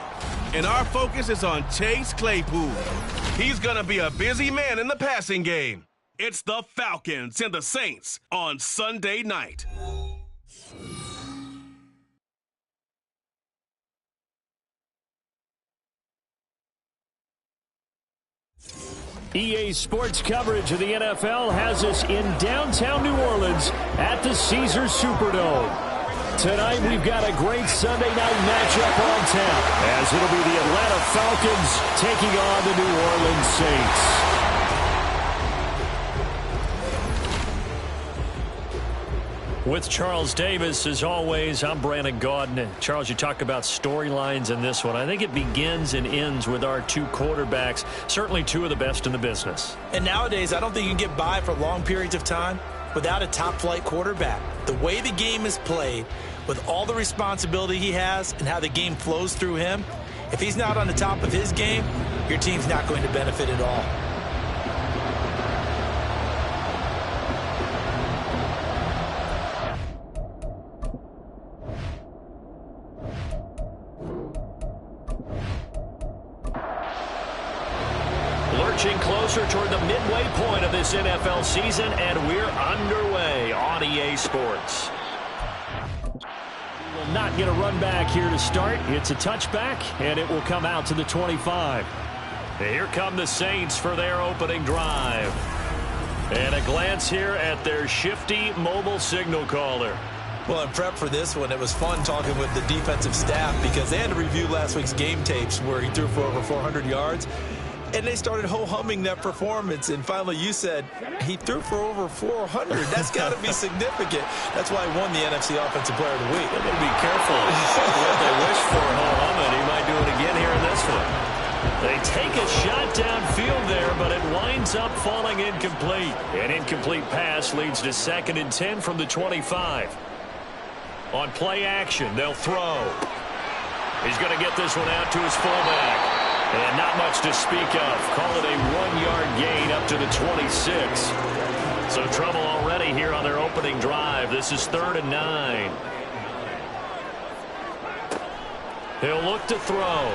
and our focus is on Chase Claypool. He's going to be a busy man in the passing game. It's the Falcons and the Saints on Sunday night. EA Sports coverage of the NFL has us in downtown New Orleans at the Caesars Superdome. Tonight, we've got a great Sunday night matchup on tap, as it'll be the Atlanta Falcons taking on the New Orleans Saints. With Charles Davis, as always, I'm Brandon Gaudin. Charles, you talk about storylines in this one. I think it begins and ends with our two quarterbacks, certainly two of the best in the business. And nowadays, I don't think you can get by for long periods of time without a top-flight quarterback. The way the game is played, with all the responsibility he has and how the game flows through him, if he's not on the top of his game, your team's not going to benefit at all. Lurching closer toward the midway point of this NFL season, and we're underway on EA Sports. Will not get a run back here to start. It's a touchback, and it will come out to the 25. Here come the Saints for their opening drive. And a glance here at their shifty mobile signal caller. Well, in prep for this one, it was fun talking with the defensive staff because they had to review last week's game tapes where he threw for over 400 yards. And they started ho-humming that performance. And finally, you said he threw for over 400. That's got to be significant. That's why he won the NFC Offensive Player of the Week. They're going to be careful what they wish for ho-humming. He might do it again here in this one. They take a shot downfield there, but it winds up falling incomplete. An incomplete pass leads to 2nd and 10 from the 25. On play action, they'll throw. He's going to get this one out to his fullback. And not much to speak of. Call it a 1-yard gain up to the 26. So trouble already here on their opening drive. This is 3rd and 9. He'll look to throw.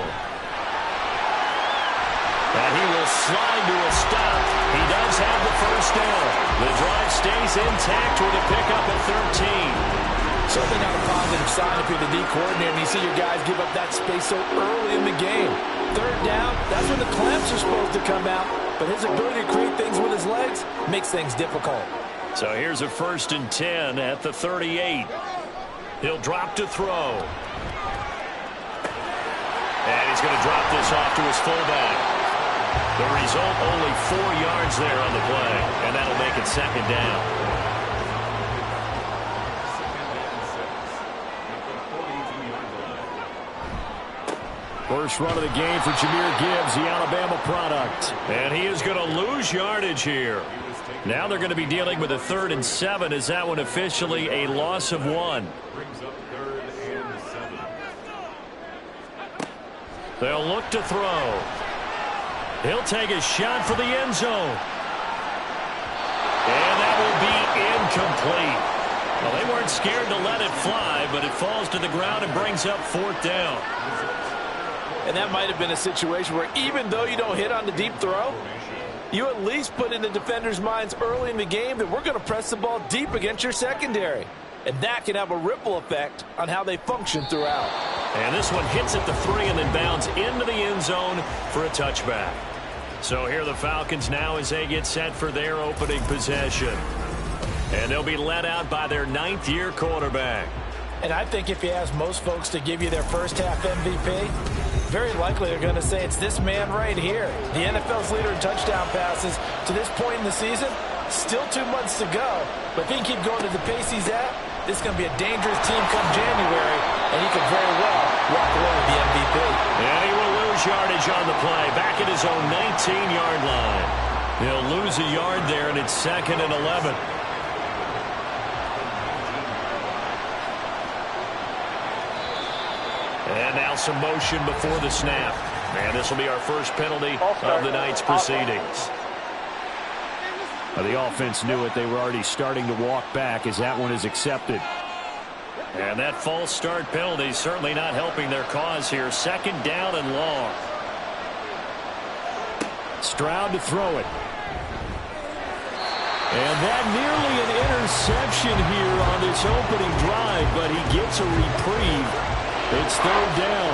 And he will slide to a stop. He does have the first down. The drive stays intact with a pickup at 13. Certainly not a positive sign if you're the D coordinator and you see your guys give up that space so early in the game. 3rd down, that's when the clamps are supposed to come out. But his ability to create things with his legs makes things difficult. So here's a 1st and 10 at the 38. He'll drop to throw. And he's going to drop this off to his fullback. The result, only 4 yards there on the play, and that'll make it second down. First run of the game for Jahmyr Gibbs, the Alabama product. And he is going to lose yardage here. Now they're going to be dealing with a 3rd and 7. Is that one officially a loss of 1? They'll look to throw. He'll take a shot for the end zone. And that will be incomplete. Well, they weren't scared to let it fly, but it falls to the ground and brings up 4th down. And that might have been a situation where even though you don't hit on the deep throw, you at least put in the defenders' minds early in the game that we're going to press the ball deep against your secondary. And that can have a ripple effect on how they function throughout. And this one hits at the 3 and then bounds into the end zone for a touchback. So here are the Falcons now as they get set for their opening possession. And they'll be led out by their 9th-year quarterback. And I think if you ask most folks to give you their first-half MVP, very likely they're going to say it's this man right here. The NFL's leader in touchdown passes to this point in the season. Still 2 months to go. But if he can keep going to the pace he's at, this is going to be a dangerous team come January, and he could very well walk away with the MVP. And he will lose yardage on the play, back at his own 19-yard line. He'll lose a yard there, and it's 2nd and 11. And now some motion before the snap. And this will be our first penalty of the night's proceedings. The offense knew it. They were already starting to walk back as that one is accepted. And that false start penalty certainly not helping their cause here. 2nd down and long. Stroud to throw it. And that nearly an interception here on this opening drive, but he gets a reprieve. It's 3rd down.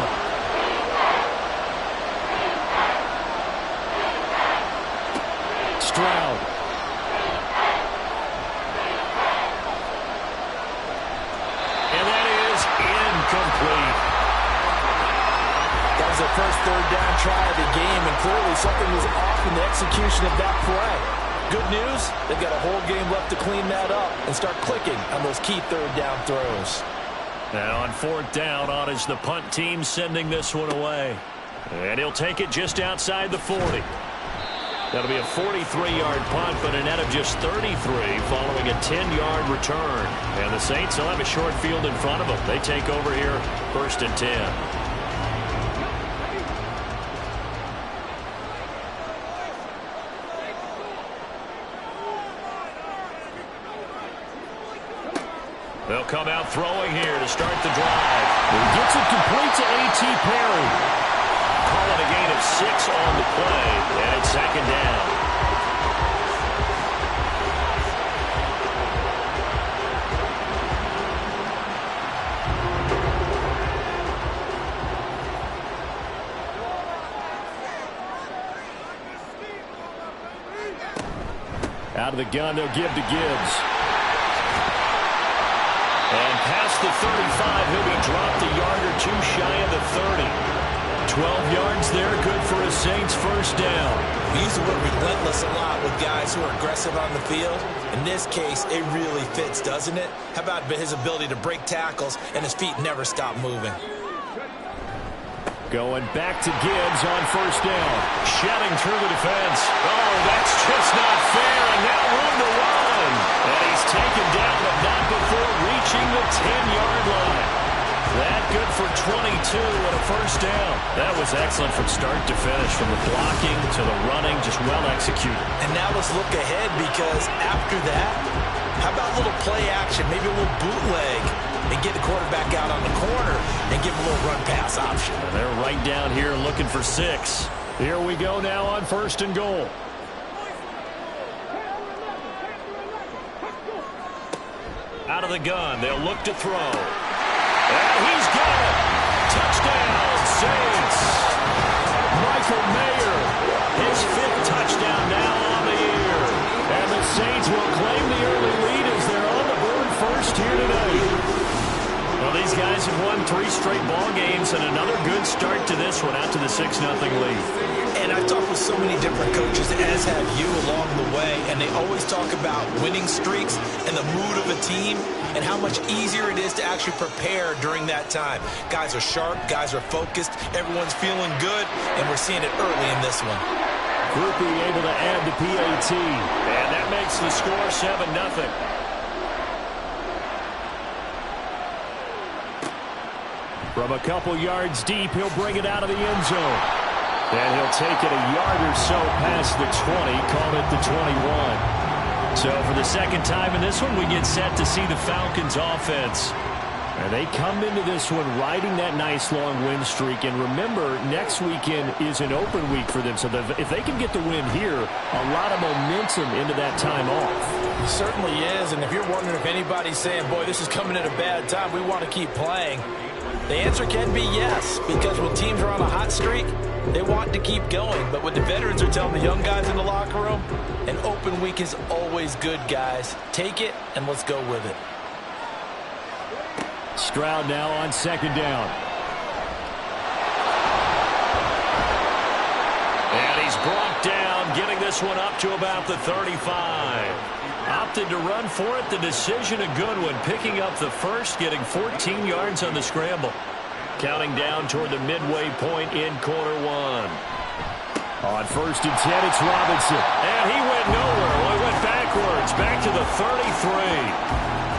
Stroud. And that is incomplete. That was their first 3rd down try of the game, and clearly something was off in the execution of that play. Good news, they've got a whole game left to clean that up and start clicking on those key 3rd down throws. Now on 4th down, on is the punt team sending this one away. And he'll take it just outside the 40. That'll be a 43-yard punt, but a net of just 33 following a 10-yard return. And the Saints will have a short field in front of them. They take over here, 1st and 10. They'll come out throwing here to start the drive. He gets it complete to A.T. Perry. Call it a gain of 6 on the play, and it's 2nd down. Out of the gun, they'll give to Gibbs. And past the 35, he'll be dropped a yard or 2 shy of the 30. 12 yards there, good for a Saints first down. We use the word relentless a lot with guys who are aggressive on the field. In this case, it really fits, doesn't it? How about his ability to break tackles and his feet never stop moving? Going back to Gibbs on first down. Shedding through the defense. Oh, that's just not fair, and now room to run. And he's taken down, but not before reaching the 10-yard line. That good for 22 and a first down. That was excellent from start to finish, from the blocking to the running, just well executed. And now let's look ahead, because after that, how about a little play action, maybe a little bootleg, and get the quarterback out on the corner and give him a little run-pass option. And they're right down here looking for 6. Here we go now on 1st and goal. Out of the gun, they'll look to throw. And he's got it. Touchdown, Saints. Michael Mayer, His 5th touchdown now on the year. and the Saints will claim the early lead as they're on the board first here tonight. Well, these guys have won 3 straight ball games, and another good start to this one, out to the 6-0 lead. And I've talked with so many different coaches, as have you along the way, and they always talk about winning streaks and the mood of a team and how much easier it is to actually prepare during that time. Guys are sharp, guys are focused, everyone's feeling good, and we're seeing it early in this one. Groupie able to add the PAT, and that makes the score 7-0. From a couple yards deep, he'll bring it out of the end zone. And he'll take it a yard or so past the 20, call it the 21. So for the second time in this one, we get set to see the Falcons offense. And they come into this one riding that nice long win streak. And remember, next weekend is an open week for them. So if they can get the win here, a lot of momentum into that time off. It certainly is. And if you're wondering if anybody's saying, boy, this is coming at a bad time, we want to keep playing, the answer can be yes. Because when teams are on a hot streak, they want to keep going. But what the veterans are telling the young guys in the locker room, an open week is always good, guys. Take it and let's go with it. Stroud now on second down. And he's brought down, getting this one up to about the 35. Opted to run for it. The decision a good one. Picking up the first, getting 14 yards on the scramble. Counting down toward the midway point in quarter one. On 1st and 10, it's Robinson. And he went nowhere. Well, he went backwards, back to the 33.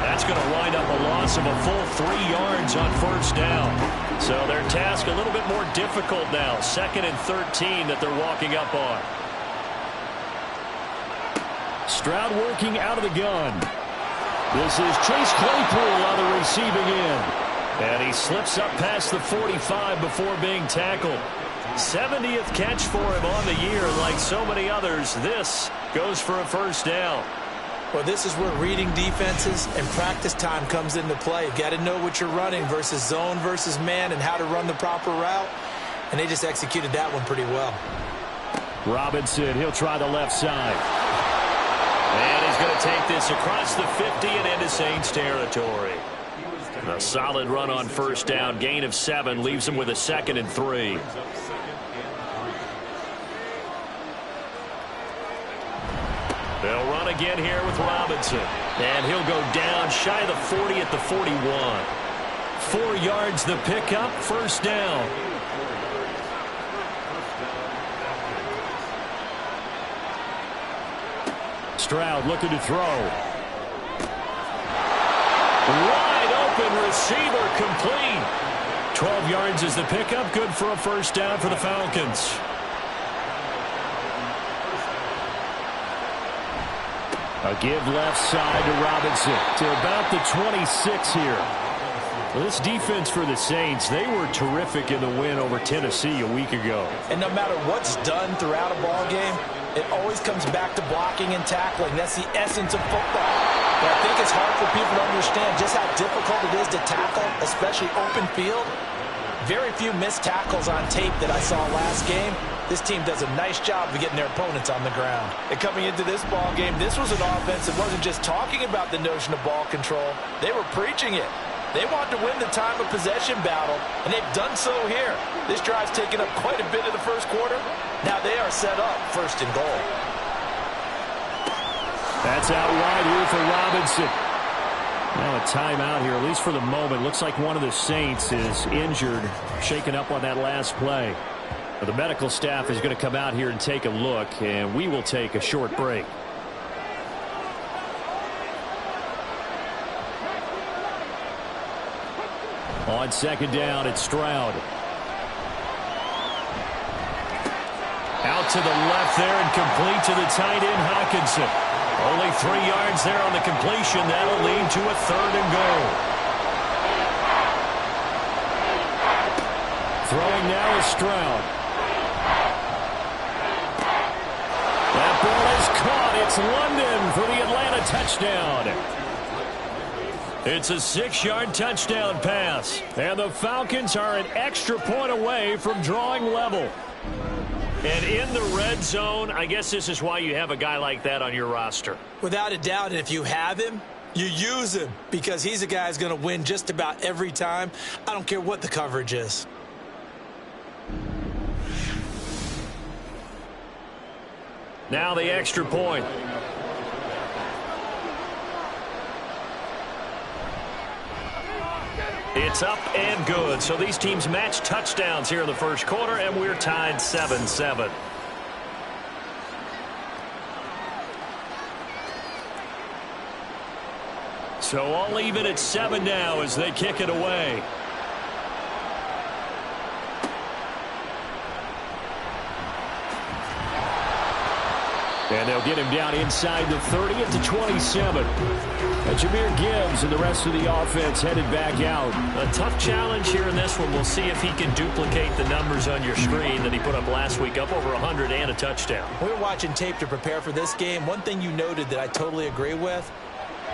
That's going to wind up a loss of a full 3 yards on 1st down. So their task a little bit more difficult now. 2nd and 13 that they're walking up on. Stroud working out of the gun. This is Chase Claypool on the receiving end. And he slips up past the 45 before being tackled. 70th catch for him on the year. Like so many others, this goes for a 1st down. Well, this is where reading defenses and practice time comes into play. You've got to know what you're running versus zone versus man and how to run the proper route. And they just executed that one pretty well. Robinson, he'll try the left side. And he's going to take this across the 50 and into Saints territory. A solid run on 1st down. Gain of 7 leaves him with a 2nd and 3. They'll run again here with Robinson. And he'll go down shy of the 40 at the 41. 4 yards the pickup. 1st down. Stroud looking to throw. Wide open receiver complete. 12 yards is the pickup. Good for a 1st down for the Falcons. A give left side to Robinson to about the 26 here. Well, this defense for the Saints, they were terrific in the win over Tennessee a week ago. And no matter what's done throughout a ball game, it always comes back to blocking and tackling. That's the essence of football. But I think it's hard for people to understand just how difficult it is to tackle, especially open field. Very few missed tackles on tape that I saw last game. This team does a nice job of getting their opponents on the ground. And coming into this ball game, this was an offense that wasn't just talking about the notion of ball control. They were preaching it. They wanted to win the time of possession battle, and they've done so here. This drive's taken up quite a bit of the 1st quarter. Now they are set up 1st and goal. That's out wide here for Robinson. Now a timeout here, at least for the moment. Looks like one of the Saints is injured, shaken up on that last play. The medical staff is going to come out here and take a look, and we will take a short break. On 2nd down, it's Stroud. Out to the left there and complete to the tight end, Hawkinson. Only 3 yards there on the completion. That'll lead to a 3rd and goal. Throwing now is Stroud. That ball is caught. It's London for the Atlanta touchdown. It's a 6-yard touchdown pass. And the Falcons are an extra point away from drawing level. And in the red zone, I guess this is why you have a guy like that on your roster. Without a doubt, and if you have him, you use him because he's a guy who's going to win just about every time. I don't care what the coverage is. Now the extra point. It's up and good. So these teams match touchdowns here in the first quarter, and we're tied 7-7. So all even at 7 now as they kick it away. And they'll get him down inside the 30 at the 27. And Jahmyr Gibbs and the rest of the offense headed back out. A tough challenge here in this one. We'll see if he can duplicate the numbers on your screen that he put up last week, up over 100 and a touchdown. We were watching tape to prepare for this game. One thing you noted that I totally agree with,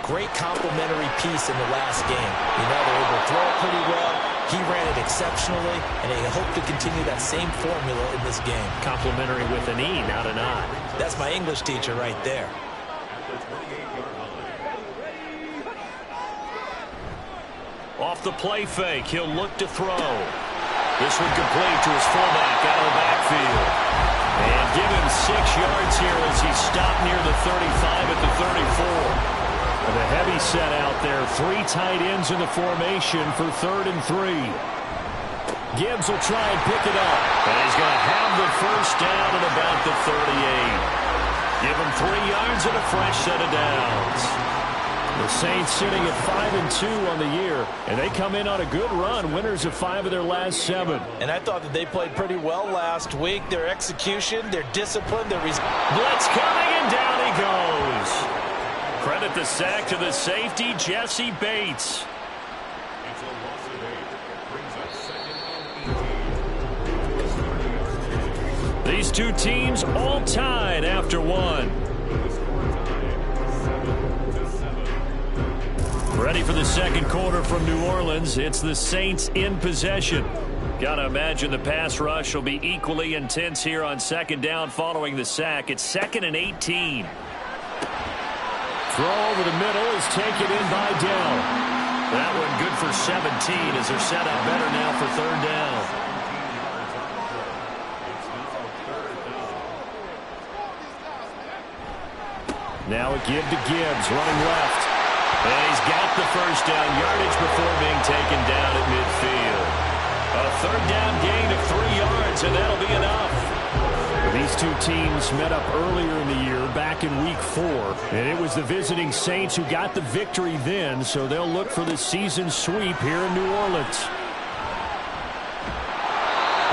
great complementary piece in the last game. You know, they were able to throw it pretty well. He ran it exceptionally, and they hope to continue that same formula in this game. Complimentary with an E, not an I. That's my English teacher right there. Off the play fake, he'll look to throw. This one complete to his fullback out of the backfield. And give him 6 yards here as he stopped near the 35 at the 34. And a heavy set out there. 3 tight ends in the formation for 3rd and 3. Gibbs will try and pick it up. And he's going to have the first down at about the 38. Give him 3 yards and a fresh set of downs. The Saints sitting at 5-2 on the year, and they come in on a good run, winners of 5 of their last 7. And I thought that they played pretty well last week. Their execution, their discipline, their blitz coming, and down he goes. Credit the sack to the safety, Jesse Bates. These two teams all tied after 1. Ready for the second quarter from New Orleans. It's the Saints in possession. Got to imagine the pass rush will be equally intense here on 2nd down following the sack. It's 2nd and 18. Throw over the middle is taken in by Dell. That one good for 17 as they're set up better now for 3rd down. Now a give to Gibbs, running left. And he's got the first down yardage before being taken down at midfield. A 3rd down gain of 3 yards, and that'll be enough. These two teams met up earlier in the year, back in Week 4, and it was the visiting Saints who got the victory then, so they'll look for the season sweep here in New Orleans.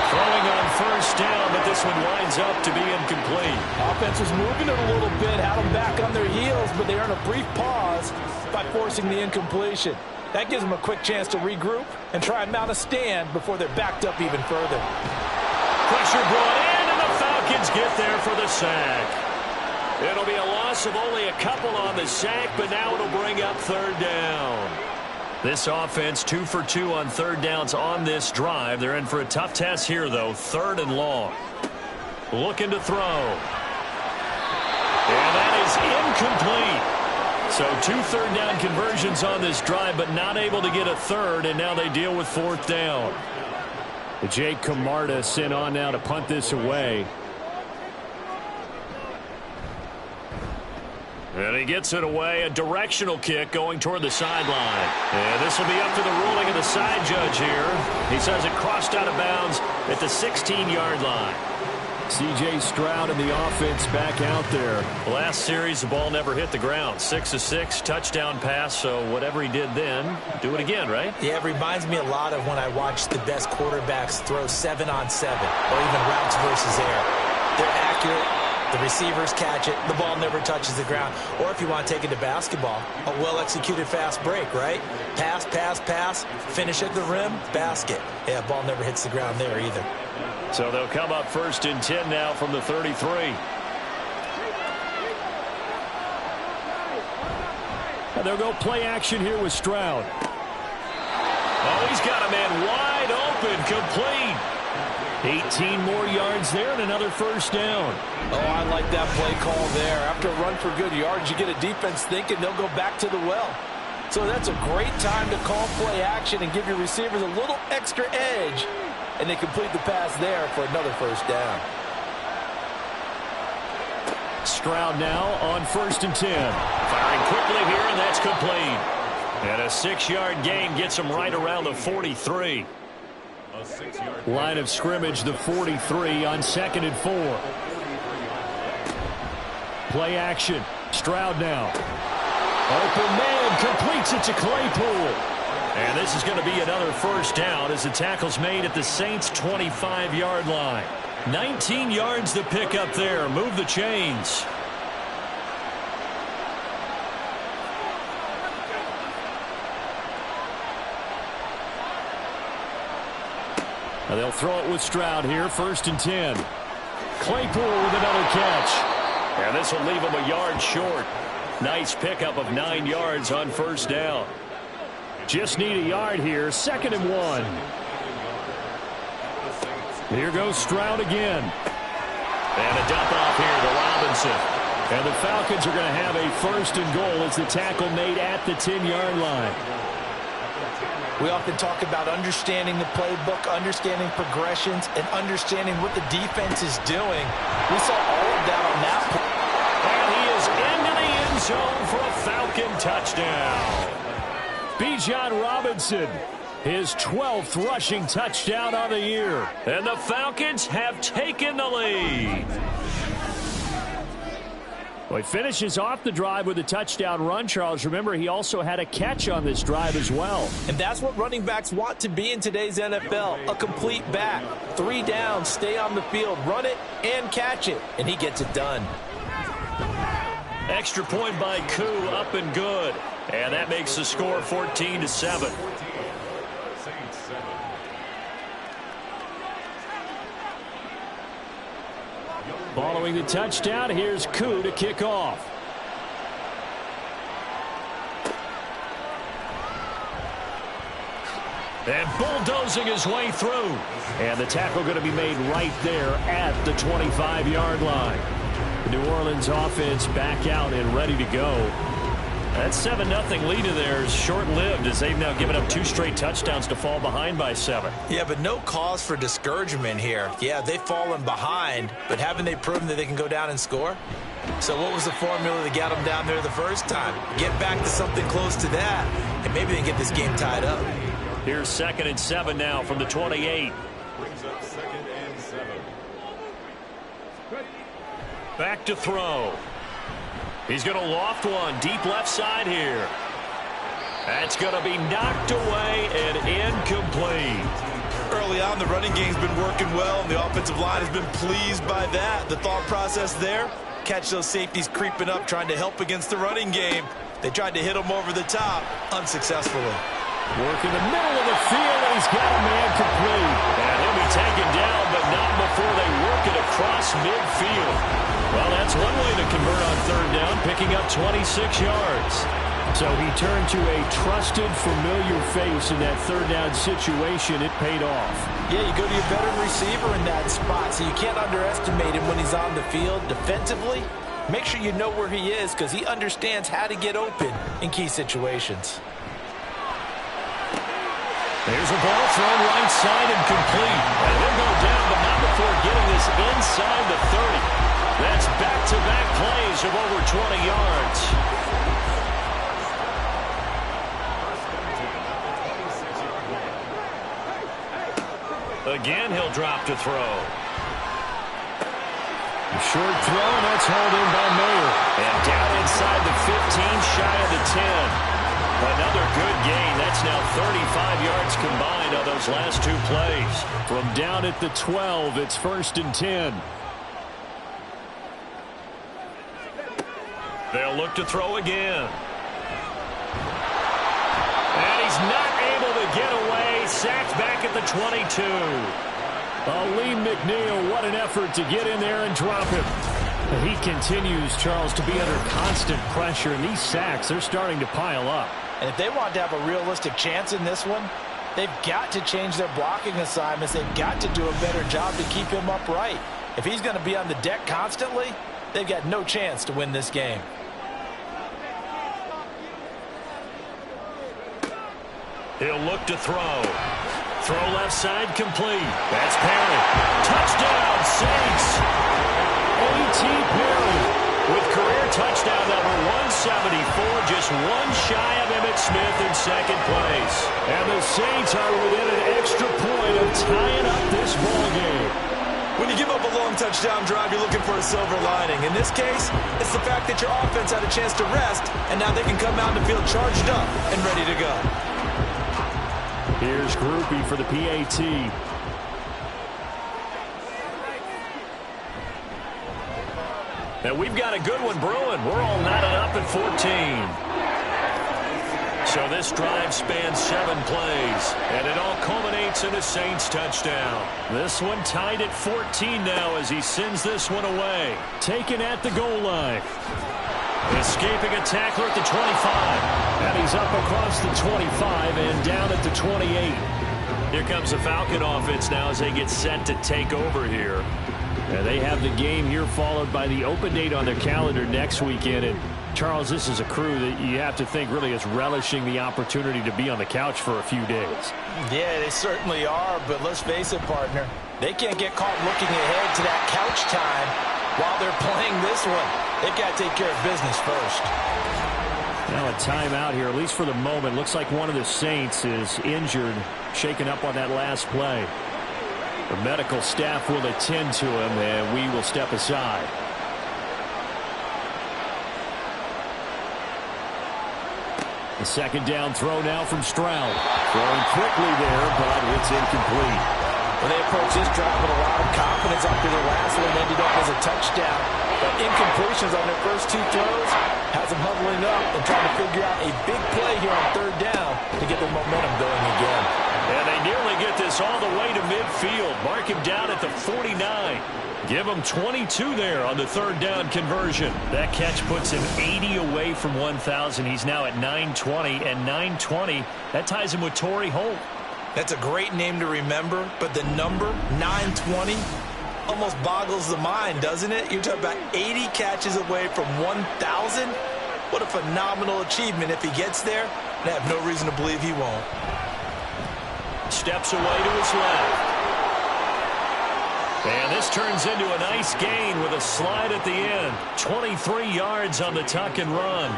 Throwing on 1st down, but this one winds up to be incomplete. offense was moving it a little bit, had them back on their heels, but they earn a brief pause by forcing the incompletion. That gives them a quick chance to regroup and try and mount a stand before they're backed up even further. Pressure brought in, and the Falcons get there for the sack. It'll be a loss of only a couple on the sack, but now it'll bring up 3rd down. This offense 2 for 2 on 3rd downs on this drive. They're in for a tough test here, though. 3rd and long. Looking to throw. And that is incomplete. So 2 third down conversions on this drive, but not able to get a 3rd, and now they deal with 4th down. Jake Camarda sent on now to punt this away. And he gets it away, a directional kick going toward the sideline. And this will be up to the ruling of the side judge here. He says it crossed out of bounds at the 16-yard line. C.J. Stroud and the offense back out there. Last series, the ball never hit the ground. 6 of 6, touchdown pass, so whatever he did then, do it again, right? Yeah, it reminds me a lot of when I watch the best quarterbacks throw 7-on-7 or even routes versus air. They're accurate. The receivers catch it. The ball never touches the ground. Or if you want to take it to basketball, a well-executed fast break, right? Pass, pass, pass, finish at the rim, basket. Yeah, ball never hits the ground there either. So they'll come up 1st and 10 now from the 33. And they'll go play action here with Stroud. Oh, he's got a man wide open, complete. 18 more yards there and another 1st down. Oh, I like that play call there. After a run for good yards, you get a defense thinking they'll go back to the well. So that's a great time to call play action and give your receivers a little extra edge. And they complete the pass there for another 1st down. Stroud now on 1st and 10. Firing quickly here, and that's complete. And a 6-yard gain gets him right around the 43. Line of scrimmage, the 43 on 2nd and 4. Play action. Stroud now. Open man, completes it to Claypool. And this is going to be another first down as the tackle's made at the Saints' 25-yard line. 19 yards to pick up there. Move the chains. Now they'll throw it with Stroud here. 1st and 10. Claypool with another catch. And this will leave him a yard short. Nice pickup of 9 yards on 1st down. Just need a yard here. 2nd and 1. Here goes Stroud again. And a dump off here to Robinson. And the Falcons are going to have a 1st and goal as the tackle made at the 10-yard line. We often talk about understanding the playbook, understanding progressions, and understanding what the defense is doing. We saw all of that on that play. And he is into the end zone for a Falcon touchdown. Bijan Robinson, his 12th rushing touchdown of the year. And the Falcons have taken the lead. Well, he finishes off the drive with a touchdown run, Charles. Remember, he also had a catch on this drive as well. And that's what running backs want to be in today's NFL, a complete back. 3 downs, stay on the field, run it, and catch it. And he gets it done. Extra point by Koo, up and good. And that makes the score 14-7. Following the touchdown, here's Koo to kick off. And bulldozing his way through. And the tackle going to be made right there at the 25-yard line. The New Orleans offense back out and ready to go. That 7-0 lead of theirs is short-lived as they've now given up 2 straight touchdowns to fall behind by 7. Yeah, but no cause for discouragement here. Yeah, they've fallen behind, but haven't they proven that they can go down and score? So what was the formula that got them down there the first time? Get back to something close to that, and maybe they can get this game tied up. Here's 2nd and 7 now from the 28. Brings up 2nd and 7. Back to throw. He's going to loft one deep left side here. That's going to be knocked away and incomplete. Early on, the running game's been working well, and the offensive line has been pleased by that. The thought process there, catch those safeties creeping up, trying to help against the running game. They tried to hit him over the top, unsuccessfully. Work in the middle of the field, and he's got a man complete. And he'll be taken down, but not before they work it across midfield. Well, that's one way to convert on 3rd down, picking up 26 yards. So he turned to a trusted, familiar face in that 3rd down situation. It paid off. Yeah, you go to your veteran receiver in that spot, so you can't underestimate him when he's on the field defensively. Make sure you know where he is because he understands how to get open in key situations. There's a ball thrown right side and complete. And they'll go down, but not before getting this inside the 30. That's back-to-back plays of over 20 yards. Again, he'll drop to throw. A short throw, and that's hauled in by Mayer. And down inside the 15, shy of the 10. Another good gain. That's now 35 yards combined on those last 2 plays. From down at the 12, it's 1st and 10. They'll look to throw again. And he's not able to get away. Sacked back at the 22. Lee McNeil, what an effort to get in there and drop him. He continues, Charles, to be under constant pressure, and these sacks, they're starting to pile up. And if they want to have a realistic chance in this one, they've got to change their blocking assignments. They've got to do a better job to keep him upright. If he's going to be on the deck constantly, they've got no chance to win this game. He'll look to throw. Throw left side complete. That's Perry. Touchdown, Saints. A.T. Perry shy of Emmitt Smith in second place. And the Saints are within an extra point of tying up this ball game. When you give up a long touchdown drive, you're looking for a silver lining. In this case, it's the fact that your offense had a chance to rest, and now they can come out and feel charged up and ready to go. Here's Groupie for the PAT. And we've got a good one brewing. We're all knotted up at 14. So this drive spans 7 plays, and it all culminates in a Saints touchdown. This one tied at 14 now as he sends this one away. Taken at the goal line. Escaping a tackler at the 25. And he's up across the 25 and down at the 28. Here comes the Falcon offense now as they get set to take over here. And they have the game here followed by the open date on their calendar next weekend. And Charles, this is a crew that you have to think really is relishing the opportunity to be on the couch for a few days. Yeah, they certainly are, but let's face it, partner. They can't get caught looking ahead to that couch time while they're playing this one. They've got to take care of business first. Now a timeout here, at least for the moment. Looks like one of the Saints is injured, shaken up on that last play. The medical staff will attend to him, and we will step aside. The second down throw now from Stroud. Throwing quickly there, but it's incomplete. Well, they approached this drive with a lot of confidence after the last one ended up as a touchdown. But incompletions on their first 2 throws has them huddling up and trying to figure out a big play here on third down to get their momentum going again. And they nearly get this all the way to midfield. Mark him down at the 49. Give him 22 there on the third down conversion. That catch puts him 80 away from 1,000. He's now at 920, and 920, that ties him with Torrey Holt. That's a great name to remember, but the number, 920, almost boggles the mind, doesn't it? You're talking about 80 catches away from 1,000. What a phenomenal achievement if he gets there, and I have no reason to believe he won't. Steps away to his left. And this turns into a nice gain with a slide at the end. 23 yards on the tuck and run.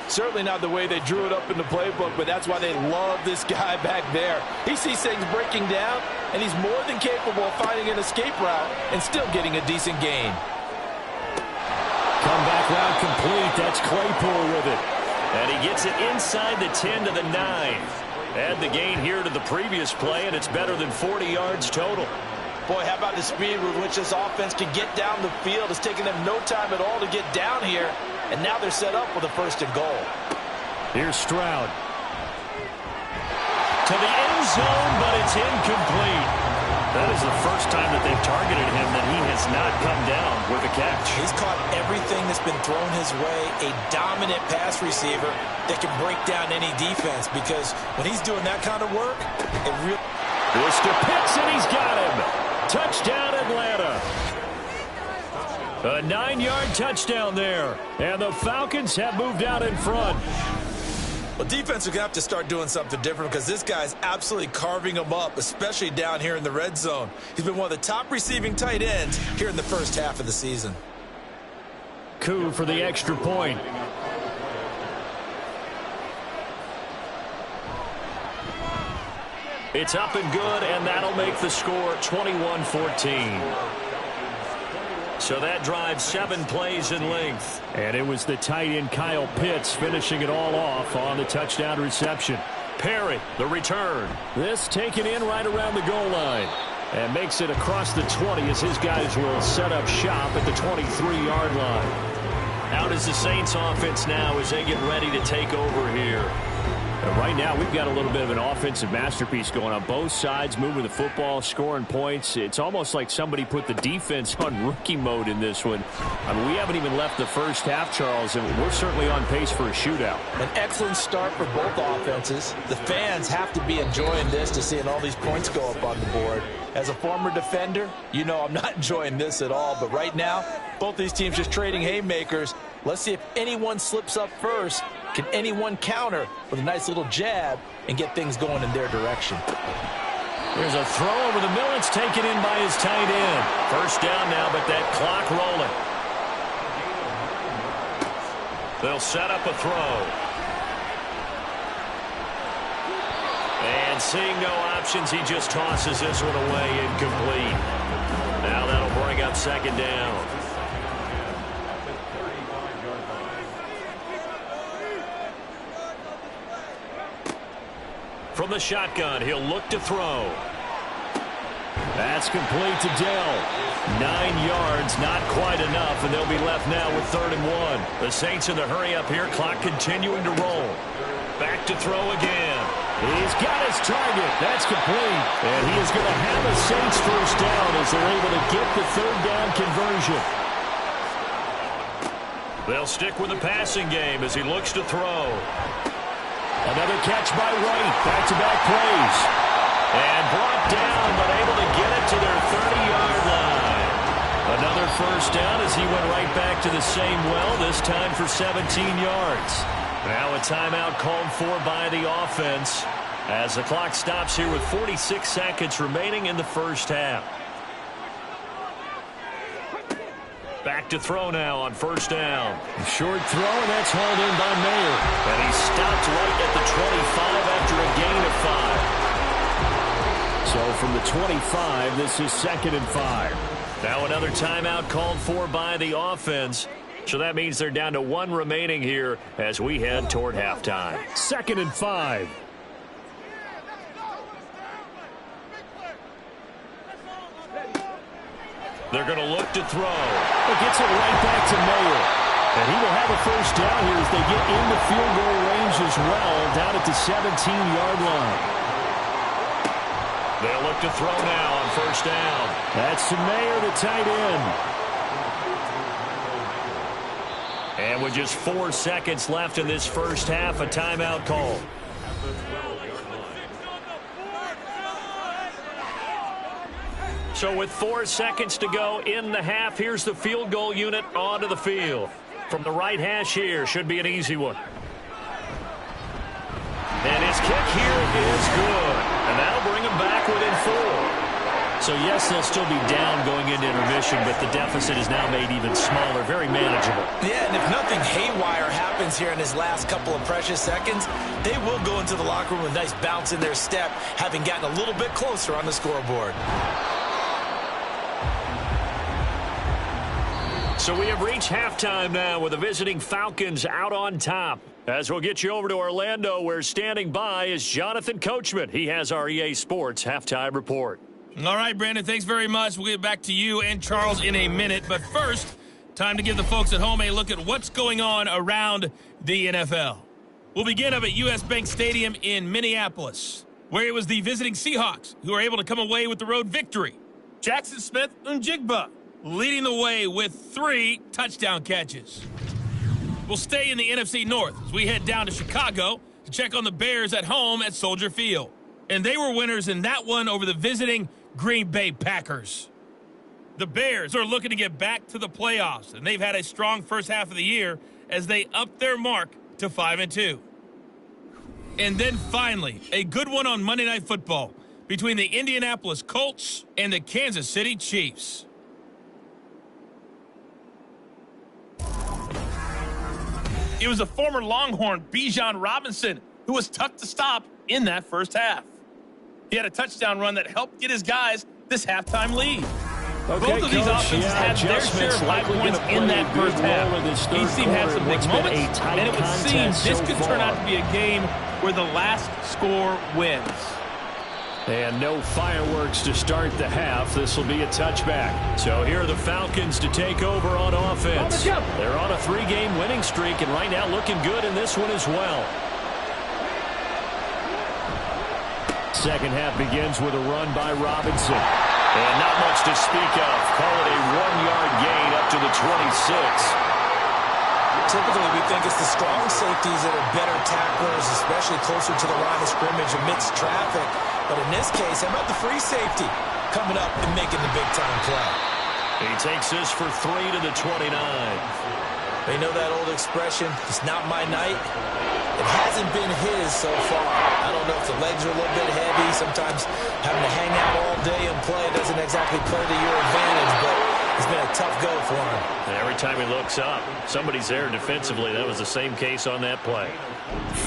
Certainly not the way they drew it up in the playbook, but that's why they love this guy back there. He sees things breaking down, and he's more than capable of finding an escape route and still getting a decent gain. Comeback route complete. That's Claypool with it. And he gets it inside the 10 to the 9. Add the gain here to the previous play, and it's better than 40 yards total. Boy, how about the speed with which this offense can get down the field? It's taken them no time at all to get down here, and now they're set up with a first and goal. Here's Stroud. To the end zone, but it's incomplete. That is the first time that they've targeted him that he has not come down with a catch. He's caught everything that's been thrown his way. A dominant pass receiver that can break down any defense, because when he's doing that kind of work, it really... This to Pitts, and he's got him. Touchdown, Atlanta. A 9-yard touchdown there. And the Falcons have moved out in front. Well, defense are going to have to start doing something different, because this guy's absolutely carving them up, especially down here in the red zone. He's been one of the top receiving tight ends here in the first half of the season. Coup for the extra point. It's up and good, and that'll make the score 21-14. So that drives 7 plays in length. And it was the tight end Kyle Pitts finishing it all off on the touchdown reception. Perry, the return. This taken in right around the goal line. And makes it across the 20 as his guys will set up shop at the 23-yard line. Out is the Saints offense now as they get ready to take over here. And right now, we've got a little bit of an offensive masterpiece going on both sides, moving the football, scoring points. It's almost like somebody put the defense on rookie mode in this one. I mean, we haven't even left the first half, Charles, and we're certainly on pace for a shootout. An excellent start for both offenses. The fans have to be enjoying this to seeing all these points go up on the board. As a former defender, you know I'm not enjoying this at all. But right now, both these teams just trading haymakers. Let's see if anyone slips up first. Can anyone counter with a nice little jab and get things going in their direction? There's a throw over the middle. It's taken in by his tight end. First down now, but that clock rolling. They'll set up a throw. And seeing no options, he just tosses this one away incomplete. Now that'll bring up second down. From the shotgun, he'll look to throw. That's complete to Dell. 9 yards, not quite enough, and they'll be left now with 3rd and 1. The Saints in the hurry up here, clock continuing to roll. Back to throw again. He's got his target. That's complete. And he is going to have a Saints first down as they're able to get the 3rd down conversion. They'll stick with the passing game as he looks to throw. Another catch by Wright. Back-to-back plays. And brought down, but able to get it to their 30-yard line. Another first down as he went right back to the same well, this time for 17 yards. Now a timeout called for by the offense as the clock stops here with 46 seconds remaining in the first half. Back to throw now on first down. A short throw, and that's hauled in by Mayer. And he stopped right at the 25 after a gain of 5. So from the 25, this is 2nd and 5. Now another timeout called for by the offense. So that means they're down to 1 remaining here as we head toward halftime. 2nd and 5. They're going to look to throw. It gets it right back to Mayer. And he will have a first down here as they get into field goal range as well, down at the 17-yard line. They'll look to throw now on first down. That's to Mayer, the tight end. And with just 4 seconds left in this first half, a timeout call. So with 4 seconds to go in the half, here's the field goal unit onto the field. From the right hash here, should be an easy one. And his kick here is good. And that'll bring him back within 4. So, yes, they'll still be down going into intermission, but the deficit is now made even smaller, very manageable. Yeah, and if nothing haywire happens here in his last couple of precious seconds, they will go into the locker room with a nice bounce in their step, having gotten a little bit closer on the scoreboard. So we have reached halftime now with the visiting Falcons out on top. As we'll get you over to Orlando, where standing by is Jonathan Coachman. He has our EA Sports halftime report. All right, Brandon, thanks very much. We'll get back to you and Charles in a minute. But first, time to give the folks at home a look at what's going on around the NFL. We'll begin up at U.S. Bank Stadium in Minneapolis, where it was the visiting Seahawks who were able to come away with the road victory. Jackson Smith-Njigba leading the way with 3 touchdown catches. We'll stay in the NFC North as we head down to Chicago to check on the Bears at home at Soldier Field. And they were winners in that one over the visiting Green Bay Packers. The Bears are looking to get back to the playoffs, and they've had a strong first half of the year as they up their mark to 5-2. And then finally, a good one on Monday Night Football between the Indianapolis Colts and the Kansas City Chiefs. It was a former Longhorn, Bijan Robinson, who was tough to stop in that first half. He had a touchdown run that helped get his guys this halftime lead. Okay, both of these offenses had their share of high points in that first half. Each team had some big moments, and it would seem this could turn out to be a game where the last score wins. And no fireworks to start the half. This will be a touchback. So here are the Falcons to take over on offense. They're on a 3-game winning streak, and right now looking good in this one as well. Second half begins with a run by Robinson. And not much to speak of. Call it a 1-yard gain up to the 26. Typically, we think it's the strong safeties that are better tacklers, especially closer to the line of scrimmage amidst traffic. But in this case, how about the free safety coming up and making the big-time play? He takes this for 3 to the 29. They know that old expression, it's not my night. It hasn't been his so far. I don't know if the legs are a little bit heavy. Sometimes having to hang out all day and play doesn't exactly play to your advantage. But It's been a tough go for him. And every time he looks up, somebody's there defensively. That was the same case on that play.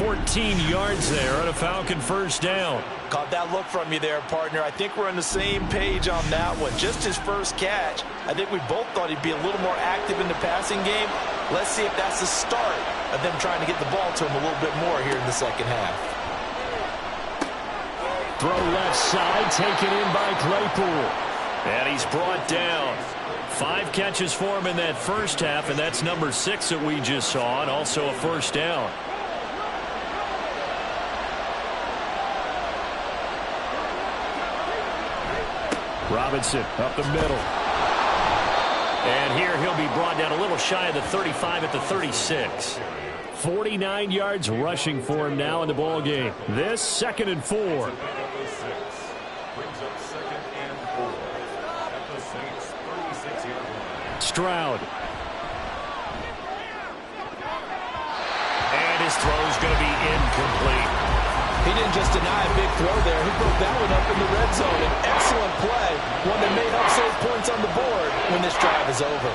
14 yards there on a Falcon first down. Caught that look from you there, partner. I think we're on the same page on that one. Just his first catch. I think we both thought he'd be a little more active in the passing game. Let's see if that's the start of them trying to get the ball to him a little bit more here in the second half. Throw left side, taken in by Claypool. And he's brought down. 5 catches for him in that first half, and that's number 6 that we just saw, and also a first down. Robinson up the middle. And here he'll be brought down a little shy of the 35 at the 36. 49 yards rushing for him now in the ball game. This 2nd and 4. Stroud. And his throw's going to be incomplete. He didn't just deny a big throw there. He broke that one up in the red zone. An excellent play, one that may help save points on the board when this drive is over.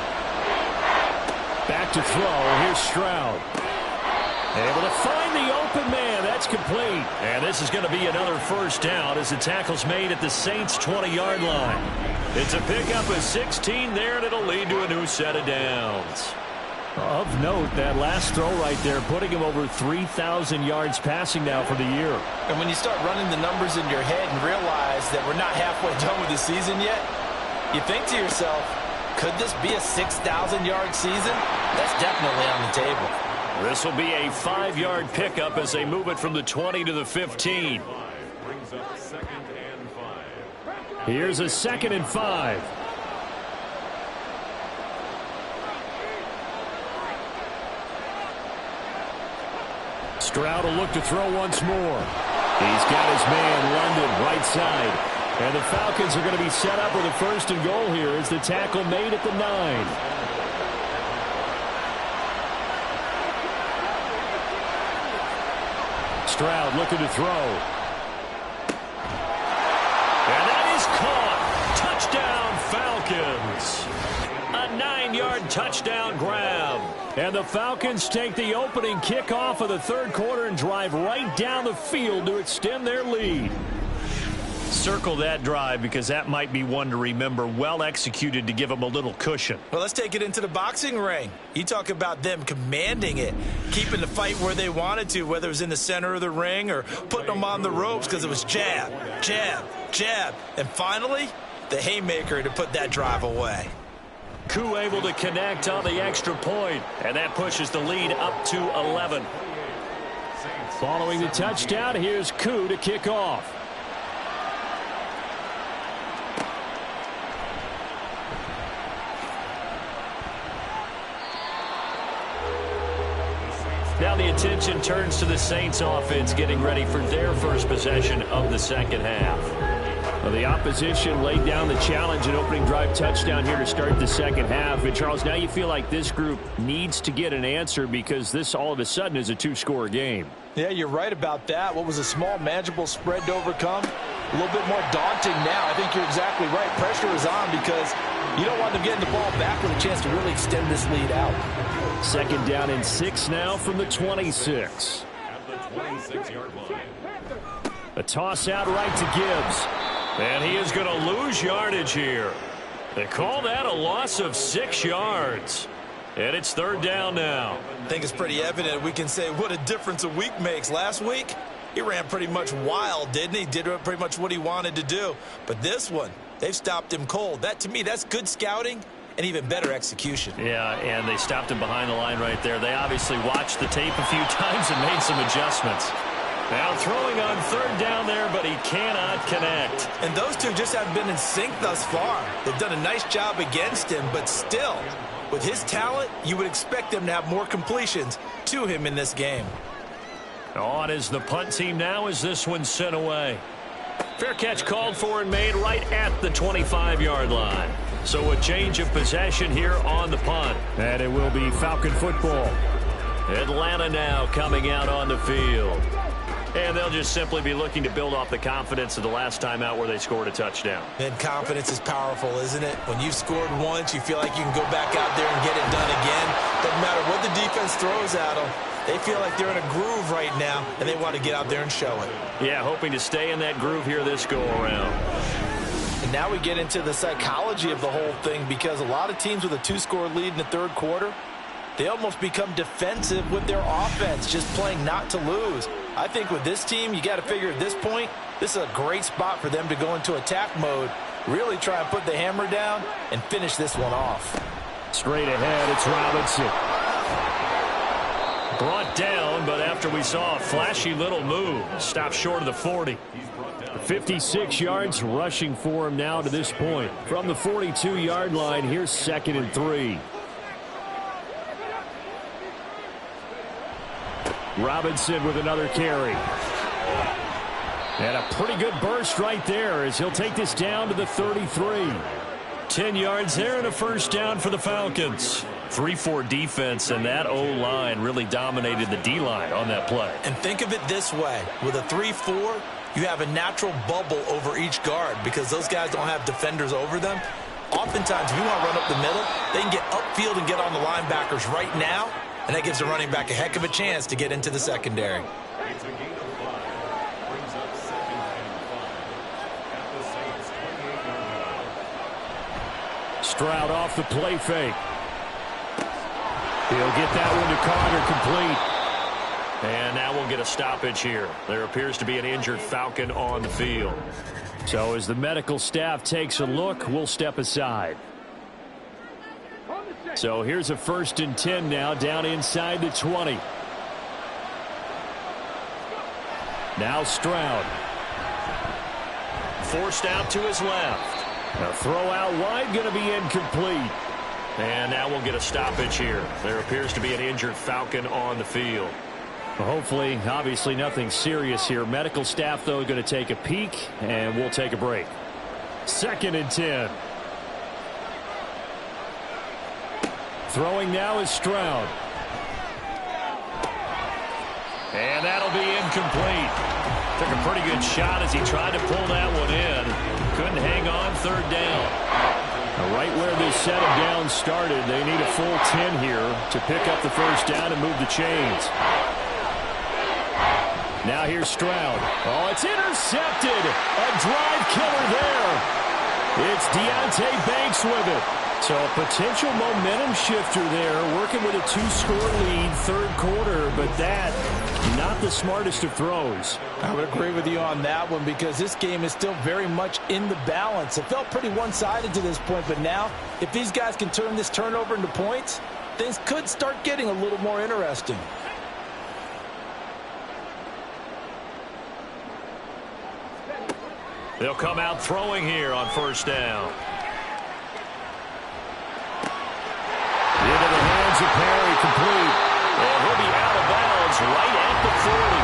Back to throw. Here's Stroud. Able to find the open man. That's complete. And this is going to be another first down as the tackle's made at the Saints' 20-yard line. It's a pickup of 16 there, and it'll lead to a new set of downs. Of note, that last throw right there, putting him over 3,000 yards passing now for the year. And when you start running the numbers in your head and realize that we're not halfway done with the season yet, you think to yourself, could this be a 6,000-yard season? That's definitely on the table. This will be a 5-yard pickup as they move it from the 20 to the 15. Here's a 2nd and 5. Stroud will look to throw once more. He's got his man, London, right side. And the Falcons are going to be set up with a 1st and goal here as the tackle made at the 9. Stroud looking to throw. And that is caught. Touchdown, Falcons. A 9-yard touchdown grab. And the Falcons take the opening kickoff of the 3rd quarter and drive right down the field to extend their lead. Circle that drive because that might be one to remember. Well executed to give them a little cushion. Well, let's take it into the boxing ring. You talk about them commanding it, keeping the fight where they wanted to, whether it was in the center of the ring or putting them on the ropes because it was jab, jab, jab. And finally, the haymaker to put that drive away. Koo able to connect on the extra point, and that pushes the lead up to 11. Following the touchdown, here's Koo to kick off. Now the attention turns to the Saints offense getting ready for their first possession of the second half. Well, the opposition laid down the challenge and opening drive touchdown here to start the second half. And Charles, now you feel like this group needs to get an answer because this all of a sudden is a 2-score game. Yeah, you're right about that. What was a small, manageable spread to overcome, a little bit more daunting now. I think you're exactly right. Pressure is on because you don't want them getting the ball back with a chance to really extend this lead out. 2nd down and 6 now from the 26. At the 26-yard line. A toss out right to Gibbs. And he is going to lose yardage here. They call that a loss of 6 yards. And it's 3rd down now. I think it's pretty evident. We can say what a difference a week makes. Last week, he ran pretty much wild, didn't he? Did pretty much what he wanted to do. But this one, they've stopped him cold. That, to me, that's good scouting and even better execution. Yeah, and they stopped him behind the line right there. They obviously watched the tape a few times and made some adjustments. Now throwing on 3rd down there, but he cannot connect. And those two just haven't been in sync thus far. They've done a nice job against him, but still, with his talent, you would expect them to have more completions to him in this game. On is the punt team now as this one's sent away. Fair catch called for and made right at the 25-yard line. So a change of possession here on the punt. And it will be Falcon football. Atlanta now coming out on the field. And they'll just simply be looking to build off the confidence of the last time out where they scored a touchdown. And confidence is powerful, isn't it? When you've scored once, you feel like you can go back out there and get it done again. Doesn't matter what the defense throws at them. They feel like they're in a groove right now, and they want to get out there and show it. Yeah, hoping to stay in that groove here this go-around. And now we get into the psychology of the whole thing, because a lot of teams with a 2-score lead in the third quarter, they almost become defensive with their offense, just playing not to lose. I think with this team, you got to figure at this point, this is a great spot for them to go into attack mode, really try and put the hammer down and finish this one off. Straight ahead, it's Robinson. Brought down, but after we saw a flashy little move, stopped short of the 40. 56 yards rushing for him now to this point. From the 42-yard line, here's 2nd and 3. Robinson with another carry. And a pretty good burst right there as he'll take this down to the 33. 10 yards there and a first down for the Falcons. 3-4 defense, and that O-line really dominated the D-line on that play. And think of it this way. With a 3-4, you have a natural bubble over each guard because those guys don't have defenders over them. Oftentimes, if you want to run up the middle, they can get upfield and get on the linebackers right now, and that gives the running back a heck of a chance to get into the secondary. It's a gain of 5. Brings up 2nd and 5 at the Saints' 28-yard line. Stroud off the play fake. He'll get that one to Carter, complete. And now we'll get a stoppage here. There appears to be an injured Falcon on the field. So as the medical staff takes a look, we'll step aside. So here's a 1st and 10 now, down inside the 20. Now Stroud. Forced out to his left. A throw out wide, going to be incomplete. And now we'll get a stoppage here. There appears to be an injured Falcon on the field. Well, hopefully, obviously nothing serious here. Medical staff, though, going to take a peek, and we'll take a break. 2nd and 10. Throwing now is Stroud. And that'll be incomplete. Took a pretty good shot as he tried to pull that one in. Couldn't hang on, 3rd down. Right where this set of downs started, they need a full 10 here to pick up the first down and move the chains. Now here's Stroud. Oh, it's intercepted. A drive killer there. It's Deonte Banks with it. So a potential momentum shifter there, working with a 2-score lead, 3rd quarter, but that, not the smartest of throws. I would agree with you on that one because this game is still very much in the balance. It felt pretty one-sided to this point, but now if these guys can turn this turnover into points, things could start getting a little more interesting. They'll come out throwing here on 1st down. Into the hands of Perry, complete. And he'll be out of bounds right at the 40.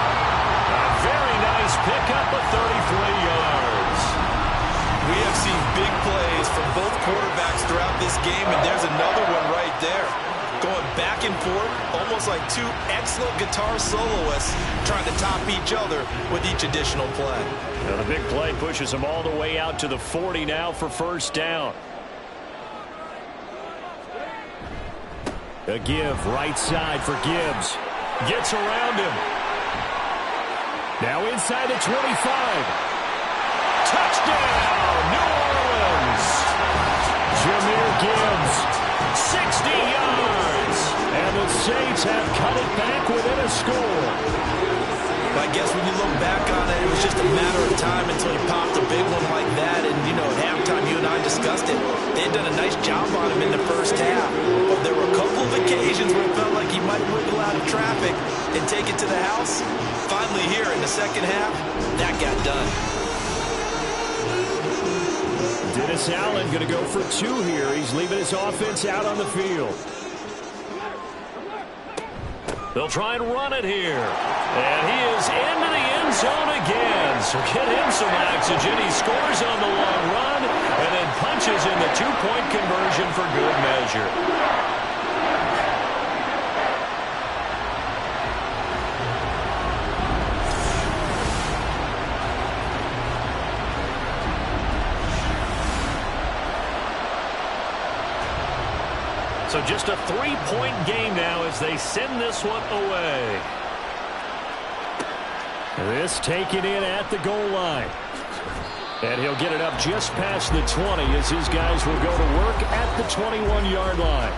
A very nice pickup of 33 yards. We have seen big plays from both quarterbacks throughout this game, and there's another one right there. Going back and forth, almost like 2 excellent guitar soloists trying to top each other with each additional play. Now the big play pushes them all the way out to the 40 now for 1st down. A give, right side for Gibbs. Gets around him. Now inside the 25. Touchdown, New Orleans. Jahmyr Gibbs. 60 yards. And the Saints have cut it back within a score. I guess when you look back on it, it was just a matter of time until he popped a big one like that. And, you know, at halftime, you and I discussed it. They had done a nice job on him in the first half. But there were a couple of occasions where it felt like he might wiggle out of traffic and take it to the house. Finally here in the second half, that got done. Dennis Allen going to go for 2 here. He's leaving his offense out on the field. They'll try and run it here. And he is into the end zone again. So get him some oxygen. He scores on the long run and then punches in the 2-point conversion for good measure. just a 3-point game now as they send this one away. This taken in at the goal line. And he'll get it up just past the 20 as his guys will go to work at the 21-yard line.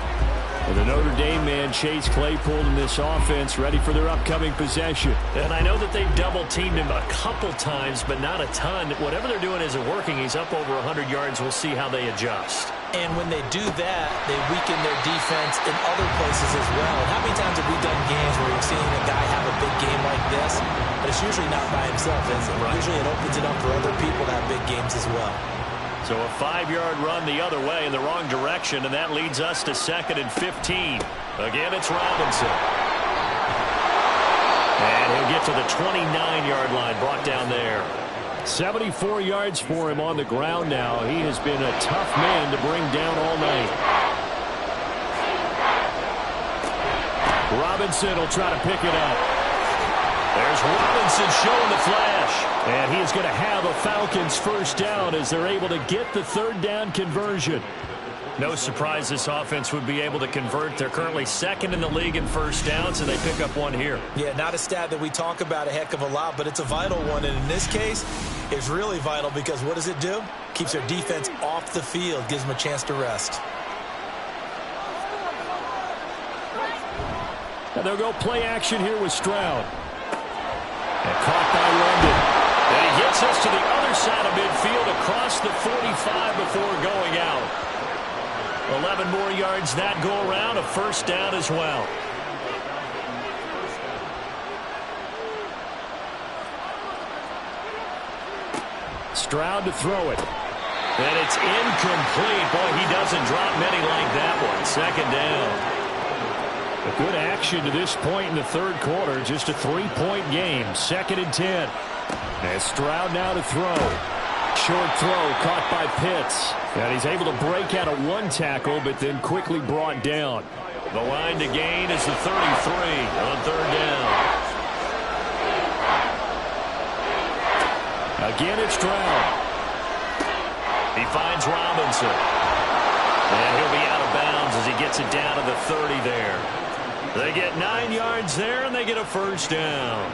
And the Notre Dame man, Chase Claypool, in this offense, ready for their upcoming possession. And I know that they've double-teamed him a couple times, but not a ton. Whatever they're doing isn't working. He's up over 100 yards. We'll see how they adjust. And when they do that, they weaken their defense in other places as well. And how many times have we done games where we've seen a guy have a big game like this? But it's usually not by himself, is it? Right. Usually it opens it up for other people to have big games as well. So a 5-yard run the other way in the wrong direction, and that leads us to 2nd and 15. Again, it's Robinson. And he'll get to the 29-yard line, brought down there. 74 yards for him on the ground now. He has been a tough man to bring down all night. Robinson will try to pick it up. There's Robinson showing the flash. And he is going to have a Falcons first down as they're able to get the 3rd down conversion. No surprise this offense would be able to convert. They're currently 2nd in the league in first downs, and they pick up one here. Yeah, not a stat that we talk about a heck of a lot, but it's a vital one. And in this case, it's really vital because what does it do? Keeps their defense off the field, gives them a chance to rest. And they'll go play action here with Stroud. And caught by London. And he gets us to the other side of midfield across the 45 before going out. 11 more yards that go around, a first down as well. Stroud to throw it. And it's incomplete. Boy, he doesn't drop many like that one. 2nd down. A good action to this point in the 3rd quarter. Just a 3-point game. 2nd and 10. And Stroud now to throw. Short throw caught by Pitts. And he's able to break out of 1 tackle, but then quickly brought down. The line to gain is the 33 on 3rd down. Again, it's Stroud. He finds Robinson. And he'll be out of bounds as he gets it down to the 30 there. They get 9 yards there, and they get a first down.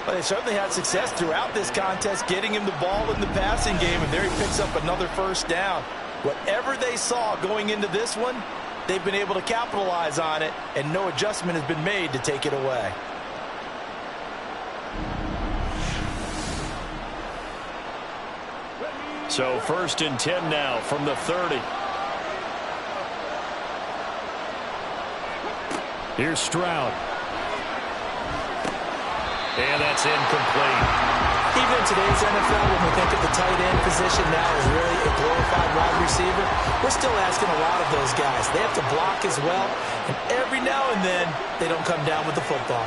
Well, they certainly had success throughout this contest getting him the ball in the passing game, and there he picks up another first down. Whatever they saw going into this one, they've been able to capitalize on it, and no adjustment has been made to take it away. So 1st and 10 now from the 30. Here's Stroud. And that's incomplete. Even in today's NFL, when we think of the tight end position now as really a glorified wide receiver, we're still asking a lot of those guys. They have to block as well, and every now and then, they don't come down with the football.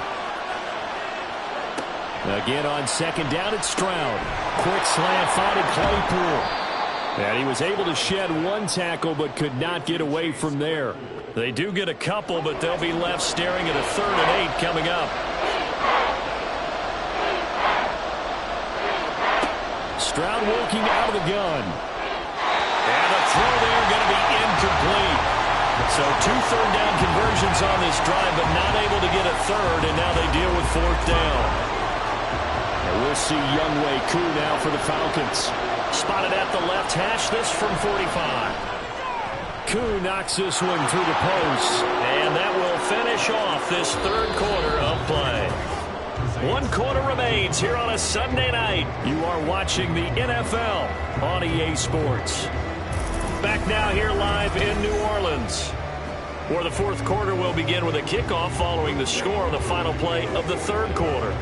Again on 2nd down, it's Stroud. Quick slant, finding Claypool. And he was able to shed 1 tackle, but could not get away from there. They do get a couple, but they'll be left staring at a 3rd and 8 coming up. Stroud working out of the gun. And the throw there going to be incomplete. So 2 3rd down conversions on this drive, but not able to get a 3rd, and now they deal with 4th down. And we'll see Younghoe Koo now for the Falcons. Spotted at the left hash, this from 45. Koo knocks this one through the post. And that will finish off this 3rd quarter of play. 1 quarter remains here on a Sunday night. You are watching the NFL on EA Sports. Back now here live in New Orleans, where the 4th quarter will begin with a kickoff following the score on the final play of the 3rd quarter.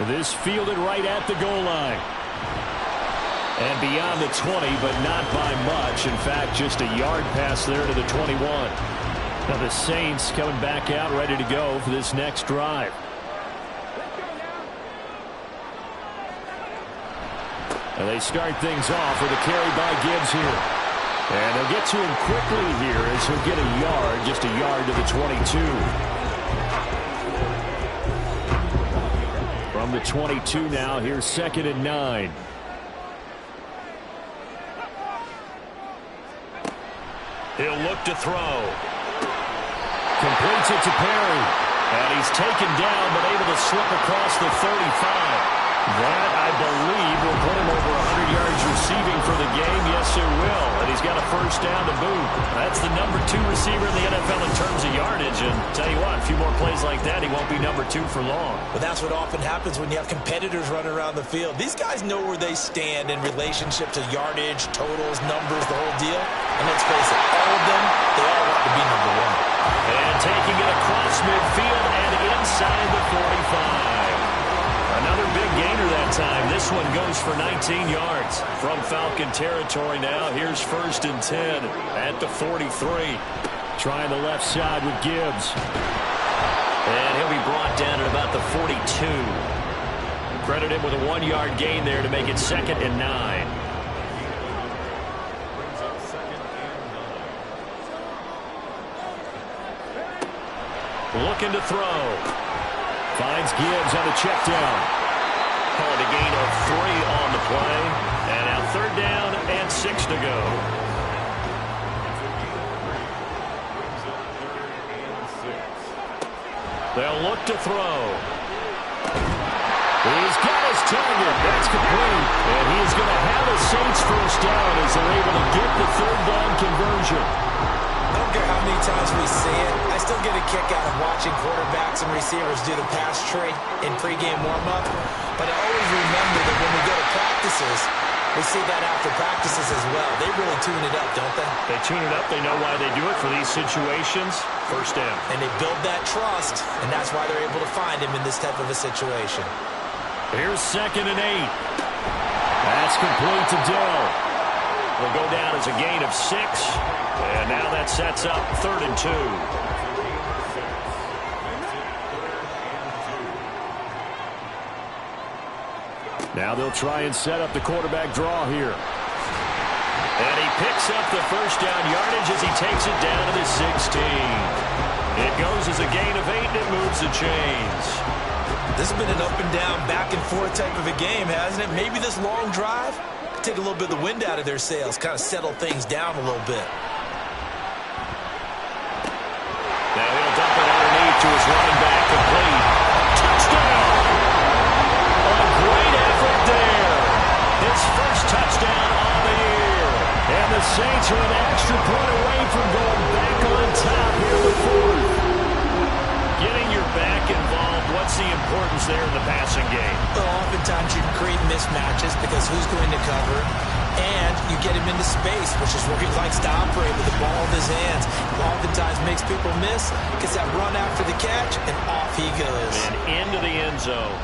This fielded right at the goal line. And beyond the 20, but not by much. In fact, just a yard pass there to the 21. Now the Saints coming back out ready to go for this next drive. And they start things off with a carry by Gibbs here. And they'll get to him quickly here as he'll get a yard, just a yard to the 22. From the 22 now, here's 2nd and 9. He'll look to throw. Completes it to Perry. And he's taken down, but able to slip across the 35. That, I believe, will put him over 100 yards receiving for the game. Yes, it will. And he's got a first down to boot. That's the number 2 receiver in the NFL in terms of yardage. And tell you what, a few more plays like that, he won't be number 2 for long. But that's what often happens when you have competitors running around the field. These guys know where they stand in relationship to yardage, totals, numbers, the whole deal. And let's face it, all of them, they all want to be number 1. And taking it across midfield and inside the 45. Another big gainer that time. This one goes for 19 yards. From Falcon territory now, here's 1st and 10 at the 43. Trying the left side with Gibbs. And he'll be brought down at about the 42. Credit him with a 1-yard gain there to make it 2nd and 9. Brings up 2nd and 9. Looking to throw. Finds Gibbs on the check down. Call it a gain of 3 on the play. And now 3rd down and 6 to go. They'll look to throw. He's got his target. That's complete. And he is going to have a Saints first down as they're able to get the 3rd down conversion. I don't care how many times we see it. I still get a kick out of watching quarterbacks and receivers do the pass tree in pregame warm-up. But I always remember that when we go to practices, we see that after practices as well. They really tune it up, don't they? They tune it up. They know why they do it for these situations. First down. And they build that trust, and that's why they're able to find him in this type of a situation. Here's 2nd and 8. That's complete to Dill. Will go down as a gain of 6. And now that sets up 3rd and 2. Now they'll try and set up the quarterback draw here. And he picks up the first down yardage as he takes it down to the 16. It goes as a gain of 8 and it moves the chains. This has been an up and down, back and forth type of a game, hasn't it? Maybe this long drive could take a little bit of the wind out of their sails, kind of settle things down a little bit. Now he'll dump it underneath to his running back, complete. Touchdown! A great effort there. His first touchdown on the year. And the Saints are an extra point away from going back on top here in the 4th. Getting your back involved, what's the importance there in the passing game? Well, oftentimes you can create mismatches because who's going to cover, and you get him into space, which is where he likes to operate with the ball in his hands. Oftentimes makes people miss, gets that run after the catch, and off he goes. And into the end zone.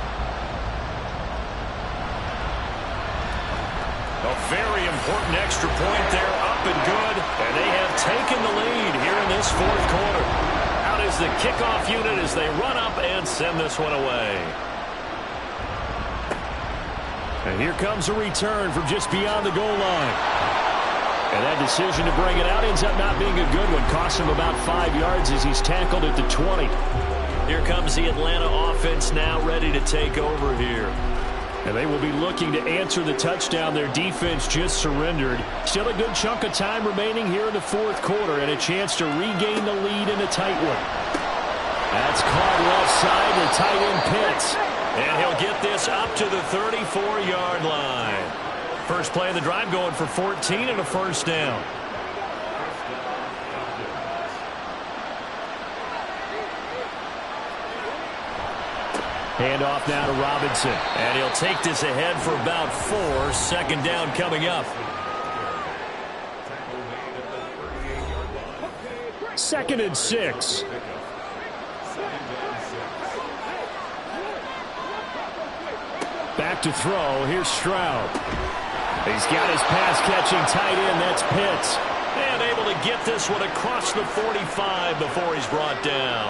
A very important extra point there, up and good, and they have taken the lead here in this 4th quarter. Out is the kickoff unit as they run up and send this one away. And here comes a return from just beyond the goal line. And that decision to bring it out ends up not being a good one. Costs him about 5 yards as he's tackled at the 20. Here comes the Atlanta offense now ready to take over here. And they will be looking to answer the touchdown their defense just surrendered. Still a good chunk of time remaining here in the 4th quarter and a chance to regain the lead in a tight one. That's caught left side to tight end Pitts. And he'll get this up to the 34-yard line. First play of the drive going for 14 and a first down. Handoff now to Robinson. And he'll take this ahead for about 4. 2nd down coming up. 2nd and 6. Back to throw. Here's Stroud. He's got his pass-catching tight end. That's Pitts. And able to get this one across the 45 before he's brought down.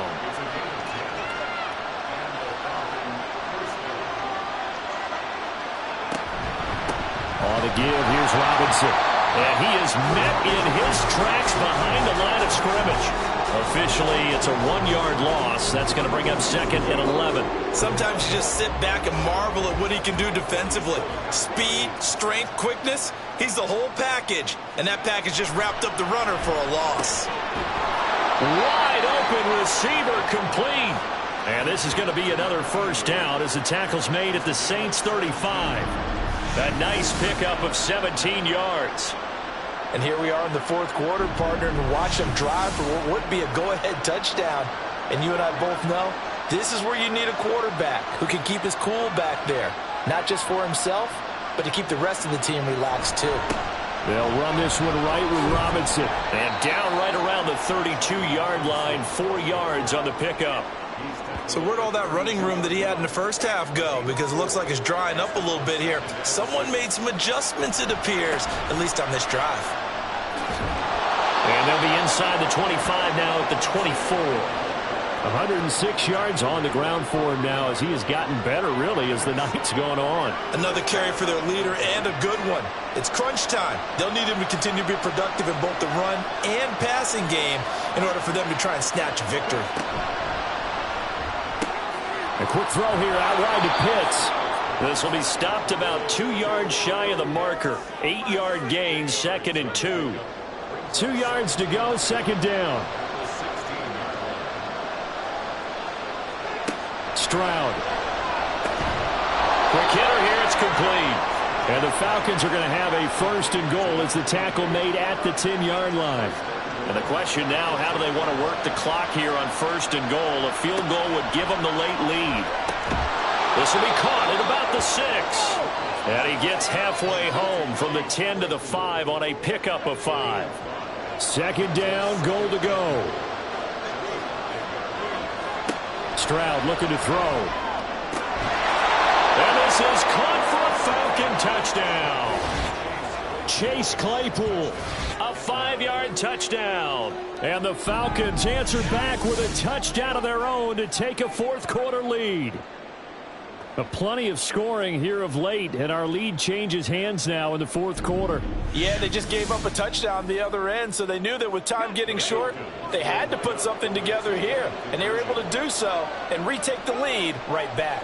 On the give, here's Robinson. And he is met in his tracks behind the line of scrimmage. Officially, it's a 1-yard loss. That's going to bring up 2nd and 11. Sometimes you just sit back and marvel at what he can do defensively. Speed, strength, quickness, he's the whole package. And that package just wrapped up the runner for a loss. Wide open receiver complete. And this is going to be another first down as the tackle's made at the Saints 35. A nice pickup of 17 yards. And here we are in the fourth quarter, partner, and watch them drive for what would be a go-ahead touchdown. And you and I both know this is where you need a quarterback who can keep his cool back there. Not just for himself, but to keep the rest of the team relaxed too. They'll run this one right with Robinson. And down right around the 32-yard line, 4 yards on the pickup. So where'd all that running room that he had in the first half go? Because it looks like it's drying up a little bit here. Someone made some adjustments, it appears, at least on this drive. And they'll be inside the 25 now at the 24. 106 yards on the ground for him now as he has gotten better, really, as the night's gone on. Another carry for their leader and a good one. It's crunch time. They'll need him to continue to be productive in both the run and passing game in order for them to try and snatch a victory. A quick throw here out wide to Pitts. This will be stopped about 2 yards shy of the marker. 8-yard gain, 2nd and 2. 2 yards to go, 2nd down. Stroud. Quick hitter here, it's complete. And the Falcons are going to have a 1st and goal as the tackle made at the 10-yard line. And the question now, how do they want to work the clock here on 1st and goal? A field goal would give them the late lead. This will be caught at about the 6. And he gets halfway home from the 10 to the 5 on a pickup of 5. 2nd down, goal to go. Stroud looking to throw. And this is caught for a Falcon touchdown. Chase Claypool. A 5-yard touchdown. And the Falcons answer back with a touchdown of their own to take a fourth-quarter lead. Plenty of scoring here of late, and our lead changes hands now in the fourth quarter. Yeah, they just gave up a touchdown the other end, so they knew that with time getting short, they had to put something together here, and they were able to do so and retake the lead right back.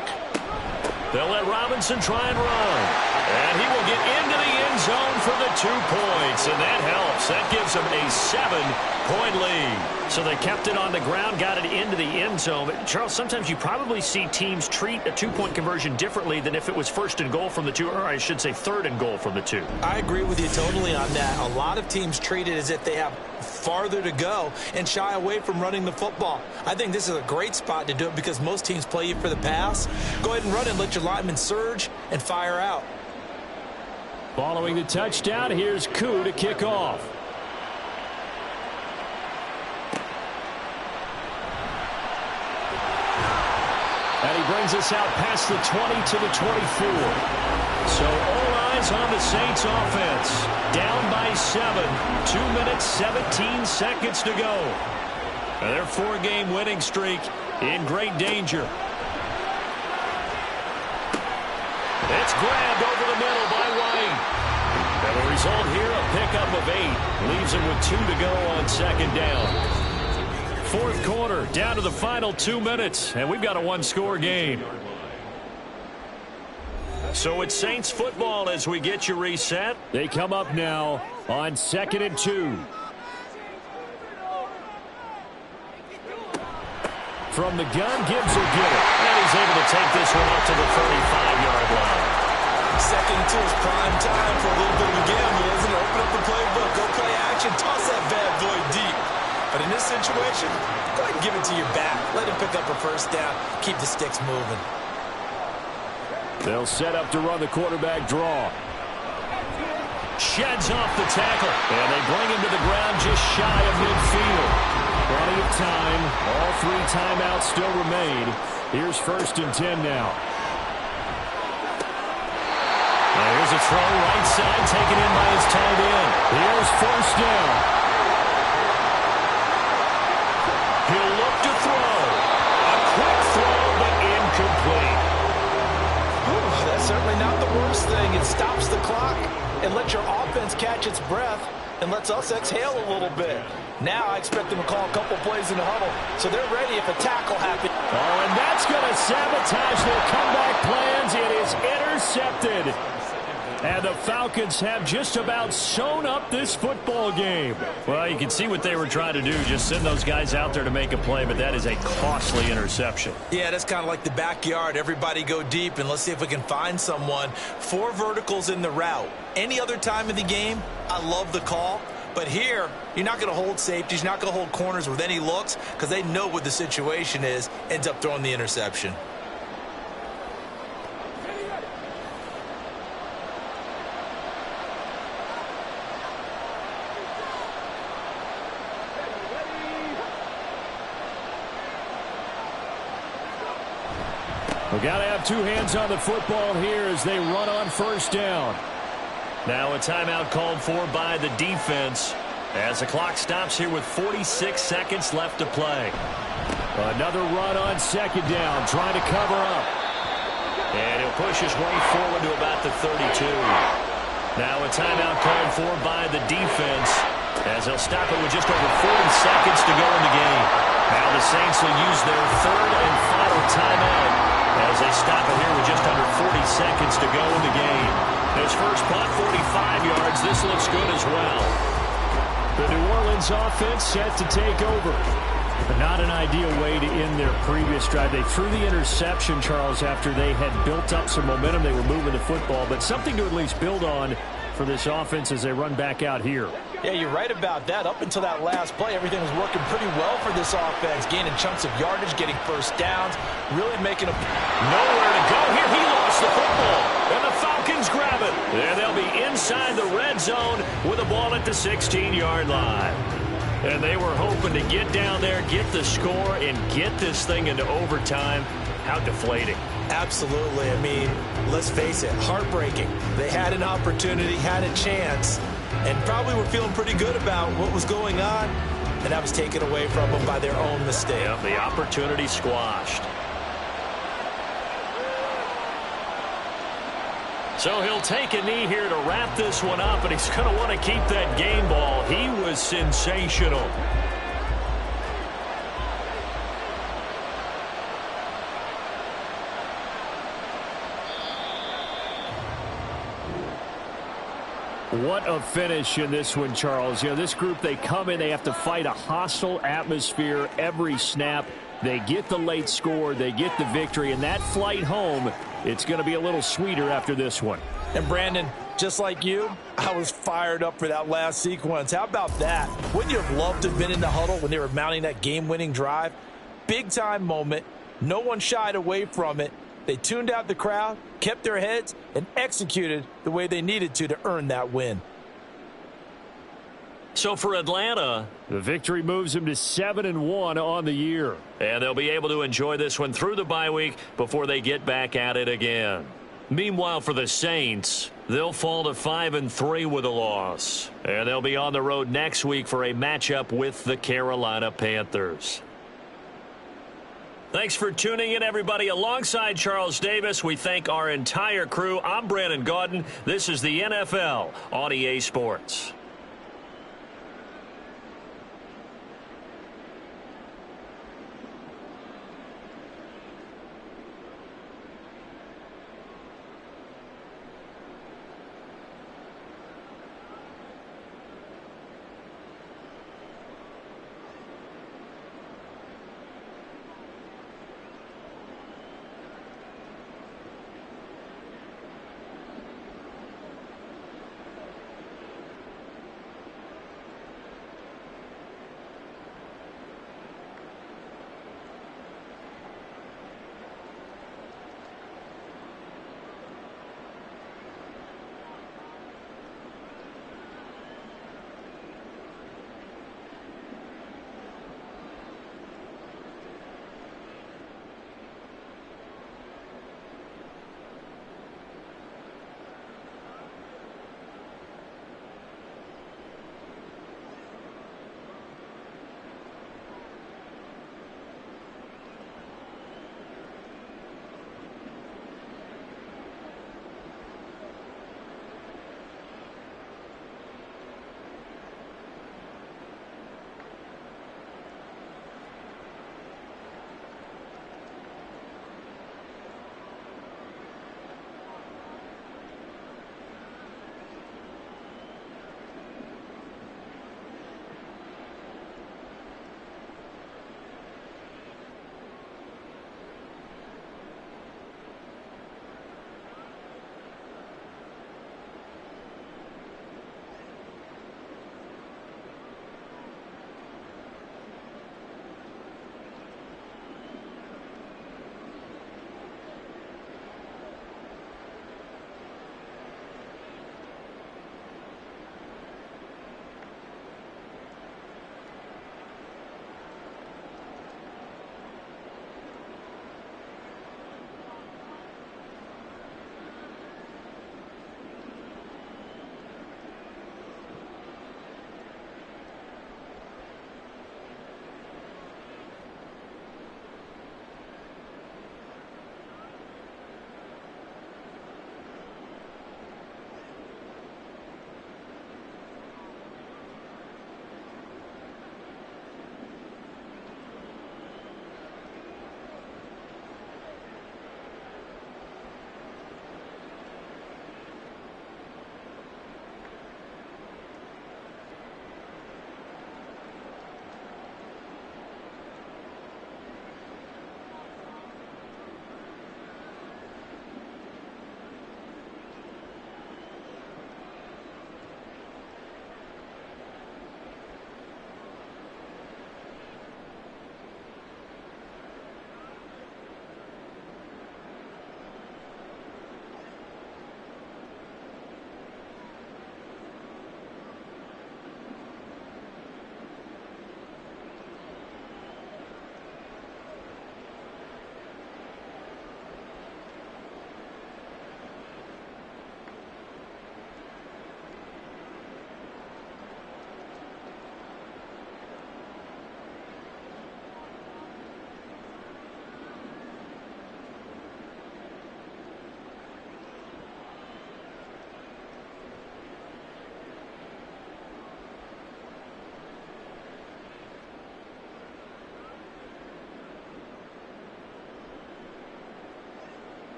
They'll let Robinson try and run. And he will get into the end zone for the 2 points, and that helps. That gives them a 7-point lead. So they kept it on the ground, got it into the end zone. But Charles, sometimes you probably see teams treat a 2-point conversion differently than if it was 1st and goal from the 2, or I should say 3rd and goal from the 2. I agree with you totally on that. A lot of teams treat it as if they have farther to go and shy away from running the football. I think this is a great spot to do it because most teams play you for the pass. Go ahead and run and let your linemen surge and fire out. Following the touchdown, here's Koo to kick off. And he brings us out past the 20 to the 24. So all eyes on the Saints offense. Down by 7. 2 minutes, 17 seconds to go. And their 4-game winning streak in great danger. It's grabbed over the middle by White. And the result here, a pickup of 8. Leaves him with 2 to go on 2nd down. Fourth quarter, down to the final 2 minutes, and we've got a 1-score game. So it's Saints football as we get you reset. They come up now on 2nd and 2. From the gun, Gibbs will get it. And he's able to take this one up to the 35-yard line. 2nd and 2 is prime time for a little bit of a gamble, isn't it? Open up the playbook, go play action, toss that bad boy deep. But in this situation, go ahead and give it to your back. Let him pick up a 1st down. Keep the sticks moving. They'll set up to run the quarterback draw. Sheds off the tackle. And they bring him to the ground just shy of midfield. Plenty of time. All 3 timeouts still remain. Here's 1st and 10 now. Now here's a throw right side taken in by his tight end. Here's 1st down. He'll look to throw. A quick throw, but incomplete. That's certainly not the worst thing. It stops the clock and lets your offense catch its breath and lets us exhale a little bit. Now I expect them to call a couple plays in the huddle, so they're ready if a tackle happens. Oh, and that's going to sabotage their comeback plans. It is intercepted. And the Falcons have just about sewn up this football game. Well, you can see what they were trying to do, just send those guys out there to make a play, but that is a costly interception. Yeah, that's kind of like the backyard. Everybody go deep, and let's see if we can find someone. 4 verticals in the route. Any other time of the game, I love the call. But here, you're not going to hold safeties, you're not going to hold corners with any looks because they know what the situation is, ends up throwing the interception. We've got to have 2 hands on the football here as they run on first down. Now a timeout called for by the defense as the clock stops here with 46 seconds left to play. Another run on second down, trying to cover up. And he'll push his way forward to about the 32. Now a timeout called for by the defense as they'll stop it with just over 40 seconds to go in the game. Now the Saints will use their 3rd and final timeout as they stop it here with just under 40 seconds to go in the game. His first punt, 45 yards. This looks good as well. The New Orleans offense set to take over. But not an ideal way to end their previous drive. They threw the interception, Charles, after they had built up some momentum. They were moving the football, but something to at least build on for this offense as they run back out here. Yeah, you're right about that. Up until that last play, everything was working pretty well for this offense, gaining chunks of yardage, getting first downs, really making a... Nowhere to go here. He lost the football, and the Falcons grab it. And they'll be inside the red zone with the ball at the 16-yard line. And they were hoping to get down there, get the score, and get this thing into overtime. How deflating. Absolutely. I mean, let's face it, heartbreaking. They had an opportunity, had a chance, and probably were feeling pretty good about what was going on, and that was taken away from them by their own mistake. Yep, the opportunity squashed. So he'll take a knee here to wrap this one up, and he's going to want to keep that game ball. He was sensational. What a finish in this one, Charles. You know, this group, they come in, they have to fight a hostile atmosphere every snap. They get the late score, they get the victory, and that flight home, it's going to be a little sweeter after this one. And Brandon, just like you, I was fired up for that last sequence. How about that? Wouldn't you have loved to have been in the huddle when they were mounting that game-winning drive? Big-time moment. No one shied away from it. They tuned out the crowd, kept their heads, and executed the way they needed to earn that win. So for Atlanta, the victory moves them to 7-1 on the year. And they'll be able to enjoy this one through the bye week before they get back at it again. Meanwhile, for the Saints, they'll fall to 5-3 with a loss. And they'll be on the road next week for a matchup with the Carolina Panthers. Thanks for tuning in, everybody. Alongside Charles Davis, we thank our entire crew. I'm Brandon Gaudin. This is the NFL on EA Sports.